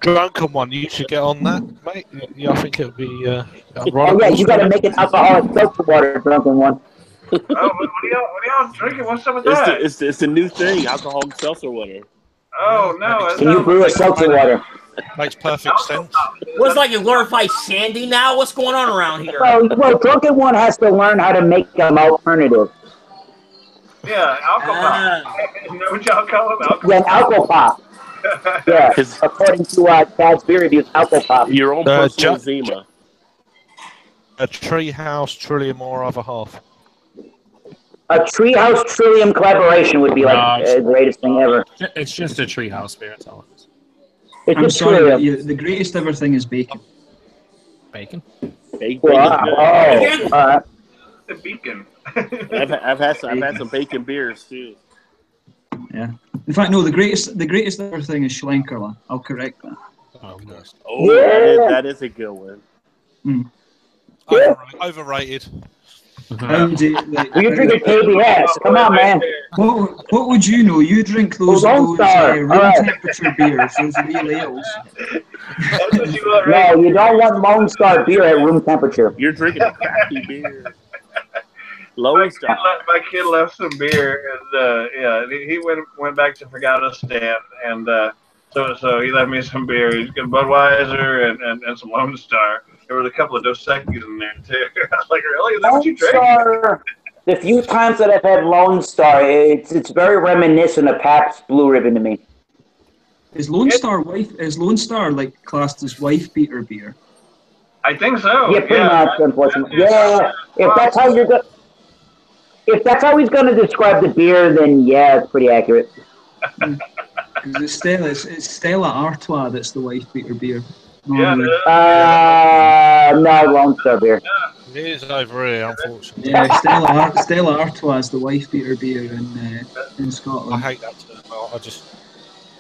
Drunken one, you should get on that, mate. Yeah, I think it would be. Oh yeah, you got to make an alcoholic seltzer water, Drunken one. Oh, what are y'all drinking? What's up with that? It's the new thing, alcoholic seltzer water. Oh, no. Can you brew a seltzer water? Makes perfect sense. What's like a glorified shandy now? What's going on around here? Well, Drunken one has to learn how to make an alternative. Yeah, alcohol. Know what y'all call it? Alcohol. Yeah, alcohol pop. Yeah, according to Tad's beer reviews, alcohol pop. Your own personal Zima. A treehouse trillium or other half. A Treehouse Trillium collaboration would be like the greatest thing ever. It's just a treehouse beer. That's all it is. It's I'm a sorry, Trillium. but the greatest ever thing is bacon. Bacon? Wow. The beacon. I've had some bacon beers too. Yeah. In fact, no. The greatest ever thing is Schlenkerla. I'll correct that. Oh, nice. Yeah. That is a good one. Mm. Overrated. Well, you're drinking KBS. Come on, man. What would you know? You drink those room temperature beers, those real ales. No, you don't want Lone Star beer at room temperature. You're drinking a crappy beer. Lone Star. My kid left some beer, and he went back to Afghanistan, and so he left me some beer. He's got Budweiser and some Lone Star. There was a couple of Dos Equis in there too. I was like, really? Is that what you drink? Star, the few times that I've had Lone Star, it's very reminiscent of Pabst Blue Ribbon to me. Is Lone Star like classed as wife beater beer? I think so. Yeah, pretty much, unfortunately. Yeah, if that's how he's going to describe the beer, then yeah, it's pretty accurate. Because it's Stella Artois that's the wife beater beer. Yeah. No, Lone Star beer. It is over here, unfortunately. Yeah, Stella Artois is the wife beater beer in Scotland. I hate that term. I just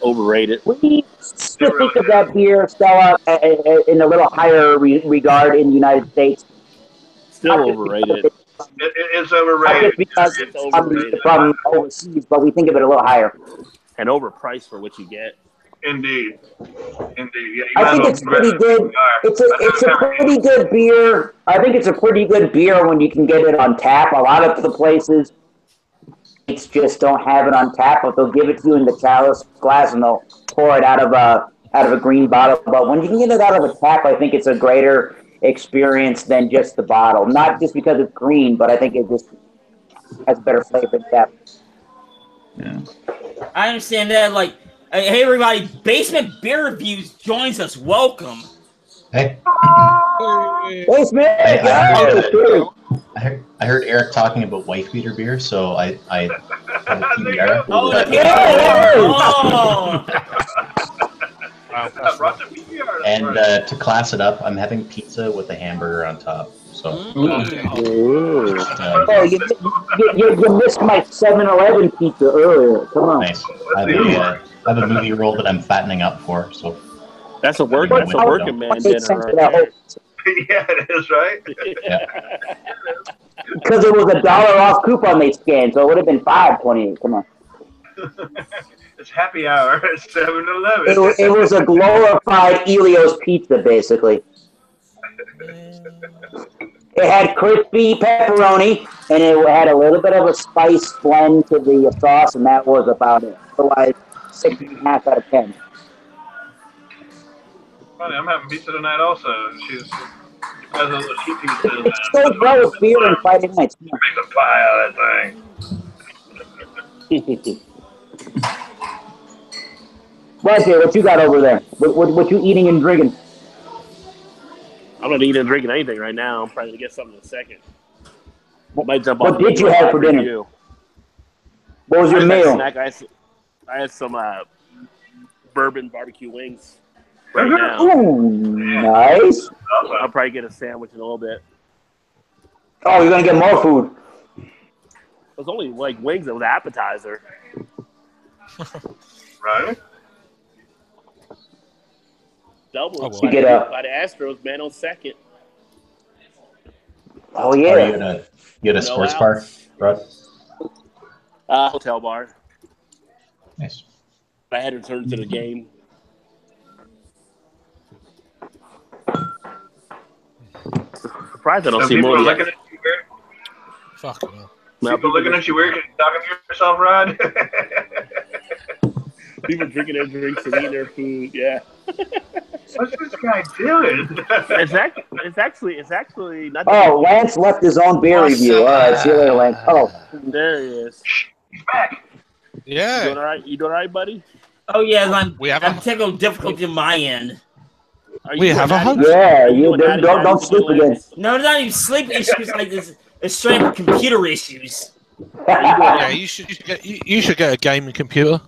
Overrated. We still think of that beer, Stella, in a little higher regard in the United States. Still overrated. It's Not overrated. just because It's it's overrated. from overseas, but we think of it a little higher. And overpriced for what you get. Indeed. Yeah, I think it's pretty good. It's a pretty good beer. I think it's a pretty good beer when you can get it on tap. A lot of the places just don't have it on tap, but they'll give it to you in the chalice glass and they'll pour it out of a green bottle. But when you can get it out of a tap, I think it's a greater experience than just the bottle. Not just because it's green, but I think it just has better flavor than tap. Yeah. I understand that. Like, hey everybody, Basement Beer Reviews joins us. Welcome. Hey. Basement. I heard Eric talking about wife beater beer, so I have a PBR. Oh, yeah. Oh. And to class it up, I'm having pizza with a hamburger on top. So. You missed my 7-Eleven pizza earlier. Come on. Nice. I have a movie role that I'm fattening up for. So. That's a working man dinner right there. Yeah, it is, right? Because it was $1 off coupon they scanned, so it would have been $5.28. Come on. It's happy hour at 7-Eleven. It was a glorified Elio's pizza, basically. It had crispy pepperoni, and it had a little bit of a spice blend to the sauce, and that was about it. Otherwise, 6.5 out of 10. Funny, I'm having pizza tonight also. She has a little cheap pizza. It's so well with beer and Friday nights. Make a pie out of that thing. Roger, what you got over there? What you eating and drinking? I'm not eating and drinking anything right now. I'm probably going to get something in a second. Might jump What off did you have for dinner? review. What was your meal? Snack. I had some bourbon barbecue wings right now. Ooh, nice. I'll probably get a sandwich in a little bit. Oh, you're going to get more food. It was only like wings. It was an appetizer. Right? Double You get by the Astros, man, on second. Oh, yeah. Are you at a sports bar, Rod? Hotel bar. Nice. I had to return to the game. Surprised I don't see more looking yet. at you weird. fuck it. People looking at you weird. Talking to yourself, Rod. People drinking their drinks and eating their food. Yeah. What's this guy doing? It's actually not. Oh, Lance left his own beer review. All right, see you later, Lance. Oh, There he is. He's back. You doing Yeah. all right? You doing all right, buddy? Oh yeah, I'm We have a- technical difficulty on my end. We have a host. yeah. You don't sleep again. No, not even sleep issues like this. It's straight up computer issues. Yeah, you should get a gaming computer.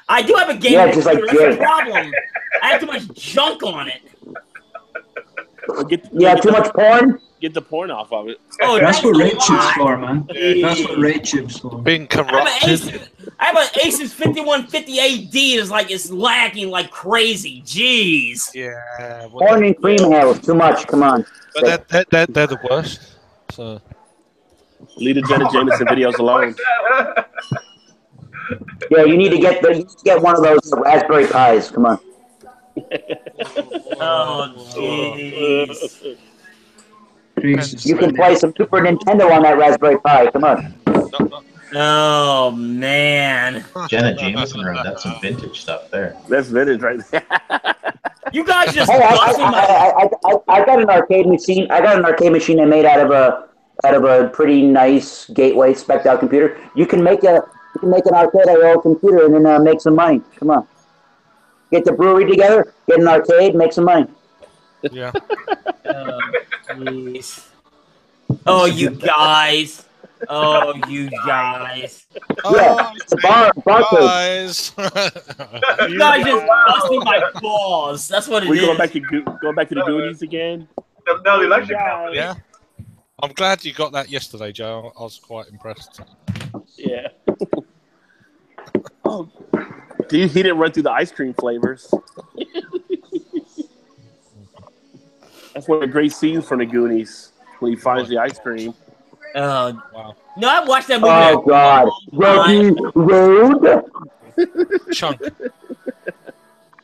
I do have a game Yeah, just computer. like That's the Jerry. problem. I have too much junk on it. Yeah, too much porn? Get the porn off of it. Oh, That's what a RedTube's lot. for, man. That's what RedTube's for. Being I have corrupted. an Asus 5150 AD is like it's lagging like crazy. Jeez. Yeah. Porn and cream hair. Too much. Come on. But they're the worst. So. Leave the Jenna Jameson videos alone. Yeah, you need to get one of those Raspberry Pis. Come on. Oh, jeez. You can play some Super Nintendo on that Raspberry Pi. Come on. Oh man. Jenna Jameson wrote that's some vintage stuff there. That's vintage right there. You guys just Hey, busting my. I got an arcade machine. I got an arcade machine I made out of a pretty nice Gateway spec'd out computer. You can make an arcade out of your old computer and then make some money. Come on. Get the brewery together, get an arcade, make some money. Yeah. Jeez. Oh, you guys. Oh, you guys. Yeah, bar Guys. You guys just busting my balls. That's what it We is. going back to the Goonies again? No, the electric company. Yeah. I'm glad you got that yesterday, Joe. I was quite impressed. Yeah. Oh, he didn't run through the ice cream flavors. That's one of the great scenes from the Goonies when he finds the ice cream. Wow. No, I watched that movie. Oh God, Rocky Road. Chunk.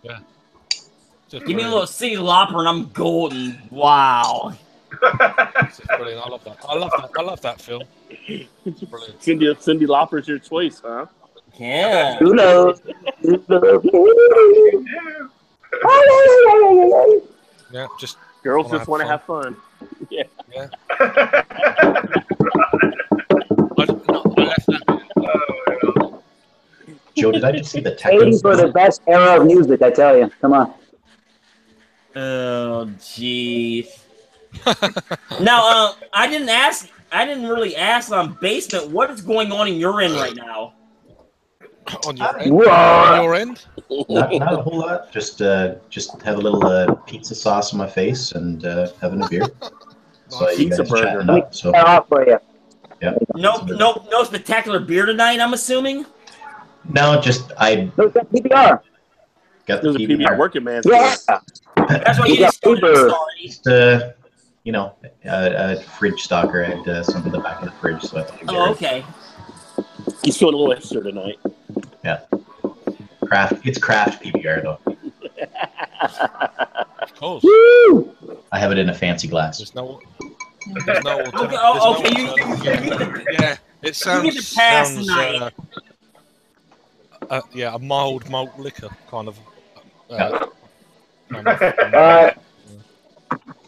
Yeah. Just Give me a brilliant. little City Lopper and I'm golden. Wow. It's just brilliant. I love that. I love that film. It's brilliant. Cindy Lauper's your choice, huh? Yeah. Who knows? Yeah, just Girls wanna just want to have have fun. Yeah. yeah. I left that. Joe, did I just see the Waiting Tekken? for the best era of music, I tell you. Come on. Oh, jeez. Now, I didn't really ask on Basement what is going on in your end right now. On your end? Whoa. On your end? Not a whole lot. Just have a little pizza sauce on my face and having a beer. So you Pizza guys burger. chatting up. So They're off for you. yeah. No spectacular beer tonight, I'm assuming? No, just I Look at PBR. got the There's a PBR PBR. working man. Yeah. That's why You you got didn't start. Uber. Sorry. Just a fridge stocker. I had some in the back of the fridge, so I thought I'd get Oh, rid. okay. He's feeling a little extra tonight. Yeah. It's craft PBR though. Of course. Woo! I have it in a fancy glass. There's no Okay, yeah, it sounds get the pass tonight. yeah, a mild malt liquor kind of.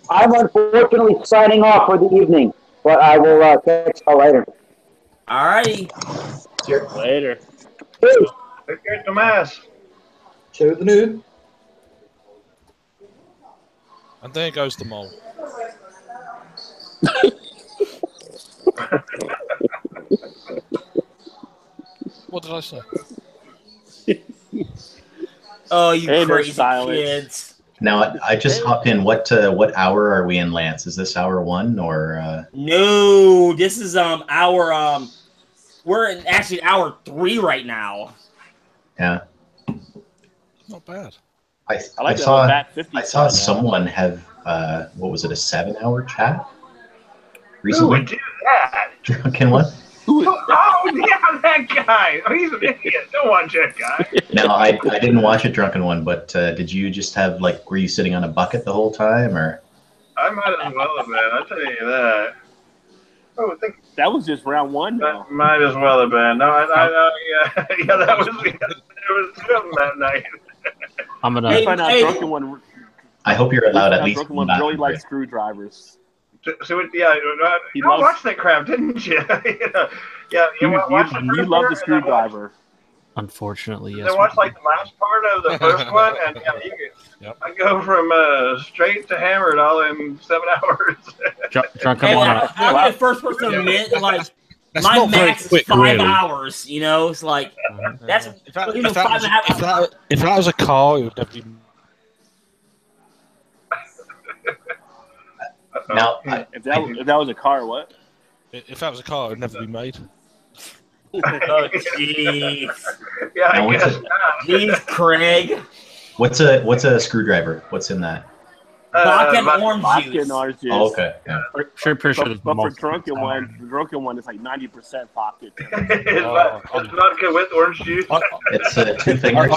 I'm unfortunately signing off for the evening, but I will catch y'all later. Alrighty. Later. Peace. Take care, Tomas. Shout the nude. And there goes the mole. What did I say? Oh, you Hey, crazy there's silence. kids. Now I just hopped in. What hour are we in, Lance? Is this hour 1 or? No, this is our we're in actually hour 3 right now. Yeah. Not bad. I I like saw that 50 I saw sign now. someone have what was it, a 7-hour chat Who recently? would do that? Drunken one. Oh, yeah, that guy. Oh, he's an idiot. Don't watch that guy. Now I didn't watch a drunken one, but did you just have were you sitting on a bucket the whole time or? I might as well have been. I'll tell you that. Oh, I think That was just round 1 now. that might as well have been. No, yeah, that was it was filmed that night. I'm gonna. Hey, I find out hey. Drunken One. I hope you're allowed at least Drunken one One really bathroom break. likes screwdrivers. So yeah, you loves- watched that crap, didn't you? Yeah, You watched the love the first part, and then screwdriver. Unfortunately, yes. Then watch the last part of the first one, and Yep. I go from straight to hammered all in 7 hours. Drunken Hey, one. I'm the first person to admit, like, That's my not very max quick, is 5 really. hours, you know? It's like, that's, If that, you know, if that 5 and a half was, if that was a car, it would have been. Now If that was a car, what? If that was a car, it would never be made. Oh, jeez. Yeah, Now, I what's guess it- not. Jeez, Craig. what's a screwdriver? What's in that? Vodka and Vodka- orange Vodka juice. and orange juice. Oh, okay. Yeah. Pretty sure there's But for multiple. drunken one, the drunken one is like 90% vodka. It's vodka with orange juice. It's two fingers.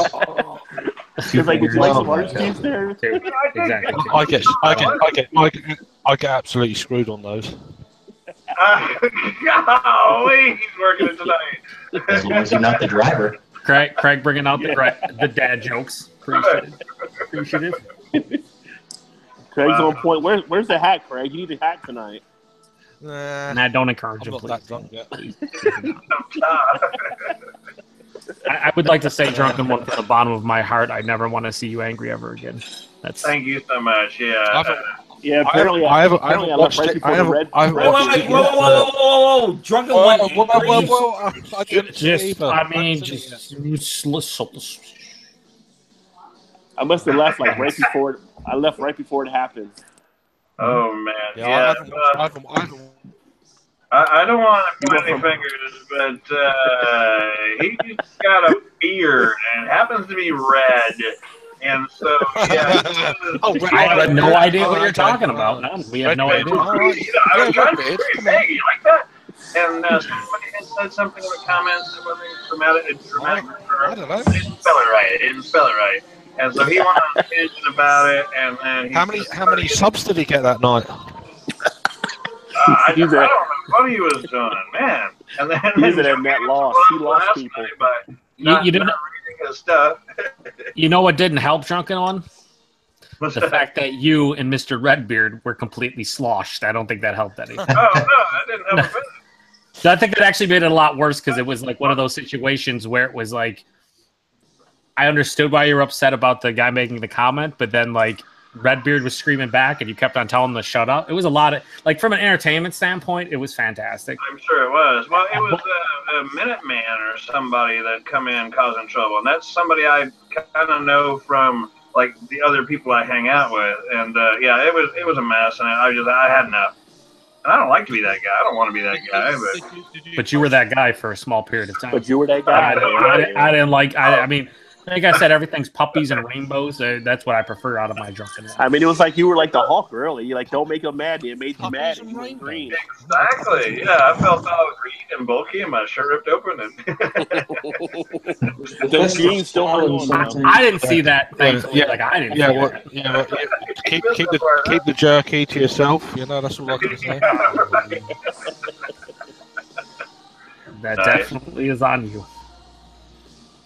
Because like, would you like some Oh my orange juice there? Exactly. I get absolutely screwed on those. Golly, he's working it tonight. As long as you're not the driver. Craig bringing out the dad jokes. Appreciative. Craig's on point. Where's the hat, Craig? You need a hat tonight. Nah, don't encourage him, I'm not please. that drunk yet. I would like to say, drunken one from the bottom of my heart. I never want to see you angry ever again. That's. Thank you so much. Yeah. Yeah, apparently I haven't left right before the red. Whoa, drunken one. I didn't Just, either. I mean, I must have left like right before. I left right before it happened. Oh man. Yeah, I don't want to point any fingers, but he's got a beard and it happens to be red. And so, yeah. I have no idea what you're talking about. No, we have no idea. I was trying to be hey, you like that? And somebody had said something in the comments that wasn't dramatic. It didn't spell it right. It didn't spell it right. And so he went on a tangent about it. And how many subs did he get that night? I don't know what he was doing, man. And then he's at net loss. He lost people. You didn't. His stuff. You know what didn't help, drunken one? What's the that? fact that you and Mr. Redbeard were completely sloshed. I don't think that helped any. Oh no, that didn't help a bit. So I think it actually made it a lot worse because it was like one of those situations where it was like, I understood why you were upset about the guy making the comment, but then like Redbeard was screaming back and you kept on telling him to shut up. It was a lot of, like, from an entertainment standpoint, it was fantastic. I'm sure it was. Well, it was a Minuteman or somebody that come in causing trouble, and that's somebody I kind of know from like the other people I hang out with, and yeah, it was a mess, and I had enough. And I don't like to be that guy. I don't want to be that guy, but you were that guy for a small period of time. But you were that guy. I didn't like. I mean, like I said, everything's puppies and rainbows. That's what I prefer out of my drunkenness. I mean, it was like you were like the Hulk early. You like, don't make him mad. It made you mad. And you went green. Exactly. Yeah, I felt all green and bulky, and my shirt ripped open. And the jeans still hung on. I didn't see that. Thankfully, like I didn't. Yeah, well, yeah. Keep the jerky to yourself. You know, that's all I can say. That definitely is on you.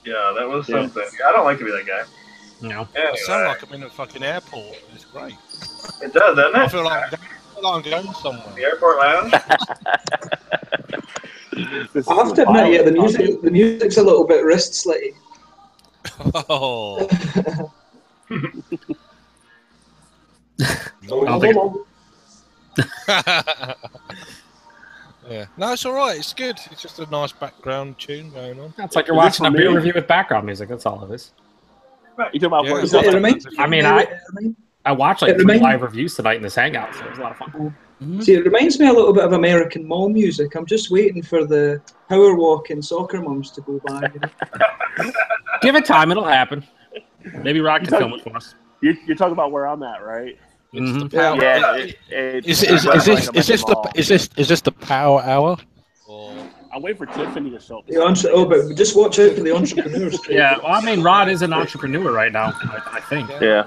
Yeah, that was something. I don't like to be that guy. No. Anyway. I sound like I'm in a fucking airport. It's great. It does, doesn't it? I feel like I'm going somewhere. The airport lounge. I have to admit, yeah, the music's a little bit wrist slitty. Oh. Yeah. No, it's all right. It's good. It's just a nice background tune going on. It's like you're watching a beer review with background music. That's all it is. You talking about? I mean, I watched like 3 live reviews tonight in this hangout, so it was a lot of fun. See, it reminds me a little bit of American mall music. I'm just waiting for the power walking soccer moms to go by. You know? Give it time; it'll happen. Maybe Rock can film it for us. You're talking about where I'm at, right? Mm-hmm. Is this the power hour? I'm waiting for Tiffany to show up. But just watch out for the entrepreneurs. Yeah, well, I mean, Rod is an entrepreneur right now. I think. Yeah.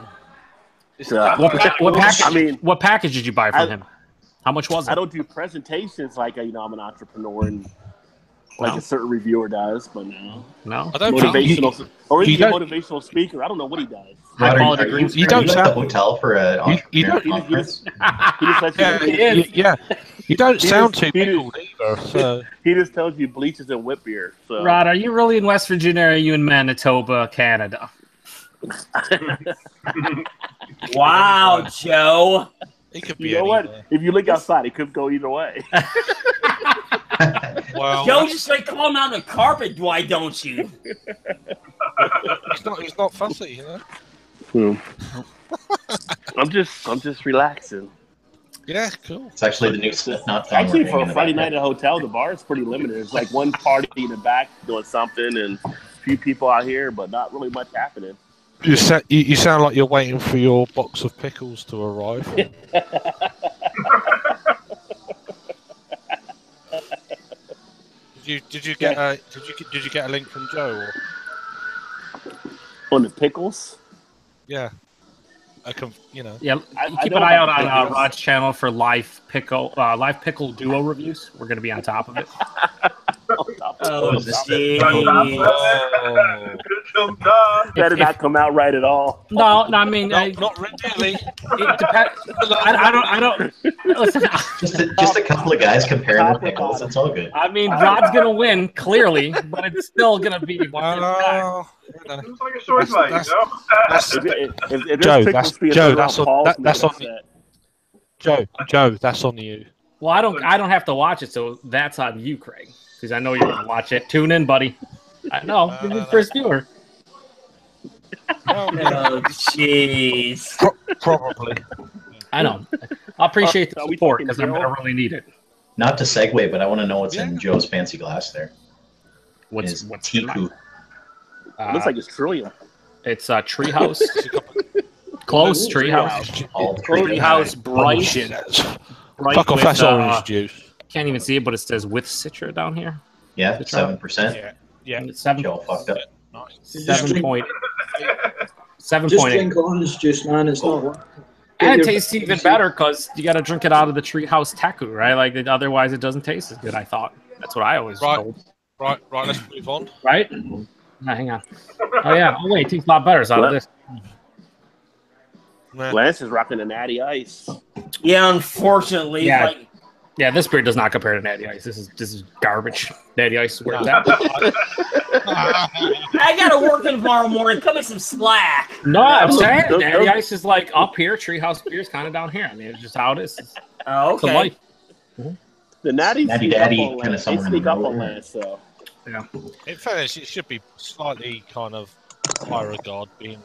What package? I mean, what package did you buy from him? How much was it? I don't do presentations like I'm an entrepreneur and like a certain reviewer does, but no. I don't motivational or he's a motivational speaker. I don't know what he does. You don't sound a hotel for an entrepreneur conference. You don't sound too cool either. So. He just tells you bleaches and whip beer. So. Rod, are you really in West Virginia or are you in Manitoba, Canada? Wow, Joe. He could be you know what? If you look outside, it could go either way. Well, Joe, just like call him out on the carpet, why don't you? He's not fussy, you know. I'm just relaxing. Yeah, cool. It's actually the new Slipknot song. Actually, for a Friday night at a hotel, the bar is pretty limited. It's like one party in the back doing something and a few people out here, but not really much happening. You sound like you're waiting for your box of pickles to arrive. Did you get a link from Joe? Or? On the pickles? Yeah. You know. Yeah, keep know an eye out about on pickles. Rod's channel for live pickle duo reviews. We're going to be on top of it. Oh, is this jeez. That did not come out right at all. No, I mean, Not really. it depends. I don't. Listen, Just a couple of guys comparing their pickles. It's all good. I mean, Rod's gonna win clearly, but it's still gonna be. Well, It's like a sword fight, you know? If Joe, there's pickles being Joe, thrown that's on- Paul's that- gonna that's get on the- upset. Joe, that's on you. Well, I don't have to watch it, so that's on you, Craig, because I know you're gonna watch it. Tune in, buddy. I know you're the first viewer. Oh, jeez. Probably. I know. I appreciate the Are we support talking because I'm gonna Joe? really need it. Not to segue, but I want to know what's in Joe's fancy glass there. What's His in mine? It looks like it's Trillium. It's a treehouse. Close treehouse. All Treehouse bright. Oh, shit, bright fuck off, with, that's orange juice. Can't even see it, but it says with Citra down here. Yeah, 7%. Yeah. It's 7. Joe fucked up. Nice. 7.8. Just 7.8. drink orange juice, man. It's not working. And it tastes even better because you got to drink it out of the treehouse taku, right? Like otherwise, it doesn't taste as good. I thought that's what I always told. Right. Let's move on. Right? No, hang on. Oh yeah. Oh wait, it tastes a lot better. It's out of this. Lance is rocking the Natty Ice. Yeah, unfortunately. Yeah. Like, Yeah, this beer does not compare to Natty Ice. This is garbage. Natty Ice is where it's at. I gotta work tomorrow morning. Cut me some slack. No, I'm saying Natty Ice is like up here. Treehouse beer is kind of down here. I mean, it's just how it is. Oh, It's a okay. life. The Natty Daddy, sneak kinda up somewhere on in Lance. the They sneak up middle on there. Lance, so. Yeah. In fairness, it should be slightly kind of high regard being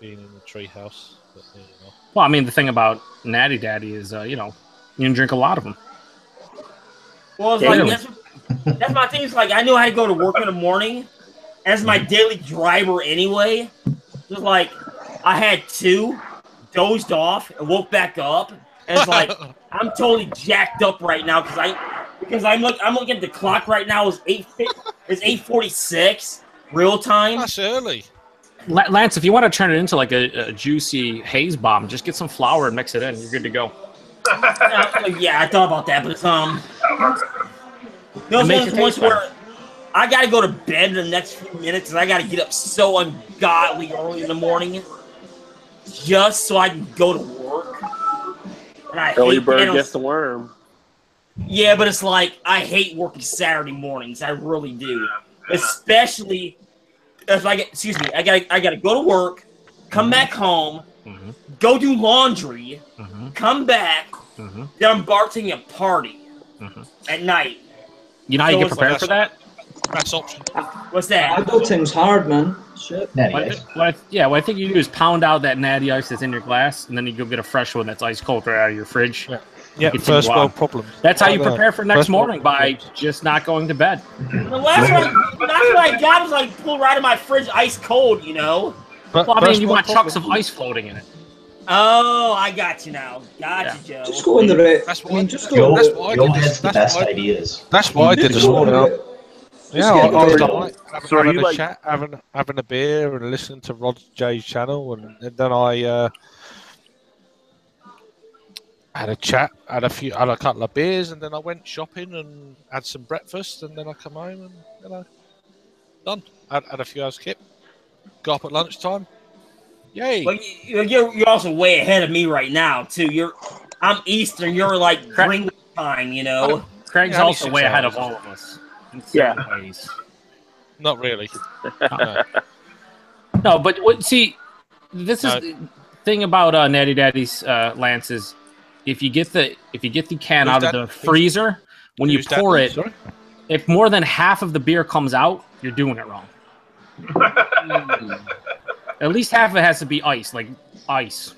in the treehouse. But, you know. Well, I mean, the thing about Natty Daddy is, you can drink a lot of them. Well, it's like that's my thing. It's like I knew I had to go to work in the morning as my daily driver anyway. Just like I had 2, dozed off, and woke back up, and it's like I'm totally jacked up right now because I'm looking at the clock right now. It's 8:46 real time. That's early. Lance, if you want to turn it into like a juicy haze bomb, just get some flour and mix it in. You're good to go. Yeah, I thought about that, but there's make one it point taste where I gotta go to bed in the next few minutes, and I gotta get up so ungodly early in the morning just so I can go to work. And I Early hate bird that. gets the worm. Yeah, but it's like I hate working Saturday mornings. I really do, especially if I gotta go to work, come back home, go do laundry, come back, then I'm bartending a party at night. You know how you So get it's prepared like- for that? That's option. What's that? Adulting's hard, man. Shit. Natty Ice. What I think you do is pound out that Natty Ice that's in your glass, and then you go get a fresh one that's ice cold right out of your fridge. Yeah, Continue first on. world problem. That's how you I know. prepare for next First world morning, by just not going to bed. The last one I got was like pulled right out of my fridge, ice cold. Well, I mean, you want chunks of ice floating in it. Oh, I got you now. Got you, Joe. Just go in the red. That's I what mean, just Joe, go. That's what I Joe did this- has the that's best what I- ideas. That's what I did this Just go in the morning. red. Yeah, get I was the- like So are having you a like- chat, having a beer, and listening to Rod J's channel, and then I had a chat, had a couple of beers, and then I went shopping and had some breakfast, and then I come home and done. Had a few hours skip. Got up at lunchtime. Yay! But you're also way ahead of me right now too. I'm Eastern. You're like Greenwich time. Craig's Yeah, also only way 6 ahead hours. of all of us. In Yeah. certain ways. Not really. No, but see, this is the thing about Natty Daddy's Lance is if you get the can Who's out that? of the freezer, when you Who's that? pour it, Sorry? if more than half of the beer comes out, you're doing it wrong. At least half of it has to be ice, like ice.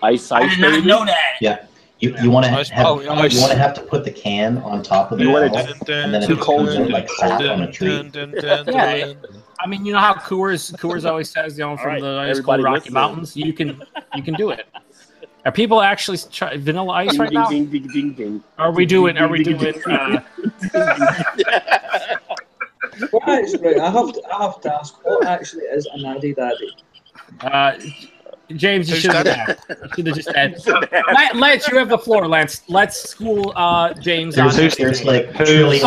Ice, I did not baby. know that. Yeah. You want to Ice- have oh, ice. you want to have to put the can on top of the You wanna bottle, do- and then too it cold comes out like sap on a tree. Yeah. I mean, you know how Coors always says, from right, the ice everybody cold Rocky listen. Mountains, you can do it. Are people actually try vanilla ice right now? Ding, ding, ding, ding. Are we doing? What actually, I have to ask, what actually is a Natty Daddy? James, you Who's should have that? just asked. Lance, you have the floor, Lance. Let's school James on There's like Oh, trillion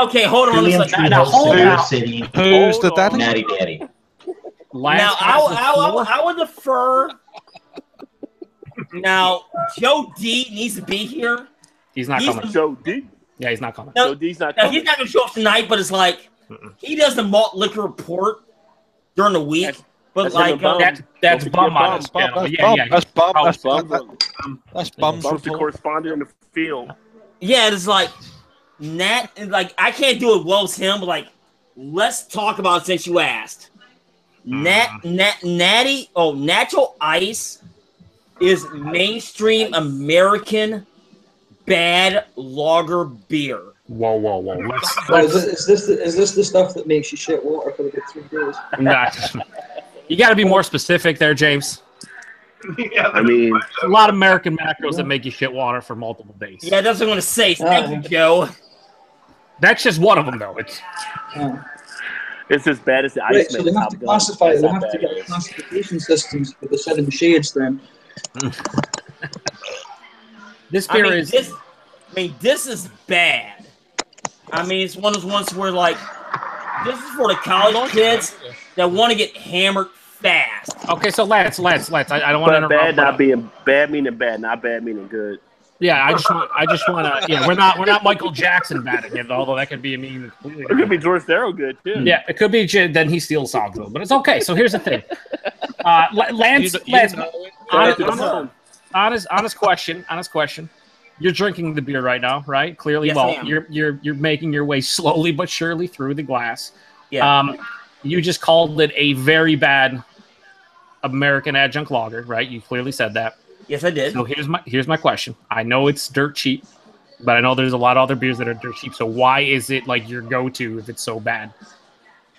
okay, hold on. trillion Now, hold Silver on. City, Who's the daddy? Natty Daddy. Lance Now, has the floor. I would defer. Now, Joe D needs to be here. He's not coming. Joe D. Yeah, he's not coming. No, Joe D's not now, coming. he's not going to show up tonight, but it's like he does the malt liquor report during the week. But That's like, him a bum. That's Don't bum forget on his bum. channel. That's bum. Oh, That's Bum. bum's Bum's the report. correspondent in the field. yeah, it's like I can't do it well as him, but like, let's talk about it since you asked. Natural Ice is mainstream American bad lager beer. Whoa. Is this the stuff that makes you shit water for the good 3 days? You got to be more specific there, James. Yeah, I mean, A lot of American macros that make you shit water for multiple days. Yeah, that's what I'm going to say. Thank you, Joe. That's just one of them, though. it's as bad as the Right, ice so they have to classify. They have to get classification systems for the 7 shades. Then This beer this is bad. I mean, it's one of those ones where like this is for the college kids that want to get hammered fast. Okay, so Lance, I don't want to interrupt. Bad not being bad meaning bad, not bad meaning good. Yeah, I just want to. Yeah, we're not Michael Jackson batting it, although that could be mean. It could be George Darrow good too. Yeah, it could be. Then he steals songs though, but it's okay. So here's the thing, Lance. Honest question. You're drinking the beer right now, right? Clearly, Yes, well, I am. you're making your way slowly but surely through the glass. Yeah. You just called it a very bad American adjunct lager, right? You clearly said that. Yes, I did. So here's my question. I know it's dirt cheap, but I know there's a lot of other beers that are dirt cheap. So why is it like your go-to if it's so bad?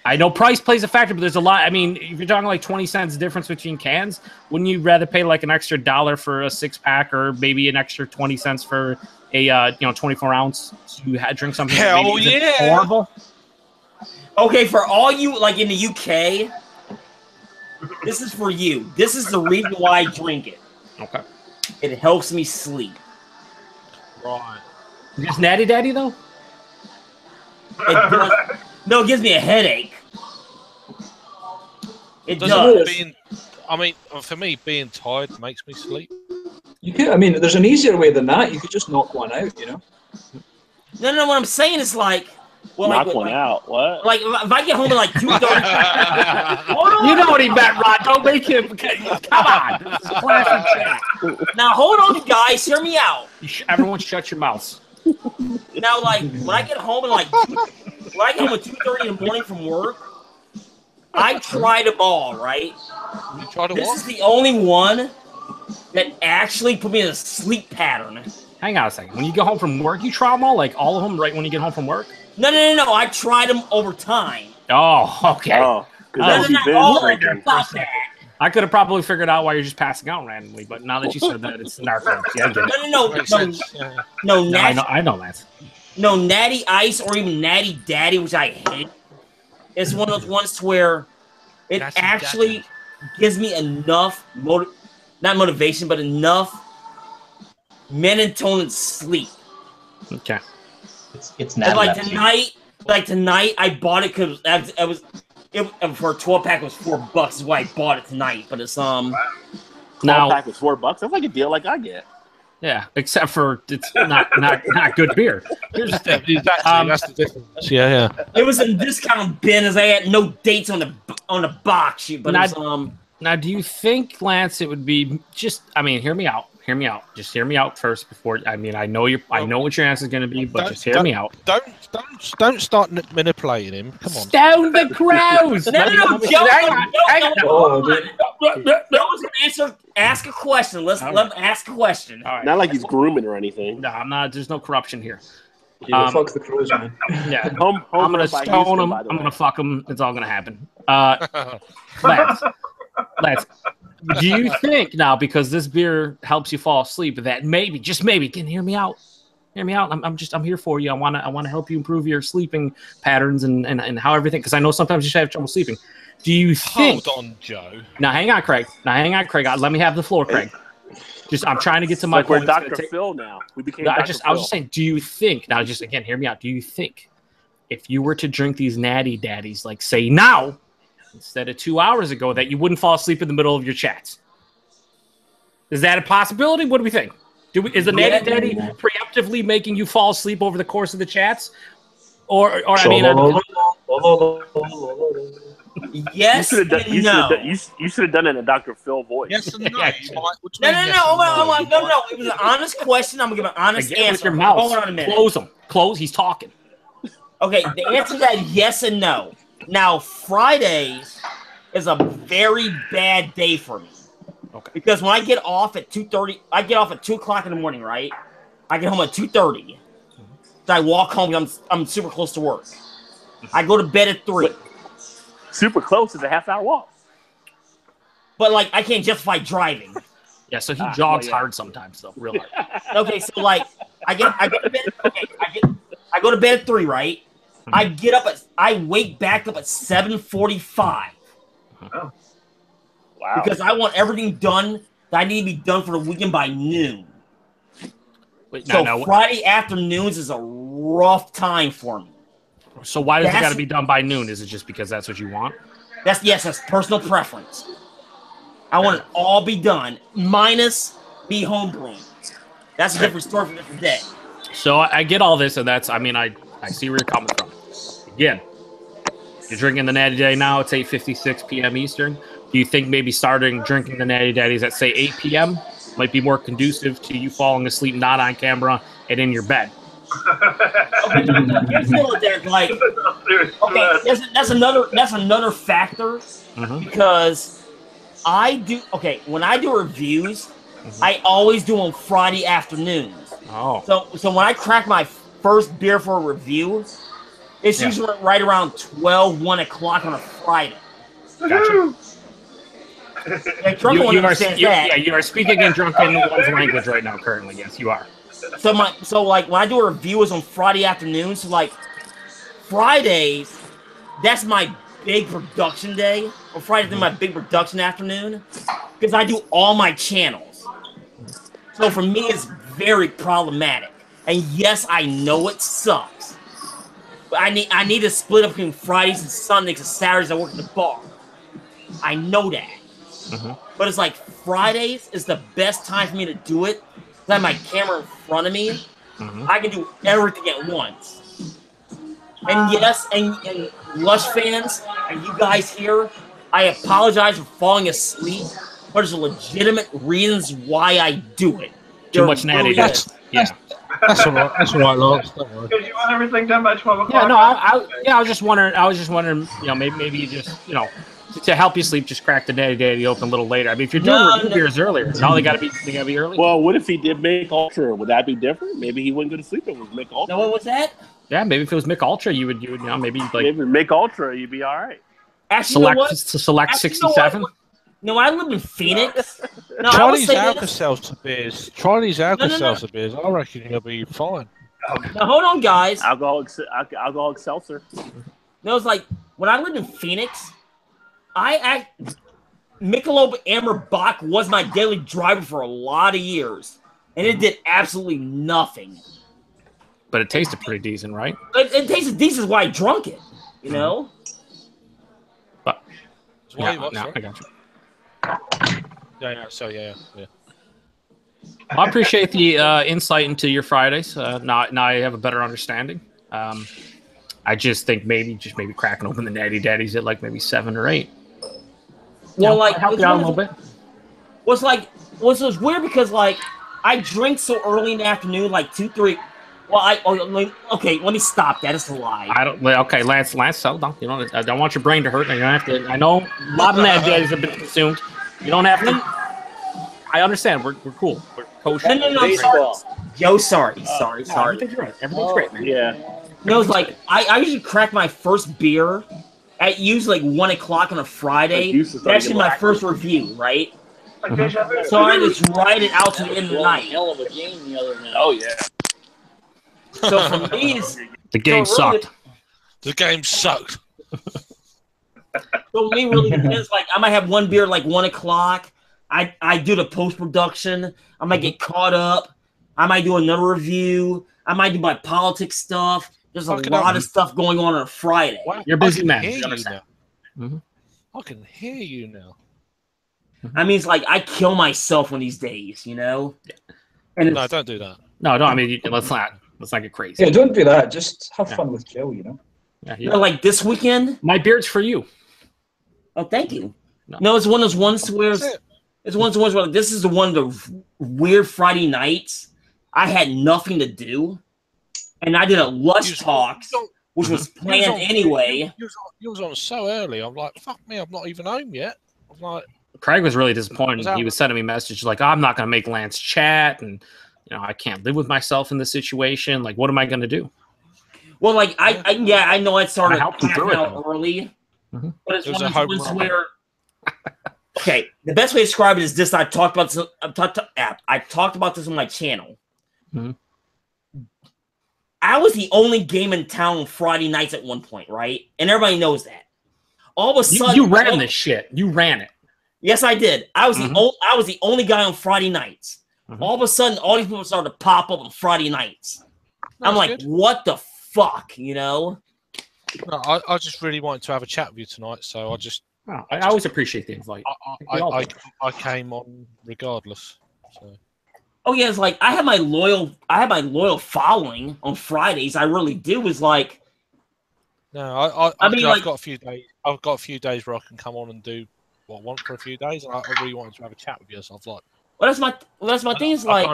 I know price plays a factor, but there's a lot. I mean, if you're talking like 20 cents difference between cans, wouldn't you rather pay like an extra $1 for a 6-pack or maybe an extra 20 cents for a 24 ounce to drink something? Hell that maybe isn't yeah. horrible. Okay, for all you like in the UK, this is for you. This is the reason why I drink it. Okay. It helps me sleep. Right. Just Natty Daddy though? No, it gives me a headache. It Does does. for me, being tired makes me sleep. you could. I mean, there's an easier way than that. You could just knock one out. No, what I'm saying is like, well, Knock like, one out. What? Like if I get home at like 2:30. Hold on. You know what he meant, Rod. Don't make him. Come on. This is classic chat. Now hold on, you guys. Hear me out. Everyone shut your mouths. Now, like when I get home at at 2:30 in the morning from work, I try them all. Right. You try to This what? is the only one that actually put me in a sleep pattern. Hang on a second. When you get home from work, you try them all, like all of them, right when you get home from work? No. I tried them over time. Oh, okay. Oh, because No, that's all binge of them. drinking. Fuck that. I could have probably figured out why you're just passing out randomly, but now that you said that, it's narcotics. Yeah, I get it. No, I know that. No, Natty Ice or even Natty Daddy, which I hate. It's one of those ones to where it Natty actually Daddy. gives me enough not motivation, but enough melatonin sleep. Okay. It's And not like tonight, I bought it because for a 12-pack it was $4. That's why I bought it tonight. But it's Now, Pack was $4. That's like a deal like I get. yeah, except for it's not good beer. Here's the thing. Exactly, that's the difference. Yeah. it was in discount bin as I had no dates on the box. But it's, Now, do you think, Lance, it would be just? I mean, hear me out. Just hear me out first before. I mean, I know what your answer is going to be, but just hear me out. Don't start manipulating him. Come on. Down the crows. No, Joe. Oh, Joe was gonna ask a question. Let him ask a question. All right. Not like he's grooming or anything. No, I'm not. There's no corruption here. fuck the crows, man. Yeah. Home I'm gonna by stone Houston, him. by the I'm way. gonna fuck him. It's all gonna happen. Lance, do you think now, because this beer helps you fall asleep, that maybe, just maybe, can you hear me out? Hear me out. I'm here for you. I wanna help you improve your sleeping patterns and how everything, because I know sometimes you have trouble sleeping. Do you think? Hold on, Joe. Now, hang on, Craig. Let me have the floor, Craig. I'm trying to get to my point. We're Dr. Phil now. We became No, Dr. I was just saying, do you think, now just again, hear me out. Do you think if you were to drink these natty daddies, like say now, instead of 2 hours ago, that you wouldn't fall asleep in the middle of your chats? Is that a possibility? What do we think? Is the natty daddy preemptively making you fall asleep over the course of the chats? Or I mean, yes and no. You should have done it in a Dr. Phil voice. Yes and no. No. It was an honest question. I'm gonna give an honest answer. With your mouth. Hold on a minute. Close them. Close. He's talking. Okay, the answer to that yes and no. Now Fridays is a very bad day for me. Okay. Because when I get off at 2:30, I get off at 2 o'clock in the morning, right? I get home at 2:30. So I walk home. I'm super close to work. I go to bed at 3. Super close is a half-hour walk. But like, I can't justify driving. Yeah, so he jogs hard sometimes, though, real hard. Okay, so like, I go to bed. Okay, I go to bed at 3, right? I wake back up at 7:45. Oh. Wow. Because I want everything done that I need to be done for the weekend by noon. Friday afternoons is a rough time for me. So why does it got to be done by noon? Is it just because that's what you want? That's personal preference. I want it all be done, minus me homebrewing. That's a different story for a different day. So I get all this, and I see where you're coming from. Again, you're drinking the Natty Daddy now. It's 8:56 p.m. Eastern. Do you think maybe starting drinking the Natty Daddies at, say, 8 p.m. might be more conducive to you falling asleep not on camera and in your bed? Okay, that's another factor because when I do reviews, I always do on Friday afternoons. Oh. So when I crack my first beer for a review, it's usually right around 1 o'clock on a Friday. Gotcha. You are speaking in drunken one's language right now. Currently, yes, you are. So like when I do a review is on Friday afternoons. So like Fridays, that's my big production day. Or Friday's my big production afternoon because I do all my channels. So for me, it's very problematic. And yes, I know it sucks. But I need to split up between Fridays and Sundays and Saturdays I work at the bar. I know that. But it's like Fridays is the best time for me to do it. I have my camera in front of me. I can do everything at once. And yes, and Lush fans and you guys here, I apologize for falling asleep, but there's legitimate reasons why I do it. Too much natty. Yeah. That's all right. That's all right, Lance. Don't worry. Because you want everything done by 12 o'clock. Yeah, no, I was just wondering, maybe you just, to help you sleep, just crack the Natty Daddy open a little later. I mean, if you're doing beers earlier, now they gotta be early. Well, what if he did Mick Ultra? Would that be different? Maybe he wouldn't go to sleep if it was Mick Ultra. No, what was that? Yeah, maybe if it was Mick Ultra, you would maybe like maybe Mick Ultra, you'd be all right. Actually, select 67. No, I live in Phoenix. No, try these Alka-Seltzer beers. Beers. I reckon you'll be fine. Now hold on, guys. Alcoholic seltzer. No, it's like when I lived in Phoenix, Michelob Amber Bock was my daily driver for a lot of years, and it did absolutely nothing. But it tasted pretty decent, right? It tasted decent, why I drunk it, you know. But I got you. Yeah. I appreciate the insight into your Fridays. Now I have a better understanding. I just think maybe cracking open the Natty Daddies at like maybe 7 or 8. Well, like help you out a little bit. Was weird because like I drink so early in the afternoon, like 2, 3. Well, okay, let me stop that. It's a lie. Okay, Lance, settle down. I don't want your brain to hurt. You don't have to. I know a lot of Natty Daddies have been consumed. You don't have to. I understand. We're cool. We're kosher. No. Yo, sorry. Everything's right. Everything's great, man. Yeah. No, it's like I usually crack my first beer at usually like 1 o'clock on a Friday. That's actually my first review, right? So I just write it out to the end of the night. Hell of a game the other night. Oh yeah. So for me, the game sucked. The game sucked. So me really depends. Like I might have one beer like 1 o'clock. I do the post production. I might get caught up. I might do another review. I might do my politics stuff. There's a lot of stuff going on a Friday. Wow. You're a busy man. Hear You you understand. now. I can hear you now. I mean, it's like I kill myself on these days, you know. And No, don't do that. No, I mean, let's not get crazy. Yeah, don't do that. Just have fun with Jill, you know. Yeah, you know, like this weekend. My beard's for you. Oh, thank you. No, it's one of those ones where it's one of those ones where this is the one of the weird Friday nights. I had nothing to do, and I did a Lush Talks, which was planned anyway. You was on so early. I'm like, fuck me, I'm not even home yet. I'm like, Craig was really disappointed. He was sending me messages like, I'm not going to make Lance chat, and you know, I can't live with myself in this situation. Like, what am I going to do? Well, like I know I started out early, but it's one of those ones where. Okay, the best way to describe it is this. I talked about this. I talked about this on my channel. I was the only game in town on Friday nights at one point, right? And everybody knows that. All of a sudden, you ran this shit. You ran it. Yes, I did. I was the only guy on Friday nights. All of a sudden, all these people started to pop up on Friday nights. I'm like, good. What the fuck, you know? No, I just really wanted to have a chat with you tonight, so I always appreciate the invite. I came on regardless. So. Oh yeah, it's like I have my loyal following on Fridays. I really do. Is like, no, I've got a few days. I've got a few days where I can come on and do what I want for a few days, and I really wanted to have a chat with you. So I've like, well, that's my thing. Is like,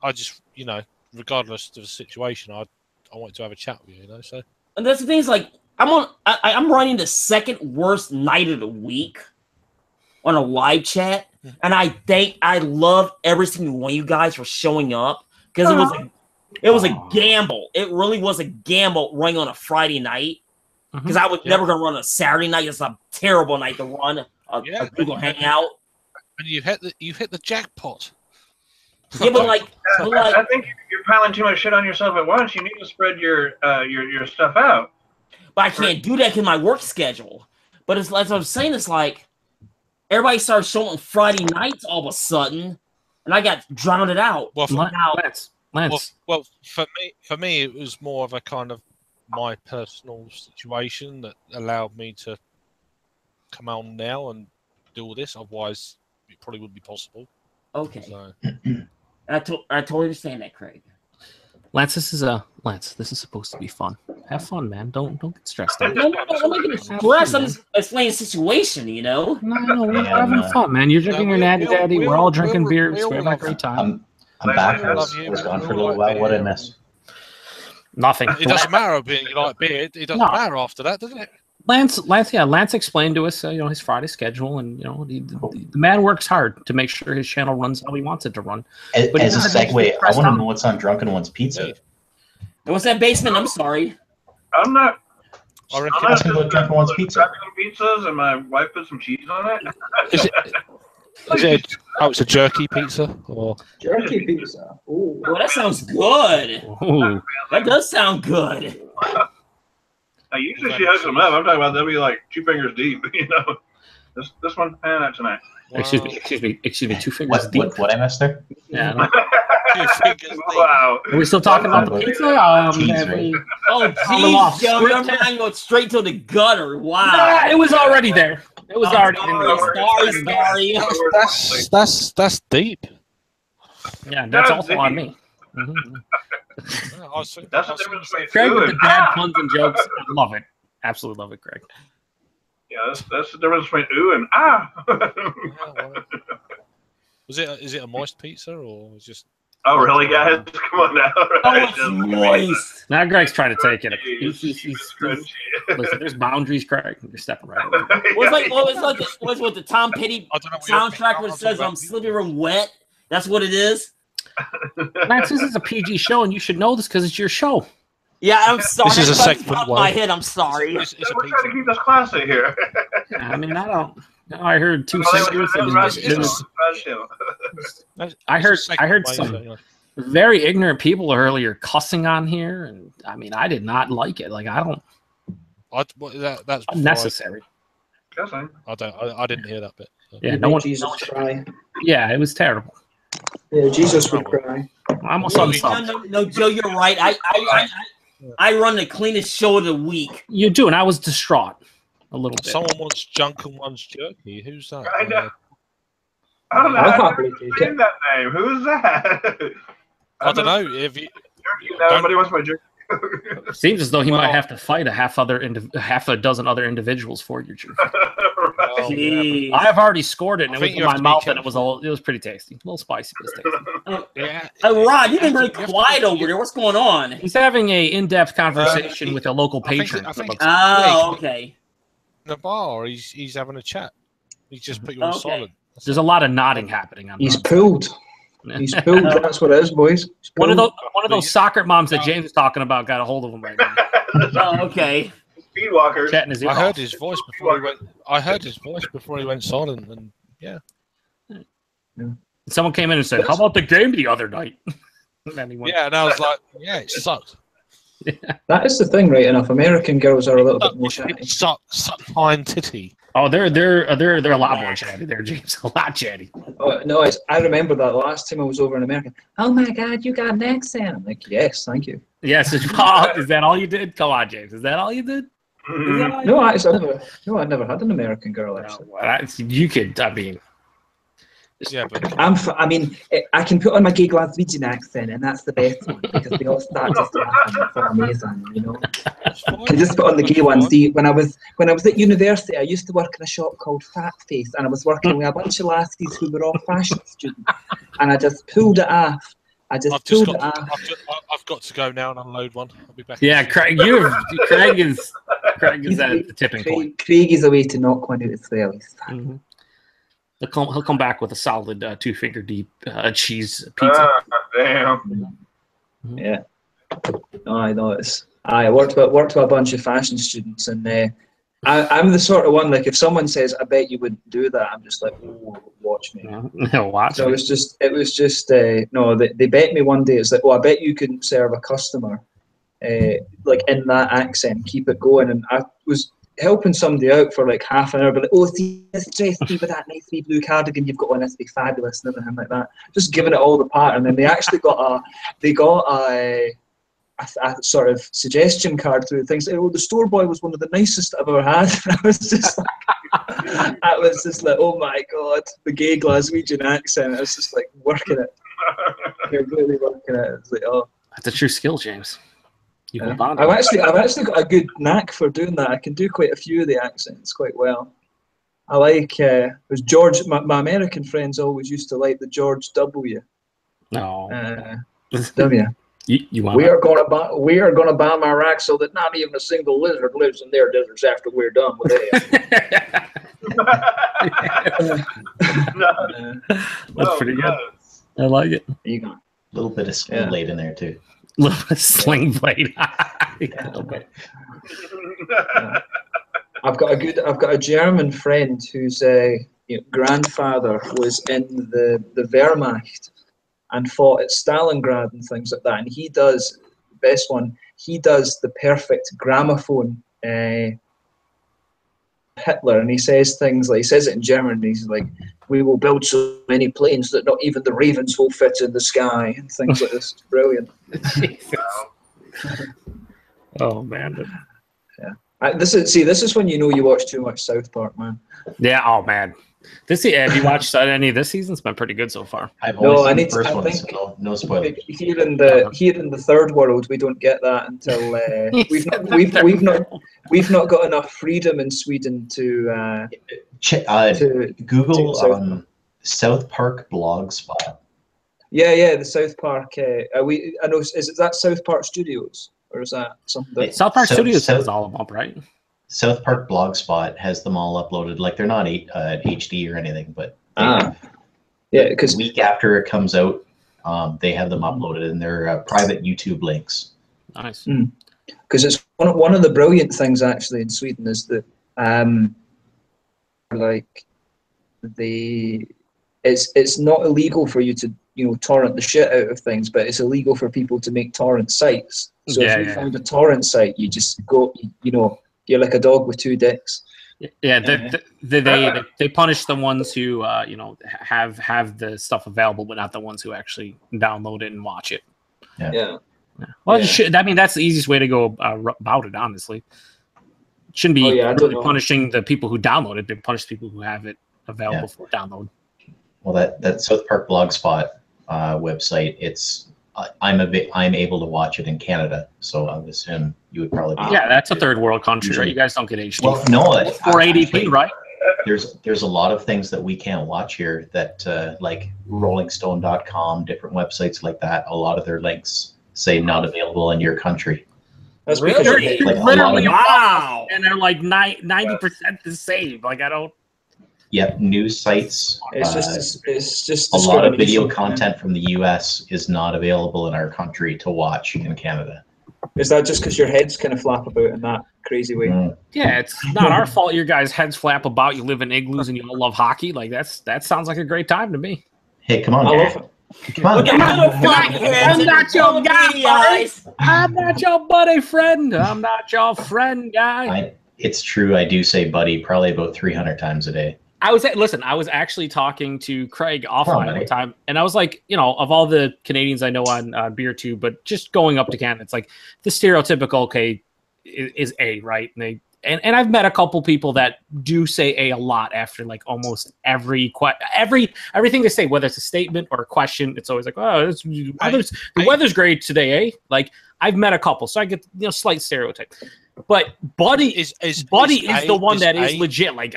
I just, you know, regardless of the situation, I wanted to have a chat with you. You know, so. And that's the thing. Is like, I'm running the second worst night of the week on a live chat, and I love every single one of you guys for showing up because it was a gamble. It really was a gamble running on a Friday night because I was never gonna run a Saturday night. It's a terrible night to run a Google Hangout. And you hit the jackpot. Yeah, but like, I think you're piling too much shit on yourself at once. You need to spread your stuff out. But I can't do that because of my work schedule. But it's like I'm saying, it's like everybody started showing Friday nights all of a sudden, and I got drowned out. Well, Lance. Well, for me, it was more of a kind of my personal situation that allowed me to come on now and do all this. Otherwise, it probably wouldn't be possible. Okay. So. I totally understand that, Craig. Lance, this is supposed to be fun. Have fun, man. Don't get stressed out. No, I'm not getting stressed. I'm just explaining the situation, you know? No, we're having fun, man. You're drinking your natty daddy. We're all drinking beers. We're having a great time. I'm back. I was gone for a little while. What did I miss? Nothing. It doesn't matter being you like beer. It doesn't matter after that, does it? Lance explained to us, his Friday schedule, and the man works hard to make sure his channel runs how he wants it to run. But as a segue, I want to know what's on Drunken One's Pizza. What's that basement? I'm sorry. I'm not. I'm asking about Drunken One's Pizza. Pizzas, and my wife put some cheese on it. It's a jerky pizza or jerky pizza. Ooh, well, that sounds good. Ooh. That does sound good. Usually she hooks them up. I'm talking about they'll be like 2 fingers deep. This one, not tonight. Wow. Excuse me. 2 fingers deep. What I missed there? Yeah. 2 fingers deep. Wow. Are we still talking about the pizza? Jeez, yo, your mind goes straight to the gutter. Wow. Nah, it was already there. It was already Sorry. That's deep. Yeah, that's also on me. That's the difference between Craig with the dad puns and jokes. I love it. Absolutely love it, Craig. Yeah, that's the difference between ooh and ah. Is it a moist pizza or just? Oh really, guys? Come on now. Right? Oh, it's moist. Now Greg's trying to take it. Listen, there's boundaries, Craig. You're stepping right over. What's the Tom Petty soundtrack where it says I'm slipping room wet? That's what it is. Lance, this is a PG show, and you should know this because it's your show. Yeah, I'm sorry. This is a segment. My head. I'm sorry. We're trying to keep this classy here. Yeah, I mean, I don't. I heard 2 singers. I heard some very ignorant people earlier cussing on here, and I mean, I did not like it. Like, I don't. That's unnecessary. Guessing. I didn't hear that bit. So. Yeah, no one. Jesus cry. Yeah, it was terrible. Yeah, Jesus would cry. I almost unsubbed. No, Joe, you're right. I run the cleanest show of the week. You do, and I was distraught a little bit. Someone wants junk and one's jerky. Who's that? I know. I don't know. I'll I've happily never take seen it. that name. Who's that? I don't know. If you, Nobody wants my jerky. Seems as though he might have to fight a half a dozen other individuals for your jerky. Jeez. I have already scored it, and I it was think in you my have to be mouth, and careful. it was pretty tasty, a little spicy, but it's tasty. yeah. Rod, you've been very quiet over there. What's going on? He's having a in-depth conversation with a local patron. I think Oh, okay. in the bar, he's having a chat. He's just put you on Okay. silent. There's a lot of nodding happening on. He's pulled. He's pulled. That's what it is, boys. He's One of pulled. those soccer moms that James is talking about got a hold of him right now. Oh, okay. Speedwalkers. Chatting his ear I heard off. his voice before he went. I heard his voice before he went silent, and yeah. Someone came in and said, "How about the game the other night?" And then he went, Yeah, and I was like, yeah, it sucked. That is the thing, right enough. American girls are a little bit more chatty. It sucked fine titty. "Oh, they're a lot more chatty there, James. A lot chatty." Oh, no, I remember that last time I was over in America. Oh my God, you got an accent. I'm like, yes, thank you. Yes, is that all you did? Come on, James. Is that all you did? No, I never had an American girl actually. You could. I mean, Yeah, but I can put on my gay Glaswegian accent, and that's the best one because they all start just laughing. It's amazing, you know. I just put on the gay one. See, when I was at university, I used to work in a shop called Fat Face, and I was working with a bunch of lassies who were all fashion students, and I just pulled it off. I've got to go now and unload one. I'll be back. yeah, Craig is at the tipping point. Craig is away to knock one out as well. Mm-hmm. He'll come back with a solid 2-finger deep cheese pizza. Damn. Yeah. No, I know it's. I worked with a bunch of fashion students, and I'm the sort of one, like, if someone says, "I bet you would do that," I'm just like, "Oh, watch me." Watch. So it was just no. They bet me one day. It's like, "Oh, I bet you can serve a customer, like in that accent, keep it going." And I was helping somebody out for like half an hour, but like, "Oh, see this dress, see with that nice wee blue cardigan you've got on, this be fabulous," and everything like that. Just giving it all the part, and then they actually got a sort of suggestion card through things. Oh, the store boy was one of the nicest I've ever had. And I was just like, oh my God, the gay Glaswegian accent. I was just like working it. You're really working it. It's like, oh, that's a true skill, James. I've actually got a good knack for doing that. I can do quite a few of the accents quite well. I like was George. My American friends always used to like the George W. No. W. You want we are going to bomb Iraq so that not even a single lizard lives in their deserts after we're done with it. That's pretty good. I like it. There you go. A little bit of Sling Blade in there too. A little bit of Sling Blade. I've got a German friend whose grandfather was in the Wehrmacht and fought at Stalingrad and things like that. And he does the perfect gramophone Hitler, and he says things like, he says it in German, and he's like, "We will build so many planes that not even the ravens will fit in the sky," and things like this. It's brilliant. Oh man. Yeah. This is when you know you watch too much South Park, man. Yeah. Oh man. Have you watched any of this season? It's been pretty good so far. I've only seen the first one, so no spoilers. Here in the third world, we don't get that until we've not got enough freedom in Sweden to Google South Park Blogspot. Yeah, the South Park. I know. Is that South Park Studios or is that something different? South Park Studios has all of them up, right? South Park Blogspot has them all uploaded. Like, they're not HD or anything, but because the week after it comes out, they have them uploaded, and they're private YouTube links. Nice. Because it's one of the brilliant things actually in Sweden is that it's not illegal for you to torrent the shit out of things, but it's illegal for people to make torrent sites. So if you find a torrent site, you just go, you're like a dog with two dicks. Yeah, they punish the ones who you know have the stuff available, but not the ones who actually download it and watch it. Yeah. Well, Yeah. you should, I mean, that's the easiest way to go about it. Honestly, it shouldn't be really punishing the people who download it. They punish people who have it available for download. Well, that South Park Blogspot website, it's I'm able to watch it in Canada, so I would assume you would probably be. Yeah, that's a third world country, right? You guys don't get HD. Well, no, 480p, right? There's a lot of things that we can't watch here that like rollingstone.com, different websites like that, a lot of their links say not available in your country. That's because like literally wow, and they're like 90% the same. Like I don't. Yep, news sites. It's just a lot of video content from the U.S. is not available in our country to watch in Canada. Is that just because your heads kind of flap about in that crazy way? Yeah, it's not our fault. Your guys' heads flap about. You live in igloos and you all love hockey. Like that sounds like a great time to me. Hey, come on, I love it. Come on. I'm not your guy. I'm not your buddy friend. I'm not your friend guy. It's true. I do say buddy probably about 300 times a day. I was actually talking to Craig offline one time, and I was like, you know, of all the Canadians I know on BeerTube, but just going up to Canada, it's like the stereotypical is A, right? And I've met a couple people that do say A lot after like almost everything they say, whether it's a statement or a question. It's always like, oh, the weather's great today, eh? Like I've met a couple, so I get slight stereotype. But buddy is the one that is legit. Like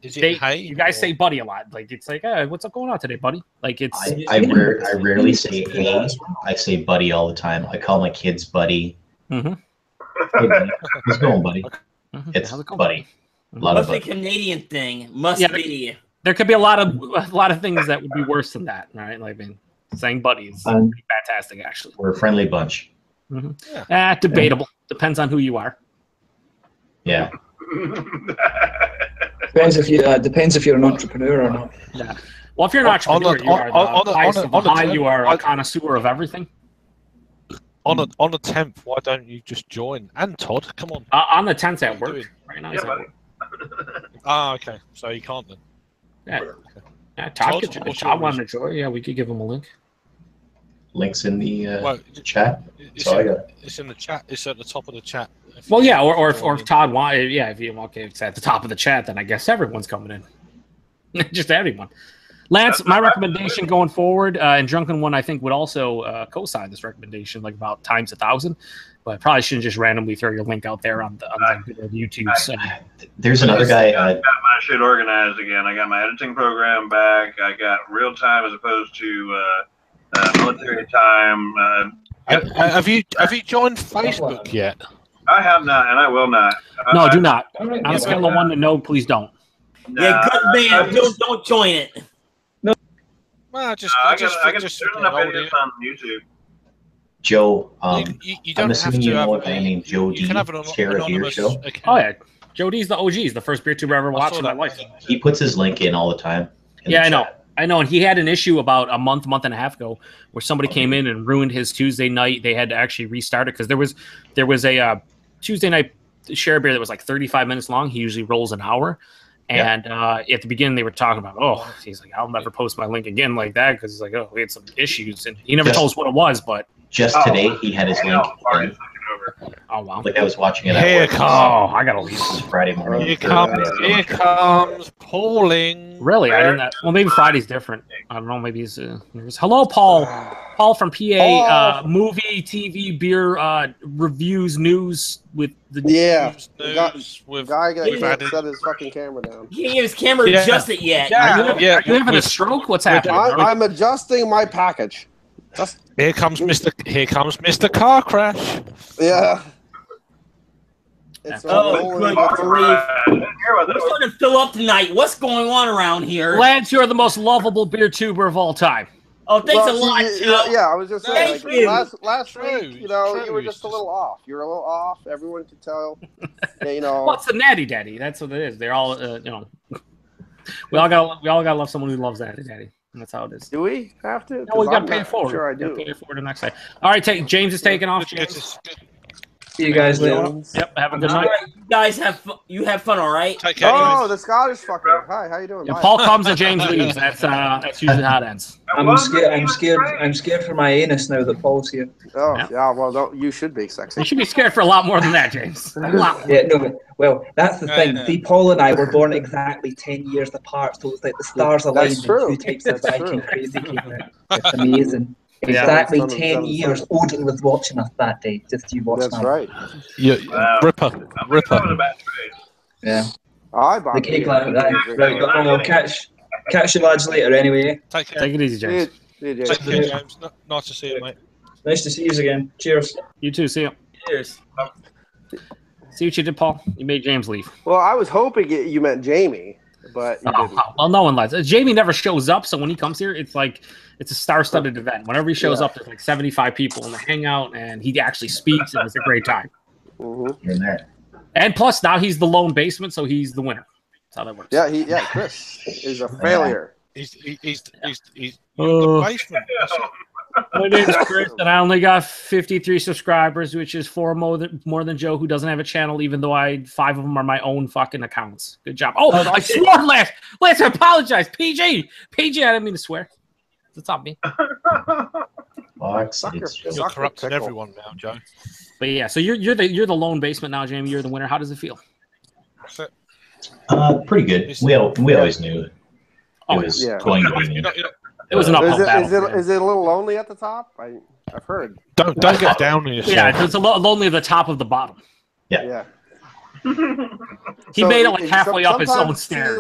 Is it hey? You guys say buddy a lot. Like it's like, what's up going on today, buddy? Like it's. I rarely say hey. I say buddy all the time. I call my kids buddy. Mm-hmm. Hey, buddy. How's it going, buddy? It's buddy. Must be a Canadian thing. Must be. There could be a lot of things that would be worse than that, right? Like saying buddy is fantastic, actually. We're a friendly bunch. Mm-hmm. Debatable. Depends on who you are. Yeah. Depends if you're an entrepreneur or not. Yeah. Well, if you're an entrepreneur, you are a connoisseur of everything. On the 10th, why don't you just join? And Todd, come on. On the 10th at work. Right now, okay. So you can't then. Yeah. Yeah, Todd wanted to join. Yeah, we could give him a link. Links in the chat. It's in the chat. It's at the top of the chat. Well, yeah, or if Todd wanted, if it's at the top of the chat, then I guess everyone's coming in. Just everyone. Lance, my recommendation going forward, and Drunken One, I think, would also co-sign this recommendation, like about times 1,000. But probably shouldn't just randomly throw your link out there on the YouTube. There's another guy. I got my shit organized again. I got my editing program back. I got real time as opposed to military time. Have you joined Facebook yet? I have not, and I will not. No, do not. On a scale of 1 to no, please don't. Yeah, good man. Don't join it. No. Well, I got there's enough videos on YouTube. Joe, you don't I'm assuming you know a guy name. named Joe D. Share a beer show. Account. Oh yeah, Joe D's the OG. He's the first beer tuber I ever watched in my life. He puts his link in all the time. Yeah, I know, and he had an issue about a month and a half ago where somebody came in and ruined his Tuesday night. They had to actually restart it because there was a Tuesday night share beer that was like 35 minutes long. He usually rolls an hour. And at the beginning, they were talking about, he's like, I'll never post my link again like that because it's like, we had some issues. And he never told us what it was, but. Just today, he had his link. Oh, wow. Like I was watching it. Here comes. I got to leave. Friday morning. Here comes Pauling. Really? I didn't. Well, maybe Friday's different. I don't know. Maybe he's. Hello, Paul. Paul from PA. Movie, TV, beer reviews, news with the news. Guy got set his fucking camera down. He didn't get his camera adjusted yet. Are you having a stroke? What's happening? I'm adjusting my package. Here comes Mr. Car Crash. Yeah. It's good grief. We're starting to fill up tonight. What's going on around here? Lance, you're the most lovable beer tuber of all time. Oh, thanks a lot, Joe. Yeah, I was just saying. Thank you. Last week, you were just a little off. You were a little off. Everyone could tell. What's the natty daddy? That's what it is. They're all, we all gotta love someone who loves natty daddy. That's how it is. Do we have to? No, we got to pay it forward. Sure, I do. Pay it forward the next day. All right, James is taking off. See you guys later. Yep. Have a good night. Right, you guys have fun. All right. Take care. Oh, the Scottish fucker. Hi, how you doing? Yeah, Bye. Paul comes and James leaves. That's usually how it ends. I'm scared for my anus now that Paul's here. Oh, yeah. Well, you should be sexy. You should be scared for a lot more than that, James. A lot. Yeah, no, but, well, that's the thing. See, Paul and I were born exactly 10 years apart, so it's like the stars aligned. That's true. And 2 types of That's Viking true. crazy came out. It's amazing. Yeah. Exactly Seven, 10 seven, years. seven. Odin was watching us that day. Just you watching. That's right. Yeah, Wow. Ripper. That was a bad trade. Yeah. I bought The cake ladder. Right, but I'll catch you lads later anyway. Take care. Take it easy, James. See you, James. Take care, James. Nice to see you, mate. Nice to see you again. Cheers. You too. See you. Cheers. See what you did, Paul. You made James leave. Well, I was hoping you meant Jamie, but you didn't. Well, no one likes it. Jamie never shows up, so when he comes here, it's like it's a star-studded event. Whenever he shows up, there's like 75 people in the hangout, and he actually speaks, and it's a great time. Mm-hmm. You're in there. And plus, now he's the lone basement, so he's the winner. That's how that works. Yeah, Chris is a failure. He's in the basement. My name's Chris, and I only got 53 subscribers, which is 4 more than Joe, who doesn't have a channel, even though 5 of them are my own fucking accounts. Good job. Oh, I swore Lance. Lance, I apologize. PG, I didn't mean to swear. It's not me. Fox, You're corrupting everyone now, Joe. But yeah, so you're the lone basement now, Jamie. You're the winner. How does it feel? Pretty good. We always knew it was going to be. It was an uphill battle. Is it a little lonely at the top? I've heard. Don't get down on yourself. Yeah, it's a lonely at the top of the bottom. Yeah. He made it like halfway up his own stairs.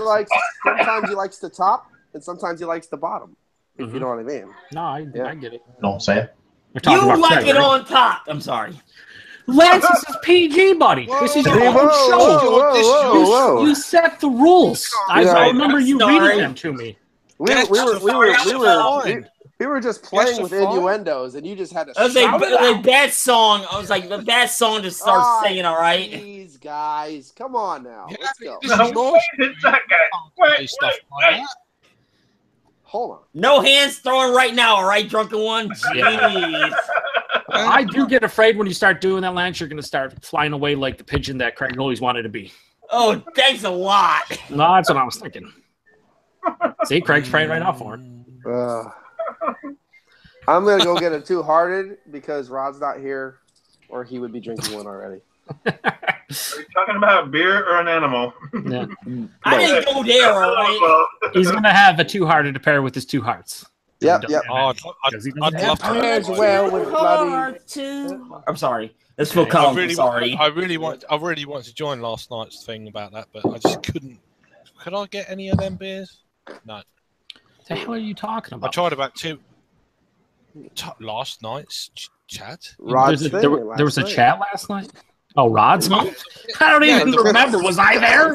Sometimes he likes the top, and sometimes he likes the bottom. If you know what I mean. No, I get it. No, Sam. You like it on top. I'm sorry. Lance, this is PG, buddy. This is your own show. You set the rules. I remember you reading them to me. We were just playing with innuendos, and you just had to. It was a bad song. I was like, the bad song to start singing. All right. These guys, come on now. Let's go. Hold on. No hands throwing right now. All right, drunken one. Jeez. I do get afraid when you start doing that, Lance. You're going to start flying away like the pigeon that Craig always wanted to be. Oh, thanks a lot. No, that's what I was thinking. See, Craig's praying right now for him. I'm going to go get a two-hearted because Rod's not here, or he would be drinking one already. Are you talking about beer or an animal? Yeah. I didn't go there, all right? He's going to have a two-hearted to pair with his 2 hearts. Yep. Oh, I'd love to. As well with bloody. I'm sorry. Let's Phil Collins. I really wanted to join last night's thing about that, but I just couldn't. Could I get any of them beers? No. What the hell are you talking about? I tried about 2 last night's chat. There was a chat last night. Oh, Rod's night? I don't even remember. Was I there?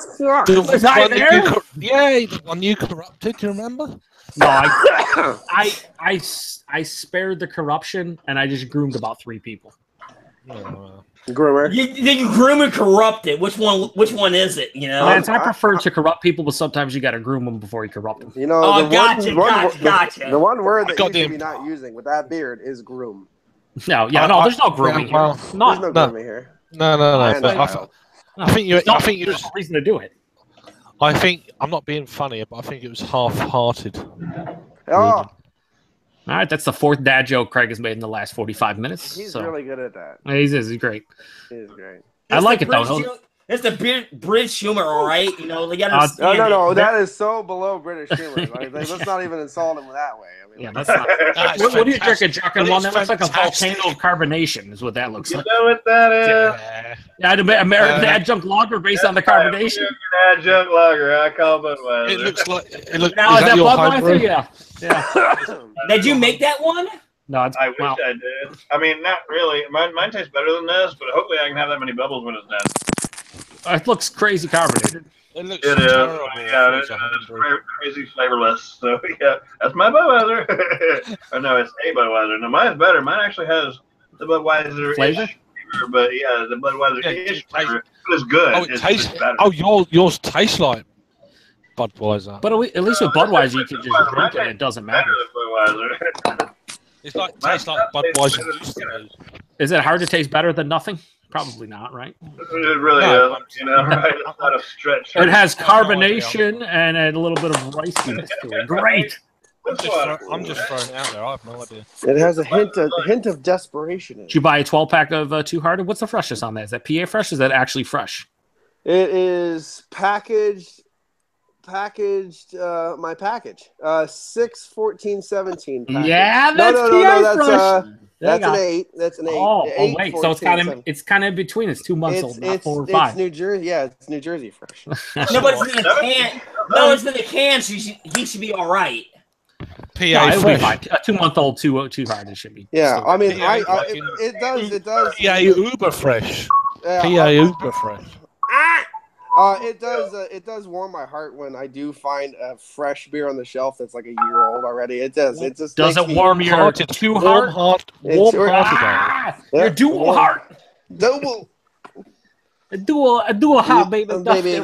Was I there? Yeah, the one you corrupted. Do you remember? No, I spared the corruption and I just groomed about 3 people. Groomer. You groom and corrupt it. Which one is it? You know, Lance, I prefer to corrupt people, but sometimes you got to groom them before you corrupt them. You know, gotcha. The one word that you should be not using with that beard is groom. No, there's no grooming here. There's no grooming here. No. But I think there's no reason to do it. I think I'm not being funny, but I think it was half-hearted. Oh. All right, that's the 4th dad joke Craig has made in the last 45 minutes. He's really good at that. He's great. He's great. I like it though. It's the British humor, all right. You know, they got to. No. That is so below British humor. Let's not even insult him that way. I mean, that's not. What do you drink? A Drunken one? That looks like a volcano of carbonation. Is what that looks like. You know what that is? Yeah, American adjunct lager based on the carbonation. Adjunct lager. I call Budweiser. It looks like. Now is that Budweiser? Yeah. Did you make that one? No, I wish I did. I mean, not really. Mine tastes better than this, but hopefully I can have that many bubbles when it's done. It looks crazy carbonated. It looks terrible. Yeah, it's crazy flavorless. So yeah, that's my Budweiser. Or no, it's a Budweiser. No, mine's better. Mine actually has the Budweiser flavor, but yeah, the Budweiser flavor. It's good. Oh, it tastes better. Oh, yours tastes like Budweiser. But at least with Budweiser, you can just drink it. It doesn't matter. Budweiser. It's like tastes like Budweiser used to do. Is it hard to taste better than nothing? Probably not, right? It really is. You know, right? It's not a stretch. It has carbonation and a little bit of riceiness to it. Great. I'm just throwing it out there. I have no idea. It has a hint of desperation in it. Did you buy a 12-pack of Two Hearted? What's the freshness on that? Is that PA fresh? Or is that actually fresh? It is packaged. My package. 6/14/17 package. Yeah, that's PA fresh. That's an 8. That's an 8. Oh, wait. 14, So it's kind of 7. it's kind of in between. It's 2 months old, not 4 or 5. It's New Jersey. Yeah, it's New Jersey fresh. No, but it's in the can. No, it's in the can. So he should be all right. PA fresh. A 2-month-old Two Hearted should be. Yeah, I mean, it does. PA uber fresh. PA uber fresh. It does warm my heart when I do find a fresh beer on the shelf that's like a year old already. It does. It just does it warm your two heart? Warm heart. Your dual heart. Double. A dual heart, baby. Baby,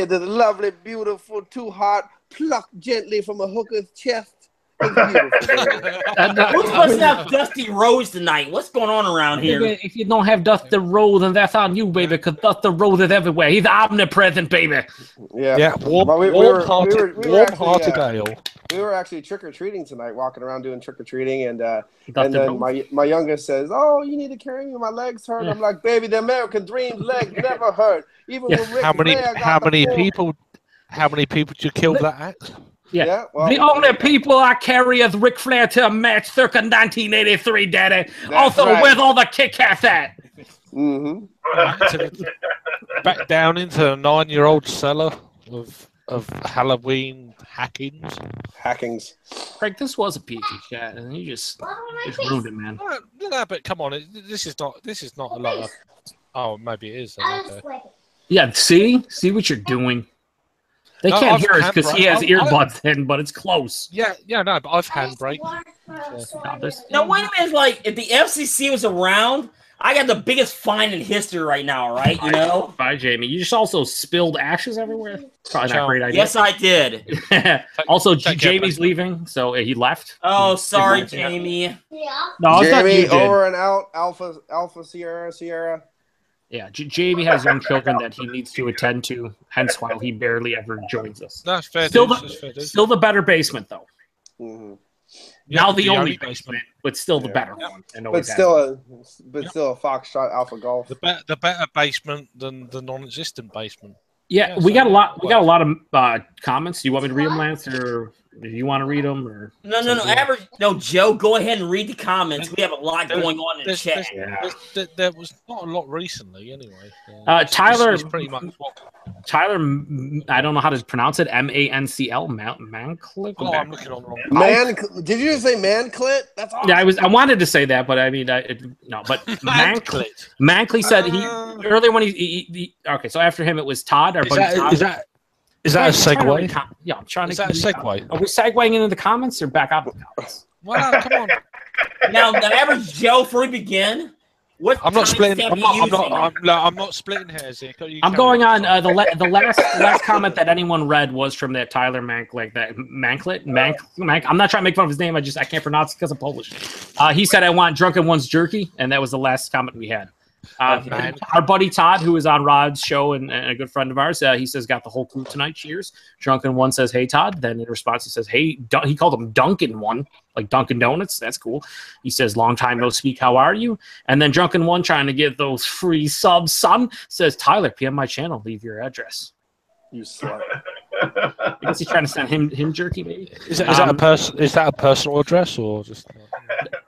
the lovely, beautiful Two Heart plucked gently from a hooker's chest. Who's supposed to have Dusty Rose tonight? What's going on around here? If you don't have Dusty Rose, then that's on you, baby, because Dusty Rose is everywhere. He's omnipresent, baby. Yeah. Warm-hearted ale. We were actually trick-or-treating tonight, walking around doing trick-or-treating, and then my youngest says, "Oh, you need to carry me. My legs hurt." I'm like, "Baby, the American dream leg never hurt." Even when Ric how many people did you kill that at? Yeah. Well, the only people I carry is Ric Flair to a match circa 1983, Daddy. Also, right. Where's all the Kit Kats at? Mm-hmm. Back down into a 9-year-old cellar of Halloween hackings. Craig, this was a PG chat, and you just ruined it, man. No, but come on, this is not a lot of. Oh, maybe it is. Okay. Yeah, see what you're doing. They can't hear us because he has earbuds in, but it's close. Yeah, no, but I've handbrake. No, wait a minute. Like, if the FCC was around, I got the biggest fine in history right now, right? You know? Bye, Jamie. You just also spilled ashes everywhere. Probably not a great idea. Yes, I did. Also, Jamie's leaving, so he left. Oh, sorry, Jamie. No, Jamie, over and out. Alpha Sierra. Yeah, Jamie has young children that he needs to attend to, hence why he barely ever joins us. That's fair. Still the better basement, though. Mm-hmm. Now the only basement, but still the better one. But still a Foxtrot Alpha Golf. The better basement than the non-existent basement. Yeah, we got a lot. We got a lot of comments. Do you want me to read them, Lance, or do you want to read them? Or no, Joe, go ahead and read the comments. We have a lot going on in the chat. There was not a lot recently, anyway. Tyler is pretty much what. Tyler, I don't know how to pronounce it. Mancl, Manclit. Oh, I'm looking on the wrong. Did you just say Manclit? That's awesome. Yeah, I wanted to say that, but I mean, no. But Manclit. Manclit said he earlier when he okay. So after him, it was Todd. Is that a segue? Yeah, I'm trying to. Is that a segue? Are we segueing into the comments or back out of the comments? Well, come on. Now, the average Joe, before we begin. I'm not splitting. I'm not splitting hairs here. I'm going on the last comment that anyone read was from that Tyler Manclit. I'm not trying to make fun of his name. I can't pronounce it because I'm Polish. He said, "I want Drunken One's jerky," and that was the last comment we had. Our buddy Todd, who is on Rod's show and a good friend of ours, he says, "Got the whole crew tonight. Cheers." Drunken One says, "Hey Todd." Then in response, he says, "Hey," he called him Dunkin' One, like Dunkin' Donuts. That's cool. He says, "Long time no speak. How are you?" And then Drunken One, trying to get those free subs, son, says, "Tyler, PM my channel. Leave your address." You slut. I guess he's trying to send him jerky, maybe. Is that a personal address or just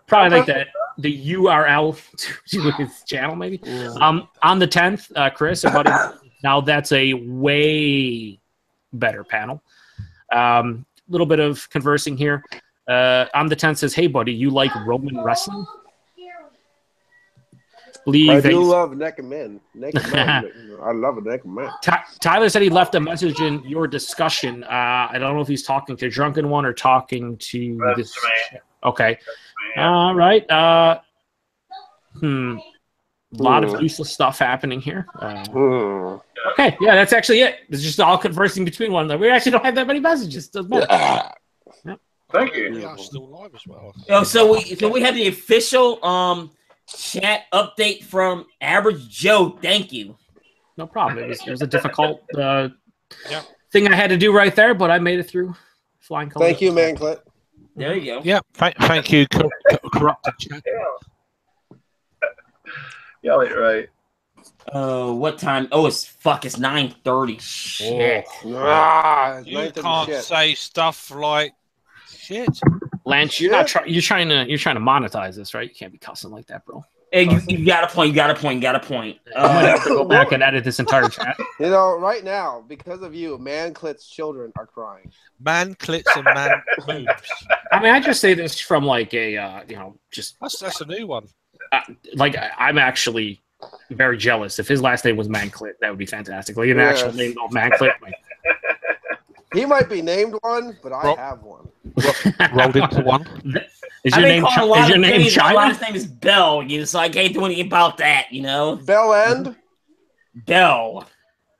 probably like that? The URL to his channel, maybe. Yeah. On the 10th, Chris, buddy, now that's a way better panel. Little bit of conversing here. On the 10th says, "Hey, buddy, you like Roman wrestling?" I do love naked men. I love a naked man. Tyler said he left a message in your discussion. I don't know if he's talking to Drunken One or talking to this. Okay. All right. A lot of useless stuff happening here. Okay. Yeah, that's actually it. It's just all conversing between one another. We actually don't have that many messages. Doesn't matter. Thank you. Yeah, still live as well. Oh, so we have the official Chat update from Average Joe. Thank you. No problem. It was a difficult thing I had to do right there, but I made it through flying colors. Thank you, Manclit. There you go. Yeah, thank you, corrupted chat. Yeah, right. What time? Oh, it's 9:30. Shit. You 9:30 can't shit. say stuff like shit. Lance, you're not you're trying to monetize this, right? You can't be cussing like that, bro. Hey, you got a point. You got a point. You got a point. I'm gonna have to go back and edit this entire chat. You know, right now, because of you, Manclit's children are crying. Manclits and man boobs. I mean, I just say this from like a just that's a new one. I'm actually very jealous. If his last name was Manclit, that would be fantastic. Like an actual name called Manclit. He might be named one, but I have one. Rolled into one. Is your name China? My last name is Bell, so I can't do anything about that, Bell End? Bell.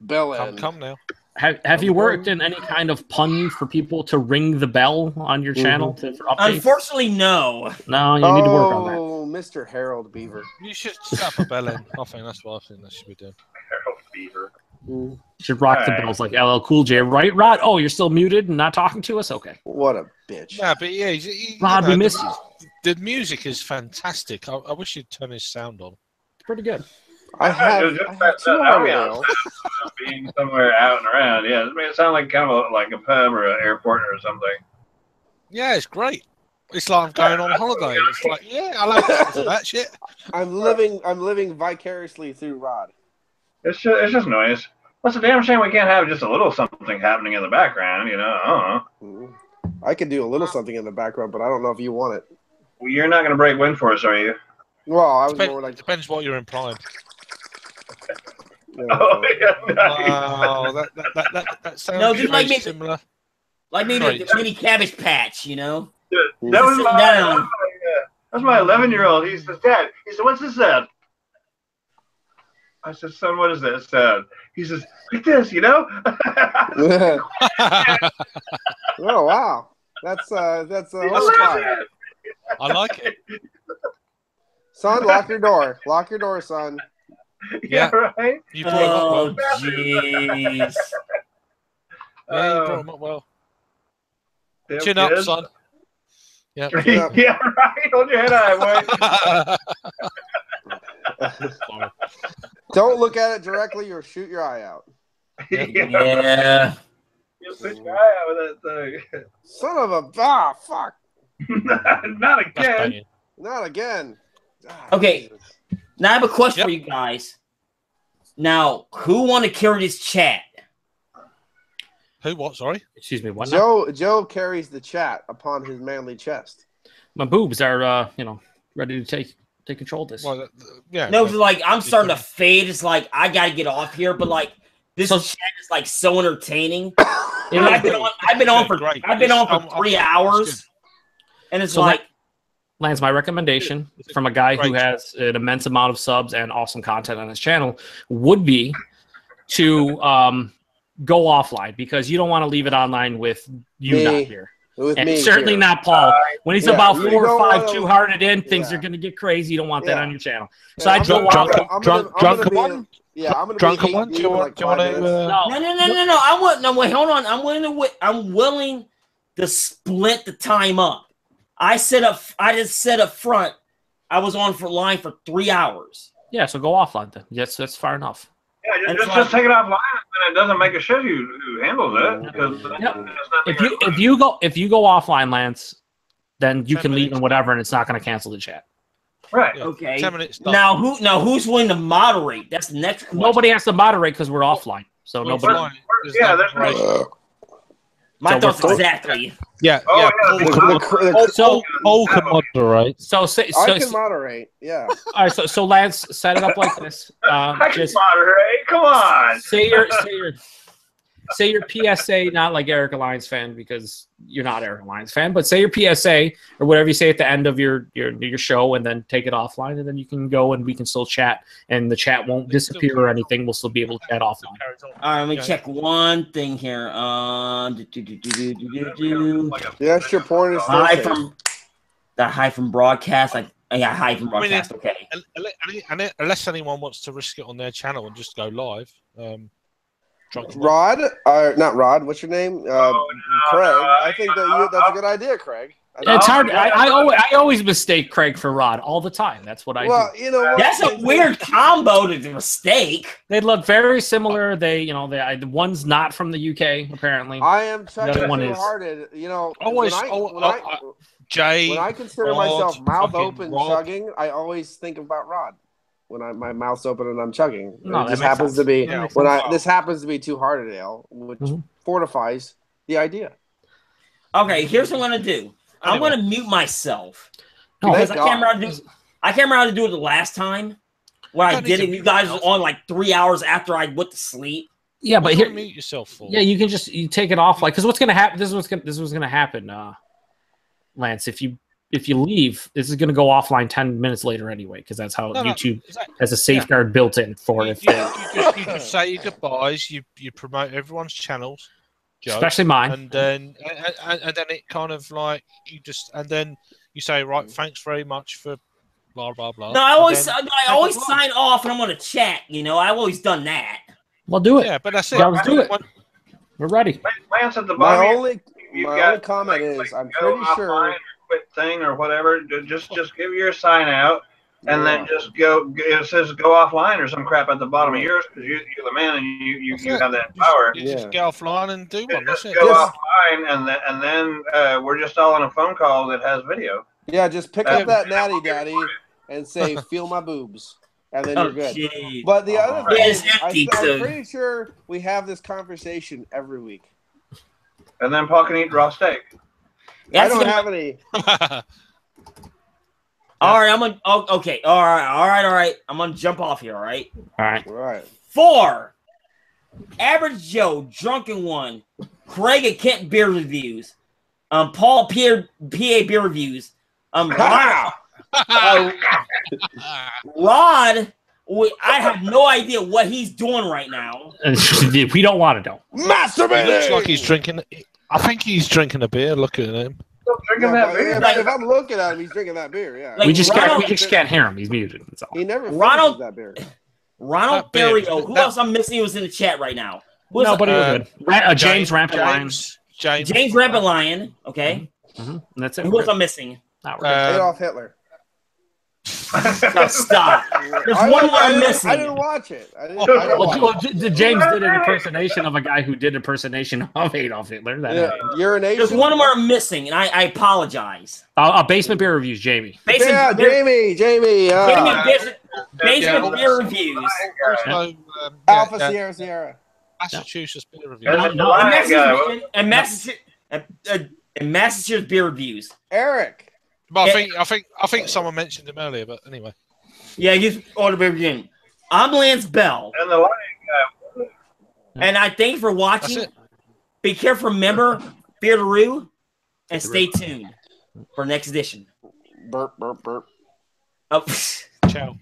Bell End. Come now. Have you worked in any kind of pun for people to ring the bell on your channel for updates? Unfortunately, no. No, you need to work on that. Oh, Mr. Harold Beaver. You should set up a bell in. I think that's what I think that should be doing. Harold Beaver. You should rock the bells like LL Cool J, right, Rod? Oh, you're still muted and not talking to us? Okay. What a bitch. Yeah, but yeah, Rod, we miss you. The music is fantastic. I wish you'd turn his sound on. It's pretty good. I have two being somewhere out and around. Yeah, it made it sound like kind of like a pub or an airport or something. Yeah, it's great. It's like I'm going on holiday. It's like, yeah, I like that shit. I'm living vicariously through Rod. It's just noise. What's a damn shame we can't have just a little something happening in the background, I don't know. I could do a little something in the background, but I don't know if you want it. Well, you're not going to break wind for us, are you? Well, I was more like... Depends what you're implying. Oh, yeah, wow, that sounds very similar. Like maybe a mini Cabbage Patch, Dude, that was my 11-year-old. He says, Dad, what's this sound? I said, son, what is that sound? He says, like this, Oh, wow. That's horrifying. I like it. Son, lock your door. Lock your door, son. Yeah, right? You brought him up well. Jeez. Yeah, you brought him up well. Chin up, son. Yep. Yeah, right. Hold your head high, boy. Don't look at it directly or shoot your eye out. Yeah. You shoot your eye out with that thing. Son of a fuck. Not again. Not again. Okay. Now I have a question for you guys. Now, who want to carry this chat? Who? What? Sorry. Excuse me. What? Joe carries the chat upon his manly chest. My boobs are, ready to take control of this. Well, yeah. No, like I'm starting to fade. It's like I gotta get off here, but like this chat is like so entertaining. And I've been on for 3 hours, and it's like. Lance, my recommendation from a guy who has an immense amount of subs and awesome content on his channel would be to go offline, because you don't want to leave it online with you not here. And certainly not Paul. When he's about 4 or 5 too hearted in, things are going to get crazy. You don't want that on your channel. So I'd go drunk one. Yeah, I'm gonna drunk one. Do you want to? No. I'm willing to split the time up. I just set up front. I was on for line for 3 hours. Yeah, so go offline then. Yes, that's far enough. Yeah, just take it offline, and it doesn't make a shit who handles it. Because if you go offline, Lance, then you can leave and whatever, and it's not going to cancel the chat. Right. Yeah. Okay. 10 minutes. Now who's willing to moderate? That's the next question. Nobody has to moderate because we're offline. So nobody. There's no. My thoughts exactly. Yeah. Paul can moderate. I can moderate. Yeah. All right. So Lance, set it up like this. I can moderate. Come on. Say your PSA, not like Eric Alliance fan, because you're not Eric Alliance fan, but say your PSA or whatever you say at the end of your show, and then take it offline, and then you can go and we can still chat, and the chat won't disappear or anything. We'll still be able to chat offline. All right, let me check one thing here. Yes, your porn is the high from broadcast. Yeah, hide from broadcast. Okay. Unless anyone wants to risk it on their channel and just go live. Rod, not Rod. What's your name? Craig. I think that's a good idea, Craig. It's hard. I always mistake Craig for Rod all the time. That's what I do. Well, you know what? That's a weird combo to mistake. They look very similar. The one's not from the UK apparently. I am chugging The other one too is. hard. You know, Jay, when I consider myself mouth open chugging, I always think about Rod. When my mouth's open and I'm chugging, No, this happens to be this happens to be too hard at ale, which fortifies the idea. Okay, here's what I'm gonna do. I'm gonna mute myself because I can't remember how to do it the last time. When I did it, you guys were on like 3 hours after I went to sleep. Yeah, but here, mute yourself for. Yeah, you can you take it off because what's gonna happen? This was gonna happen, Lance. If you leave, this is going to go offline 10 minutes later anyway, because that's how YouTube has a safeguard built in for it. You just say your goodbyes. You promote everyone's channels, Joe, especially mine, and then it kind of like and then you say right, thanks very much for blah blah blah. No, I always sign off and I'm going to chat. You know, I've always done that. Well, do it. Yeah, but that's it. Yeah, let's do it. We're ready. Lance at the bottom. My only comment is I'm pretty sure. Quit thing or whatever, just give your sign out and then just go. It says go offline or some crap at the bottom of yours because you're the man and you have that power. You just go offline and do one. Just go offline and then we're just all on a phone call that has video. Yeah, just pick up that natty daddy and say feel my boobs. And then you're good. Geez. But the other thing is, I'm pretty sure we have this conversation every week. And then Paul can eat raw steak. I don't have any. All right, I'm gonna. Oh, okay, all right. I'm gonna jump off here. All right. All right. 4. Average Joe, Drunken One, Craig and Kent beer reviews, Paul PA beer reviews, Rod. Rod, I have no idea what he's doing right now. We don't want to know. Masturbating. It looks like he's drinking. I think he's drinking a beer. Look at him. Drinking that beer. If I'm looking at him, he's drinking that beer. Yeah. Like we just can't hear him. He's muted. That's all. He never finishes that beer. Ronald Therio. Who else I'm missing was in the chat right now? Nobody good. James Rampant Lion. James Rampant Lion. Okay. Mm-hmm. That's it. Who else I'm missing? Adolf Hitler. No, stop. There's one more I'm missing. I didn't watch it. James did an impersonation of a guy who did impersonation of Adolf Hitler. Urination. There's one more I'm missing, and I apologize. Basement beer reviews, Jamie. Basement Jamie. Basement beer reviews. Alpha Sierra. Massachusetts beer reviews. And Massachusetts beer reviews. Eric. But I think someone mentioned him earlier. But anyway. Yeah, he's order beer review. I'm Lance Bell. And the Lion guy. And I thank you for watching. Be careful, remember, Beardaroo, and stay tuned for next edition. Burp. Oh. Ciao.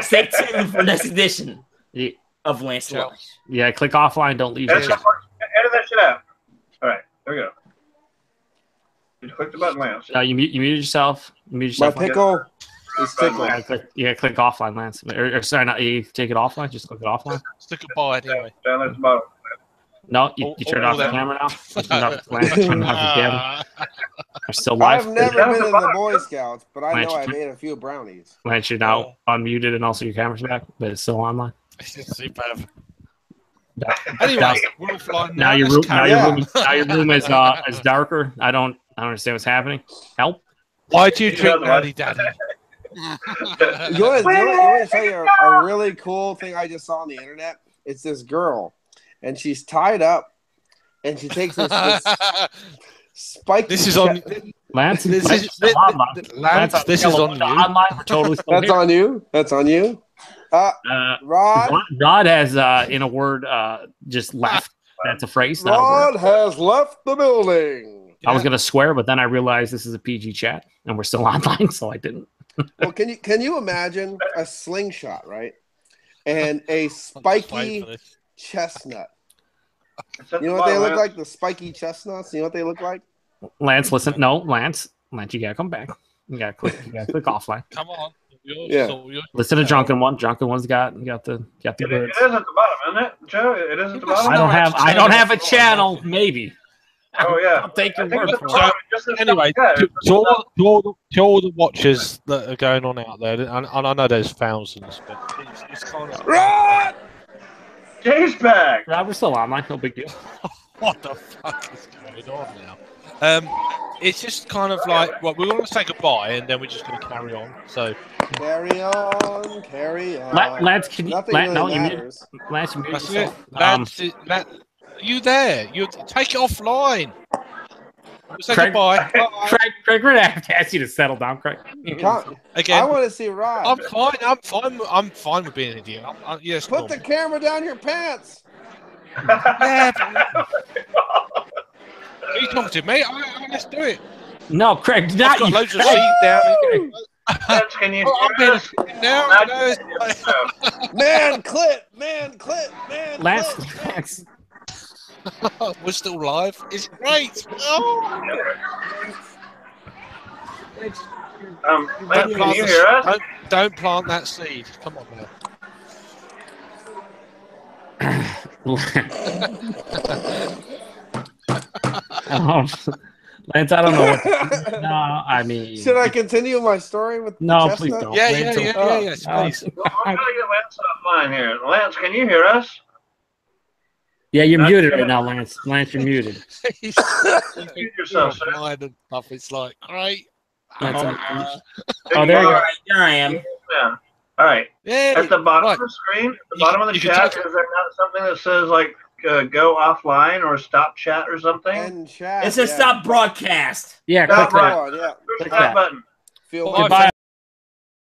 Stay tuned for next edition of Lance Bell. Yeah, click offline. Don't leave the chat. Edit that shit out. All right, there we go. You click the button, Lance. You muted yourself. My pickle is tickled. Yeah, click offline, Lance. Or sorry, not you take it offline. Just click it offline. Stick a ball anyway. Down at the bottom. No, you turned off the camera now. Lance turned off the camera. Are still live. I've never been in the Boy Scouts, but I know I made a few brownies. Lance, you're now unmuted and also your camera's back, but it's still online. Superb. Anyway, now your room is darker. I don't understand what's happening. Help! Why do you drink Daddy? You want to tell you a really cool thing I just saw on the internet? It's this girl, and she's tied up, and she takes this spike. This is on Lance. This is on you. Online, we're totally That's on you. That's on you. Rod has, in a word, just left. That's a phrase. Rod has left the building. I was gonna swear, but then I realized this is a PG chat, and we're still online, so I didn't. Well, can you imagine a slingshot, right? And a spiky chestnut. You know what they look like? The spiky chestnuts. You know what they look like? Lance, listen. No, Lance, you gotta come back. You gotta click offline. Come on. Yeah. Listen to Drunken One. Drunken One's got the words. It is at the bottom, isn't it, Joe? It is at the bottom. I don't have a channel. Maybe. Oh yeah. I'll take your word for So, it. anyway, to all the watchers that are going on out there, and I know there's thousands, but it's kind of Jay's back. We're still online. No big deal. What the fuck is going on now? It's just kind of like, well, we want to say goodbye, and then we're just going to carry on. So carry on. Lance, can you? Nothing Lance, really you matters. Lance, you mute that's yourself. it. Lance, you there? You take it offline. Say Craig, goodbye. Craig, we're gonna have to ask you to settle down, Craig. Again, I want to see Rod. I'm fine with being an idiot. Yes. Put the camera down your pants. Yeah. Are you talking to me? Let's do it. No, Craig, not I've got you. loads of seed down here. Can you I'm being now. Man, clit. Lance. We're still live. It's great. Oh. Can you hear us? Don't plant that seed. Come on now. Lance, I don't know what. No, I mean. Should I continue my story with? No, please don't. Yeah, please. I'm trying to get Lance offline here. Lance, can you hear us? Yeah, you're muted right now, Lance. Lance, you're muted. Mute yourself, sir. It's like great. There you go. Here I am. Yeah. All right. Yeah. At the bottom of the screen, at the bottom of the chat, is there not something that says like go offline or stop chat or something? And chat. It says stop broadcast. Yeah, Stop click that. On, yeah. Push that button. Feel Goodbye.